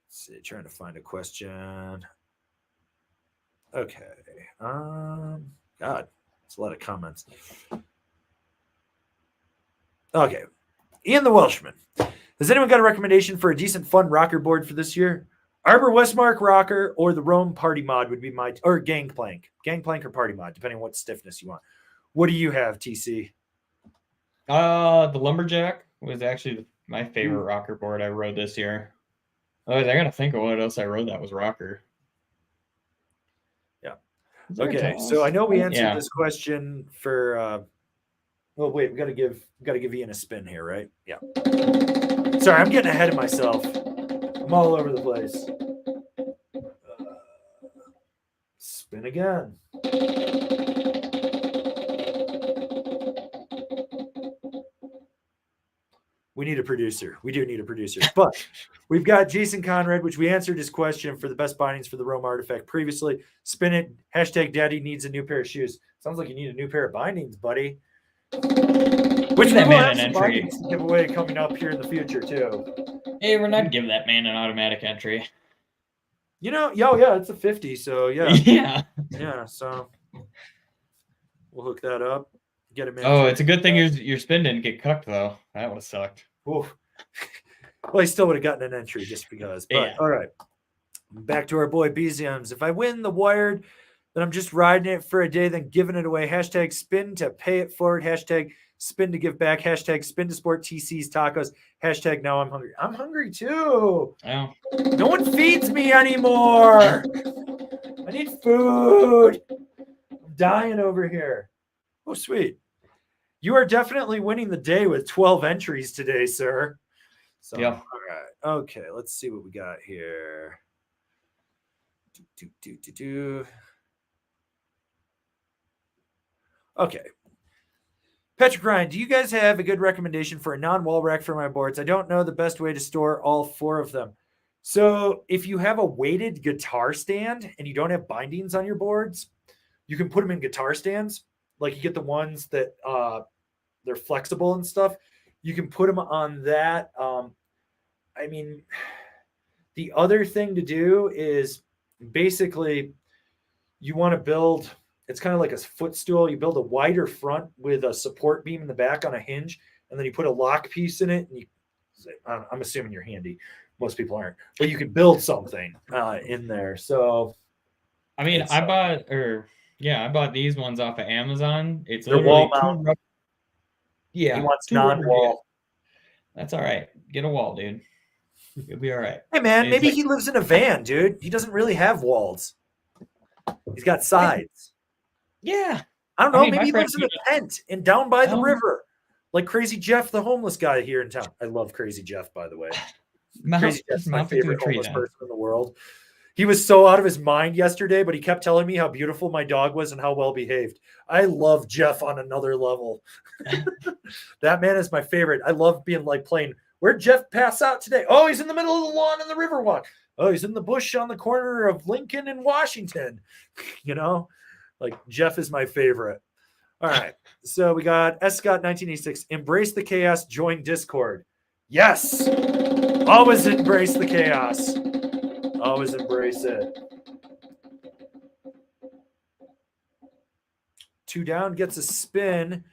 see. Trying to find a question. Okay. God, it's a lot of comments. Okay. Ian the Welshman. Has anyone got a recommendation for a decent fun rocker board for this year? Arbor Westmark rocker or the Rome party mod would be my, or Gangplank or party mod, depending on what stiffness you want. What do you have, TC? The Lumberjack was actually my favorite rocker board I rode this year. I gotta think of what else I rode that was rocker. Yeah. Okay, so I know we answered this question for. Well, wait, we gotta give Ian a spin here, right? Yeah. Sorry, I'm getting ahead of myself. I'm all over the place. Spin again. We need a producer. We do need a producer. But we've got Jason Conrad, which we answered his question for the best bindings for the Rome artifact previously. Spin it. Hashtag daddy needs a new pair of shoes. Sounds like you need a new pair of bindings, buddy. Which we will have some bindings to give away coming up here in the future, too. Hey, we're not giving that man an automatic entry. You know, yeah, it's a 50, so yeah. Yeah, so we'll hook that up. Get him in. Oh, it's a good thing your spin didn't get cucked, though. That would have sucked. Oof. Well, he still would have gotten an entry just because. But yeah. All right. Back to our boy BZMs. If I win the Wired, then I'm just riding it for a day, then giving it away. Hashtag spin to pay it forward. Hashtag spin to give back. Hashtag spin to sport TC's tacos. Hashtag now I'm hungry. I'm hungry too. Oh. No one feeds me anymore. I need food. I'm dying over here. Oh, sweet. You are definitely winning the day with 12 entries today, sir. So, yeah. All right. Okay, let's see what we got here. Okay. Patrick Ryan, do you guys have a good recommendation for a non-wall rack for my boards? I don't know the best way to store all 4 of them. So if you have a weighted guitar stand and you don't have bindings on your boards, you can put them in guitar stands. Like you get the ones that they're flexible and stuff. You can put them on that. I mean, the other thing to do is basically you want to build, it's kind of like a footstool. You build a wider front with a support beam in the back on a hinge, and then you put a lock piece in it. And I'm assuming you're handy. Most people aren't, but you can build something in there. So, I mean, I bought these ones off of Amazon. It's they're wall mount. Yeah, he wants non-wall. That's all right. Get a wall, dude. You'll be all right. Hey, man, maybe he lives in a van, dude. He doesn't really have walls. He's got sides. Yeah. I don't know. Maybe he lives in a tent and down by the river, like Crazy Jeff, the homeless guy here in town. I love Crazy Jeff, by the way. Crazy Jeff's my favorite homeless person in the world. He was so out of his mind yesterday, but he kept telling me how beautiful my dog was and how well behaved. I love Jeff on another level. That man is my favorite. I love being like playing. Where'd Jeff pass out today? Oh, he's in the middle of the lawn in the Riverwalk. Oh, he's in the bush on the corner of Lincoln and Washington. You know, like Jeff is my favorite. All right. So we got S. Scott 1986. Embrace the chaos. Join Discord. Yes. Always embrace the chaos. Always embrace it. 2 down gets a spin.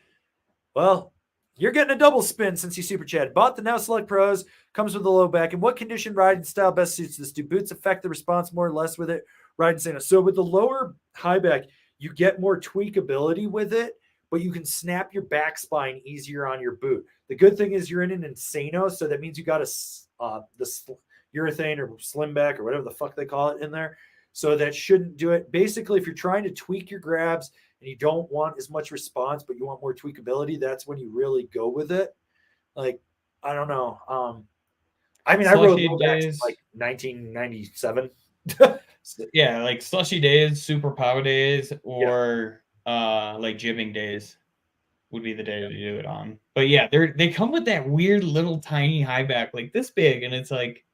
Well, you're getting a double spin since you super chat. Bought the Now Select Pros. Comes with a low back. In what condition riding style best suits this? Do boots affect the response more or less with it? Riding Santa. So with the lower high back, you get more tweakability with it, but you can snap your back spine easier on your boot. The good thing is you're in an Insano, so that means you got the urethane or slim back or whatever the fuck they call it in there. So that shouldn't do it. Basically, if you're trying to tweak your grabs and you don't want as much response, but you want more tweakability, that's when you really go with it. Like, I don't know. I mean, I rode low backs in like 1997. Yeah, like slushy days, super power days, or like jibbing days would be the day to do it on. But yeah, they come with that weird little tiny high back, like this big, and it's like,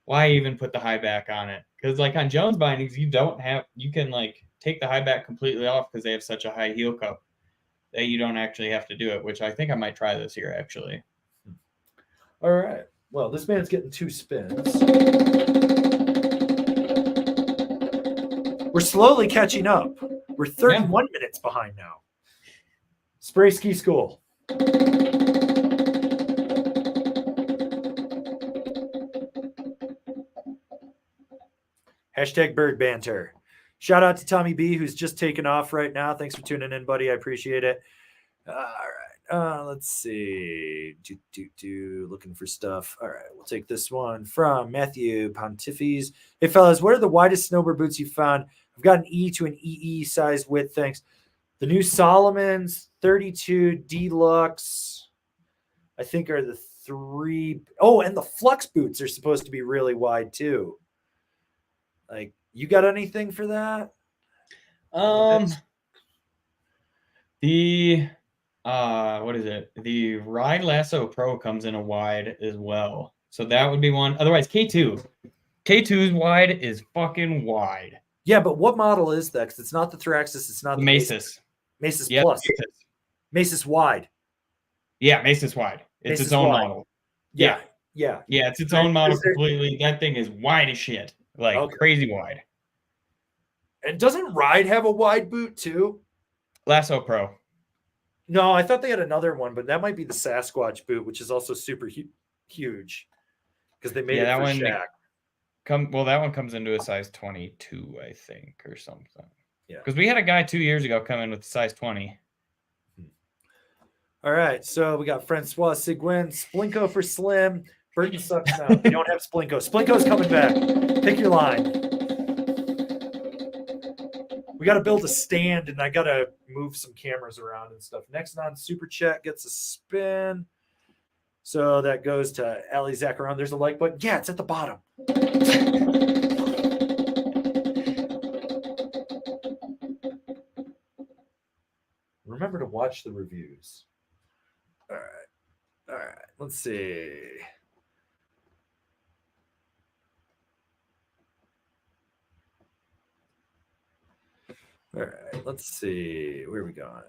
why even put the high back on it? Because like on Jones bindings, you can like take the high back completely off because they have such a high heel cup that you don't actually have to do it, which I think I might try this year actually. All right. Well, this man's getting 2 spins. We're slowly catching up. We're 31 minutes behind now. Spray Ski School. Hashtag bird banter. Shout out to Tommie B, who's just taken off right now. Thanks for tuning in, buddy. I appreciate it. All right. Let's see. Looking for stuff. All right. We'll take this one from Matthew Pontifes. Hey, fellas, what are the widest snowboard boots you found? I've got an E to an EE size width. Thanks. The new Solomon's 32 Deluxe, I think, are the 3. Oh, and the Flux boots are supposed to be really wide too. Like, you got anything for that? The what is it? The Ride Lasso Pro comes in a wide as well. So that would be one. Otherwise, K2. K2's wide is fucking wide. Yeah, but what model is that? Because it's not the Thraxis, it's not the Masis. Masis Yeah, Plus. Masis wide. Yeah, Masis wide. It's Masis its own wide. model. Yeah. Yeah, it's its own model completely. That thing is wide as shit. Like crazy wide. And doesn't Ride have a wide boot too? Lasso Pro. No, I thought they had another one, but that might be the Sasquatch boot, which is also super huge because they made it for Shaq. That one comes into a size 22, I think, or something. Yeah. Because we had a guy 2 years ago come in with size 20. All right, so we got Francois Seguin, Splinko for Slim. Burton sucks now. We don't have Splinko. Splinko's coming back. Pick your line. We got to build a stand, and I got to move some cameras around and stuff. Next on Super Chat gets a spin. So that goes to Ali Zacharon. There's a like button. Yeah, it's at the bottom. Remember to watch the reviews. All right. Let's see. All right. Let's see. Where are we going?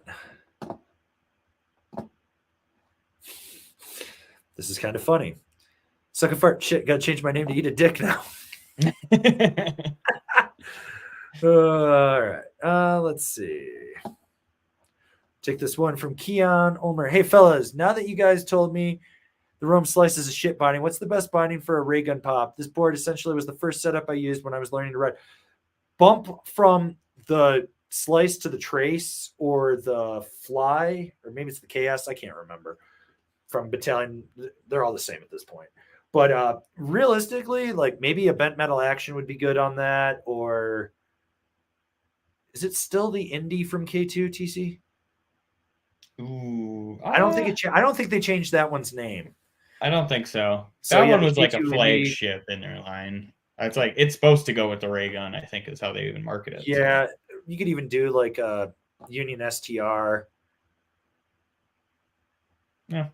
This is kind of funny. Suck a fart. Shit, got to change my name to Eat a Dick now. All right. Let's see. Take this one from Keon Ulmer. Hey, fellas, now that you guys told me the Rome Slice is a shit binding, what's the best binding for a ray gun pop? This board essentially was the first setup I used when I was learning to ride. Bump from the Slice to the Trace or the Fly, or maybe it's the KS. I can't remember. From Battalion, they're all the same at this point. But realistically, like maybe a bent metal action would be good on that. Or is it still the Indy from K2 TC? Ooh, I don't think I don't think they changed that one's name. I don't think so. So That yeah, one was like a K2 flagship in their line. It's like it's supposed to go with the ray gun, I think, is how they even market it. Yeah, you could even do like a Union STR. Yeah.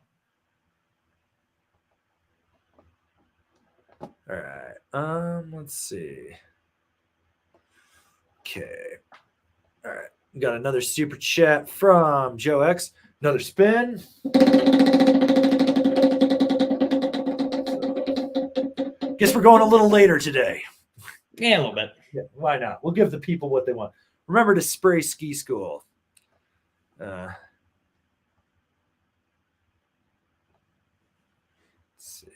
All right. Let's see. Okay. All right. We got another super chat from Joe X. Another spin. Guess we're going a little later today. Yeah, a little bit. Yeah, why not? We'll give the people what they want. Remember to spray Ski School. Let's see.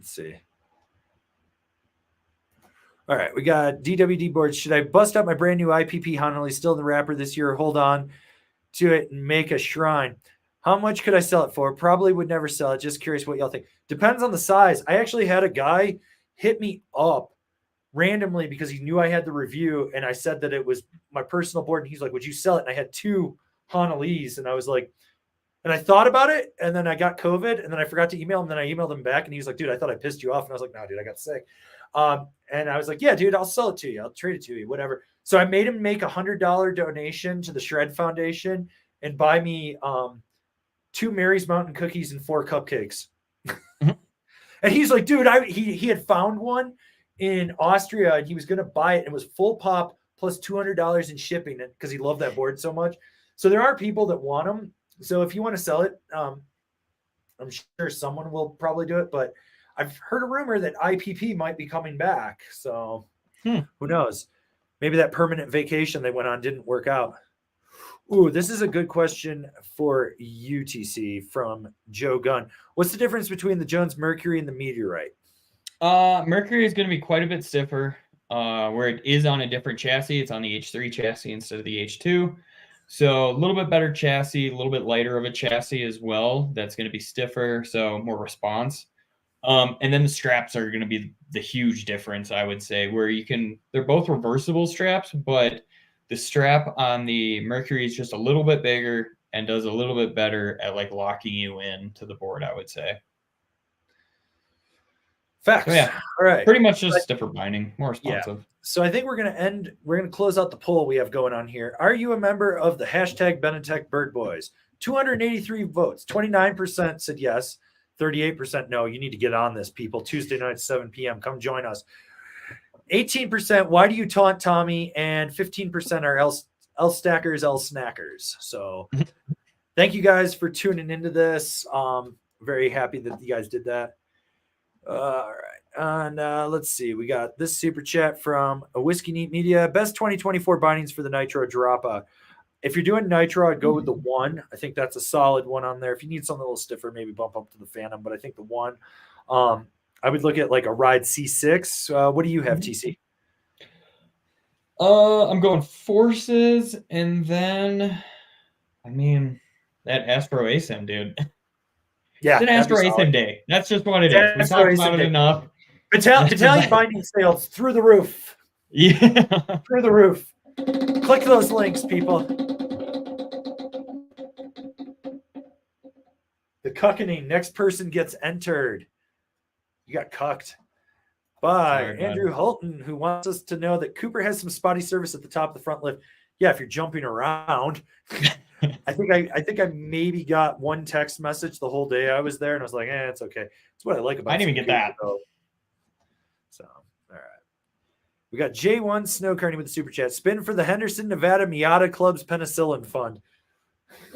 Let's see. All right, we got DWD boards. Should I bust out my brand new IPP Honolulu still in the wrapper this year? Or hold on to it and make a shrine. How much could I sell it for? Probably would never sell it. Just curious what y'all think. Depends on the size. I actually had a guy hit me up randomly because he knew I had the review, and I said that it was my personal board, and he's like, would you sell it? And I had 2 Honolulu's, and I was like, and I thought about it, and then I got COVID, and then I forgot to email him. Then I emailed him back, and he was like, dude, I thought I pissed you off. And I was like, no, dude, I got sick. And I was like, yeah, dude, I'll sell it to you. I'll trade it to you, whatever. So I made him make $100 donation to the Shred Foundation and buy me 2 Mary's Mountain cookies and 4 cupcakes. And he's like, dude, he had found one in Austria, and he was going to buy it. And it was full pop plus $200 in shipping because he loved that board so much. So there are people that want them. So if you want to sell it, I'm sure someone will probably do it. But I've heard a rumor that IPP might be coming back. So who knows? Maybe that permanent vacation they went on didn't work out. Ooh, this is a good question for UTC from Joe Gunn. What's the difference between the Jones Mercury and the Meteorite? Mercury is going to be quite a bit stiffer. Where it is on a different chassis, it's on the H3 chassis instead of the H2. So a little bit better chassis, a little bit lighter of a chassis as well. That's going to be stiffer, so more response. And then the straps are going to be the huge difference, I would say, where they're both reversible straps, but the strap on the Mercury is just a little bit bigger and does a little bit better at like locking you in to the board, I would say. Facts. So, yeah. All right. Pretty much just stiffer binding, more responsive. Yeah. So I think we're going to close out the poll we have going on here. Are you a member of the hashtag Benetekbirdbois? 283 votes. 29% said yes. 38% no. You need to get on this, people. Tuesday night, 7 p.m. Come join us. 18%, why do you taunt Tommie? And 15% are L stackers, L snackers. So thank you guys for tuning into this. Very happy that you guys did that. All right. And let's see. We got this super chat from a Whiskey Neat Media. Best 2024 bindings for the Nitro Droppa. If you're doing Nitro, I'd go with the 1. I think that's a solid one on there. If you need something a little stiffer, maybe bump up to the Phantom. But I think the 1. I would look at like a Ride C6. What do you have, TC? I'm going Forces, and then, I mean, that Astro ASIM, dude. Yeah, it's an Astro ASIM day. That's just what it is. We talked about it enough. Italian binding sales through the roof. Yeah. Through the roof. Click those links, people. The cuckening. Next person gets entered. You got cucked by Andrew Hulton, who wants us to know that Cooper has some spotty service at the top of the front lift. Yeah, if you're jumping around. I think I maybe got one text message the whole day I was there, and I was like, it's okay. It's what I like about it. I didn't even get that. So, all right. We got J1 Snow Carney with the super chat. Spin for the Henderson, Nevada Miata Club's Penicillin Fund.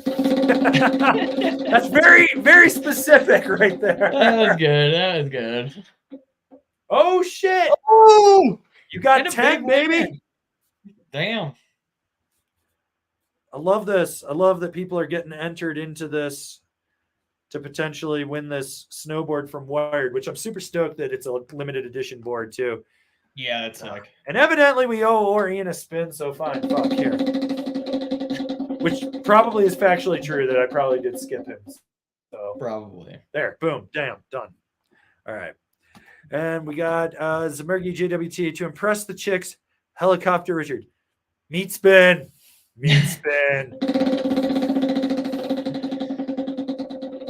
That's very, very specific right there. That was good. That was good. Oh, shit. Oh, you got 10, baby. Damn. I love this. I love that people are getting entered into this to potentially win this snowboard from Wired, which I'm super stoked that it's a limited edition board too. Yeah, that's sick. And evidently we owe Orion a spin, so fine. Fuck here. Which probably is factually true that I probably did skip him. So probably. There. Boom. Damn. Done. All right. And we got Zemergi JWT to impress the chicks. Helicopter Richard. Meat spin. Meat spin.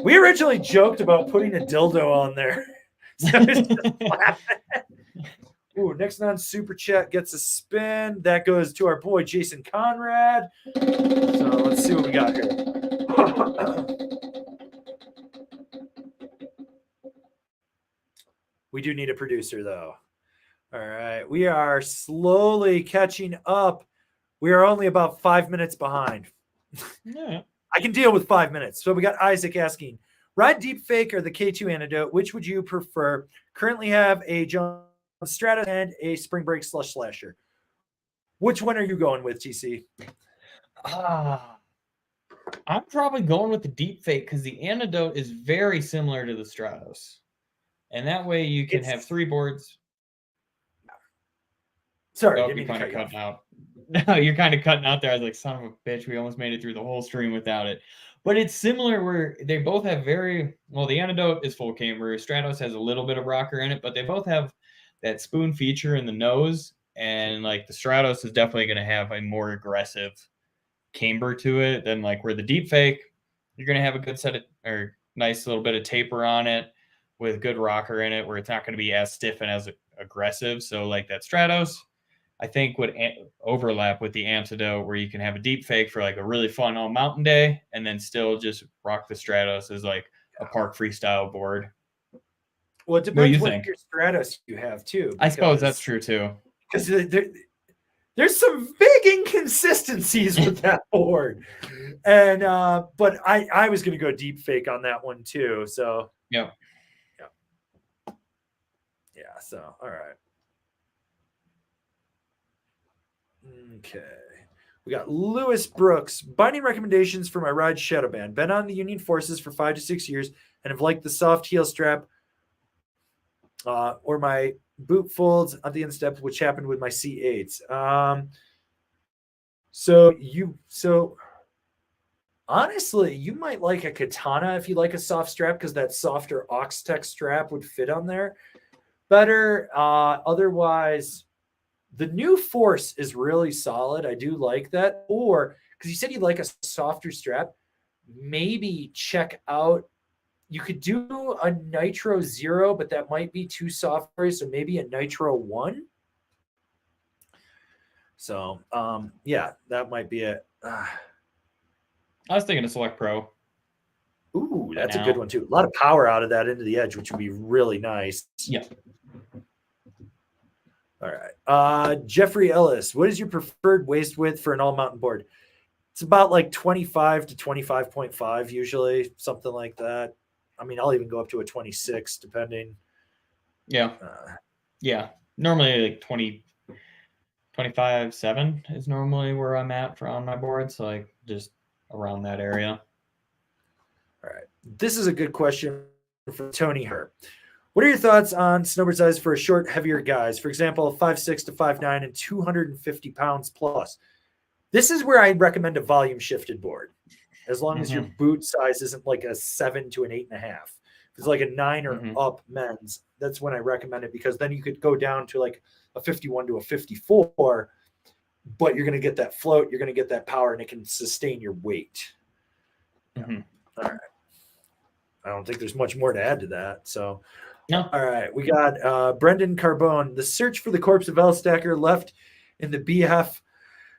We originally joked about putting a dildo on there. So it's just laughing. Ooh, next non-super chat gets a spin. That goes to our boy Jason Conrad. So let's see what we got here. We do need a producer, though. All right. We are slowly catching up. We are only about 5 minutes behind. Yeah. I can deal with 5 minutes. So we got Isaac asking, Ride Deep Fake or the K2 Antidote, which would you prefer? Currently have a Jones Stratus and a Spring Break Slush Slasher. Which one are you going with, TC? I'm probably going with the Deep Fake because the Antidote is very similar to the Stratos. And that way you can have 3 boards. Sorry, Oh, didn't you're mean to kind of cut you cutting off. out. No, you're kind of cutting out there. I was like, son of a bitch, we almost made it through the whole stream without it. But it's similar where they both have the Antidote is full camber. Stratos has a little bit of rocker in it, but they both have that spoon feature in the nose. And like the Stratos is definitely going to have a more aggressive camber to it than like where the Deep Fake, you're going to have a good set of, or nice little bit of taper on it with good rocker in it where it's not going to be as stiff and as aggressive. So like that Stratos, I think would overlap with the Antidote where you can have a Deep Fake for like a really fun all mountain day and then still just rock the Stratos as like a park freestyle board. Well, it What do depends you what think? your Stratos you have too. I suppose that's true too. Because there's some big inconsistencies with that board. And but I was gonna go Deep Fake on that one too. So Yeah. So all right. Okay. We got Lewis Brooks. Binding recommendations for my ride Shadow Band. Been on the Union Forces for 5 to 6 years and have liked the soft heel strap or my boot folds on the instep, which happened with my C8s. So honestly, you might like a Katana if you like a soft strap because that softer Oxtec strap would fit on there better. Otherwise, the new Force is really solid. I do like that. Or because you said you like a softer strap, maybe check out. You could do a Nitro Zero, but that might be too soft for you. So maybe a Nitro 1. So yeah, that might be it. I was thinking a Select Pro. Ooh, that's a good one too. A lot of power out of that into the edge, which would be really nice. Yeah. All right. Jeffrey Ellis, what is your preferred waist width for an all mountain board? It's about like 25 to 25.5 usually, something like that. I mean, I'll even go up to a 26 depending. Yeah. Yeah. Normally like 25.7 is normally where I'm at on my boards. So like just around that area. All right. This is a good question for Tony Her. What are your thoughts on snowboard size for short, heavier guys? For example, 5'6" to 5'9" and 250 pounds plus. This is where I'd recommend a volume shifted board, as long as your boot size isn't like a 7 to an 8.5. If it's like a 9 or up men's, that's when I recommend it because then you could go down to like a 51 to a 54, but you're going to get that float, you're going to get that power, and it can sustain your weight. All right. I don't think there's much more to add to that. So, no. All right. We got Brendan Carbone. The search for the corpse of L Stacker left in the BF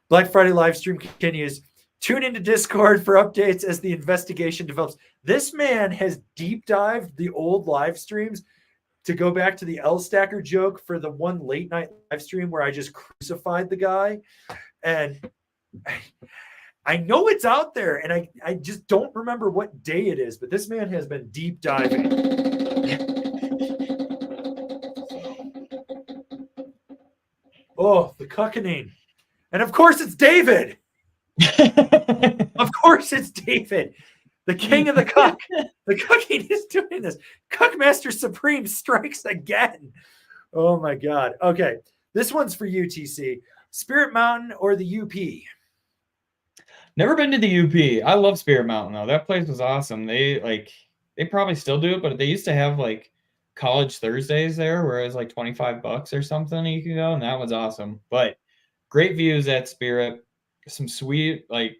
Black Friday live stream continues. Tune into Discord for updates as the investigation develops. This man has deep dived the old live streams to go back to the L Stacker joke for the one late night live stream where I just crucified the guy. And I know it's out there, and I just don't remember what day it is, but this man has been deep diving. Oh, the cuckening. And of course it's David. Of course it's David. The king of the cuck. The cucking is doing this. Cuckmaster Supreme strikes again. Oh my God. Okay. This one's for you, TC. Spirit Mountain or the UP? Never been to the UP. I love Spirit Mountain though. That place was awesome. They probably still do it, but they used to have like college Thursdays there where it was like $25 or something you could go, and that was awesome. But great views at Spirit. Some sweet like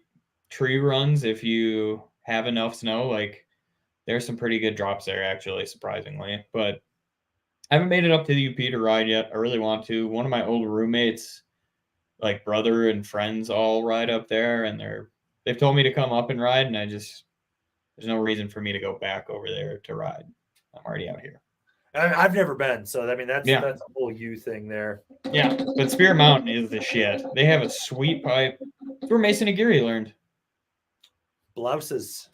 tree runs if you have enough snow. Like there's some pretty good drops there actually, surprisingly. But I haven't made it up to the UP to ride yet. I really want to. One of my old roommates, like brother and friends, all ride up there, and they've told me to come up and ride, and there's no reason for me to go back over there to ride. I'm already out here. I've never been, so I mean that's a whole you thing there. Yeah, but Spear Mountain is the shit. They have a sweet pipe. That's where Mason Aguirre learned. Blouses.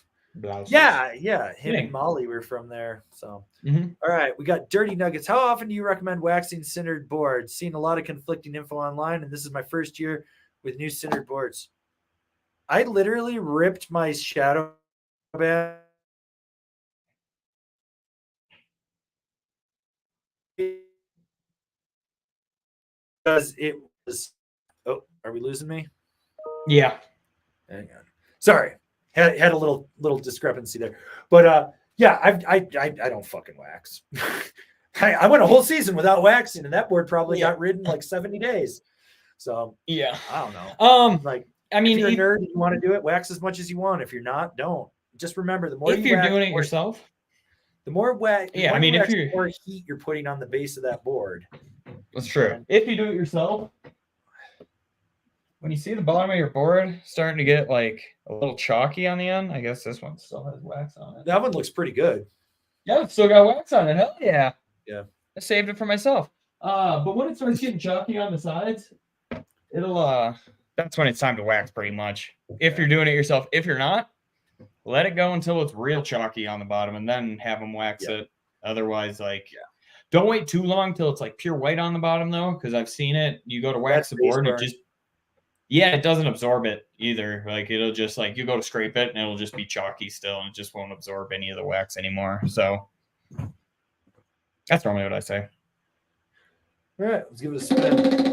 Yeah. Him and Molly were from there. So, All right, we got Dirty Nuggets. How often do you recommend waxing cindered boards? Seen a lot of conflicting info online, and this is my first year with new cindered boards. I literally ripped my shadow band because it was. Oh, are we losing me? Yeah. Hang on. Sorry, had a little discrepancy there, but yeah, I don't fucking wax. I went a whole season without waxing, and that board probably got ridden like 70 days. So Yeah. I don't know. Like, I mean, if you're a nerd and you want to do it, wax as much as you want. If you're not, don't. Just remember, the more if you you're wax, doing it yourself, the more wax. yeah. I mean, if you're the more heat you're putting on the base of that board. That's true. If you do it yourself, when you see the bottom of your board starting to get like a little chalky on the end, I guess this one still has wax on it. That one looks pretty good. Yeah, it's still got wax on it. Hell yeah. Yeah. I saved it for myself. But when it starts getting chalky on the sides, it'll that's when it's time to wax pretty much. If you're doing it yourself. If you're not, let it go until it's real chalky on the bottom and then have them wax it. Otherwise, like don't wait too long till it's like pure white on the bottom though, because I've seen it. You go to wax the board and it just it doesn't absorb it either. Like it'll just like you go to scrape it and it'll just be chalky still and it just won't absorb any of the wax anymore. So that's normally what I say. All right, let's give it a spin.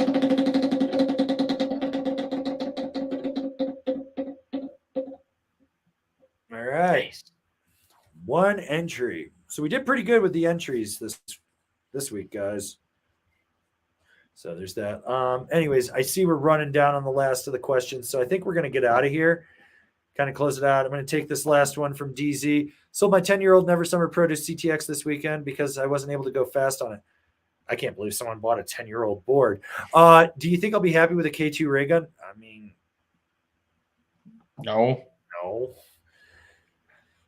All right, one entry. So we did pretty good with the entries this week, guys. So there's that. Anyways, I see we're running down on the last of the questions, so I think we're going to get out of here. Kind of close it out. I'm going to take this last one from DZ. Sold my 10-year-old Never Summer Produce CTX this weekend because I wasn't able to go fast on it. I can't believe someone bought a 10-year-old board. Do you think I'll be happy with a K2 ray gun? I mean, no.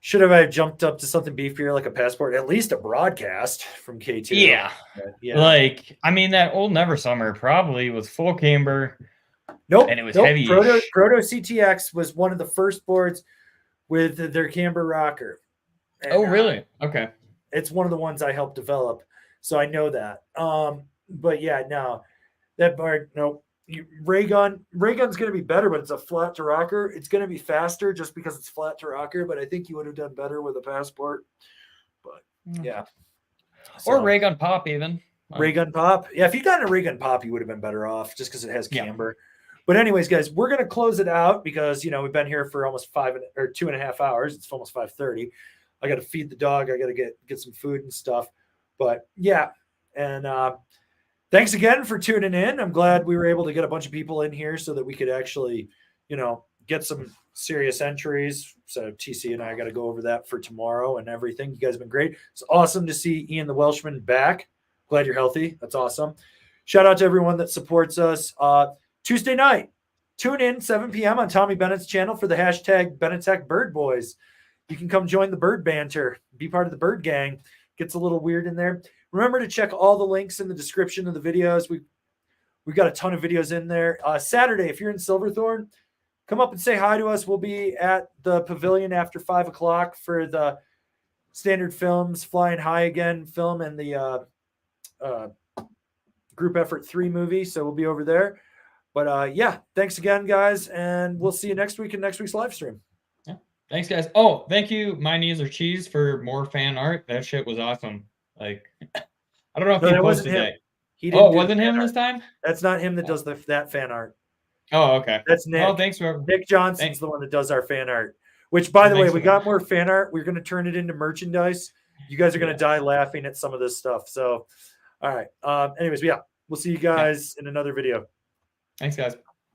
Should have I jumped up to something beefier like a Passport, at least a Broadcast from K2? Yeah. Like, I mean, that old Never Summer probably was full camber. Nope. And it was heavy. Proto CTX was one of the first boards with their camber rocker. And, really? Okay. It's one of the ones I helped develop, so I know that. But yeah, no, that board, nope. Ray gun's going to be better, but it's a flat to rocker. It's going to be faster just because it's flat to rocker, but I think you would have done better with a Passport. But yeah. Or ray gun pop even. Ray gun pop. Yeah, if you'd gotten a ray gun pop, you would have been better off just because it has camber. But anyways, guys, we're going to close it out because, we've been here for almost 2.5 hours. It's almost 5:30. I got to feed the dog. I got to get some food and stuff. But yeah. And thanks again for tuning in. I'm glad we were able to get a bunch of people in here so that we could actually, get some serious entries. So TC and I got to go over that for tomorrow and everything. You guys have been great. It's awesome to see Ian the Welshman back. Glad you're healthy. That's awesome. Shout out to everyone that supports us. Tuesday night, tune in 7 p.m. on Tommie Bennet's channel for the hashtag Benetekbirdbois. You can come join the bird banter, be part of the bird gang. Gets a little weird in there. Remember to check all the links in the description of the videos. We've got a ton of videos in there. Saturday, if you're in Silverthorne, come up and say hi to us. We'll be at the pavilion after 5 o'clock for the Standard Films Flying High Again film and the Group Effort 3 movie. So we'll be over there. But yeah, thanks again, guys. And we'll see you next week in next week's live stream. Yeah. Thanks, guys. Oh, thank you, My Knees Are Cheese, for more fan art. That shit was awesome. Like, I don't know if he posted that. He didn't it wasn't him this time? That's not him that does that fan art. Oh, okay. That's Nick. Oh, thanks, whoever. Nick Johnson's the one that does our fan art. Which, by the way, we got more fan art. We're going to turn it into merchandise. You guys are going to die laughing at some of this stuff. So, all right. Anyways, yeah, we'll see you guys in another video. Thanks, guys.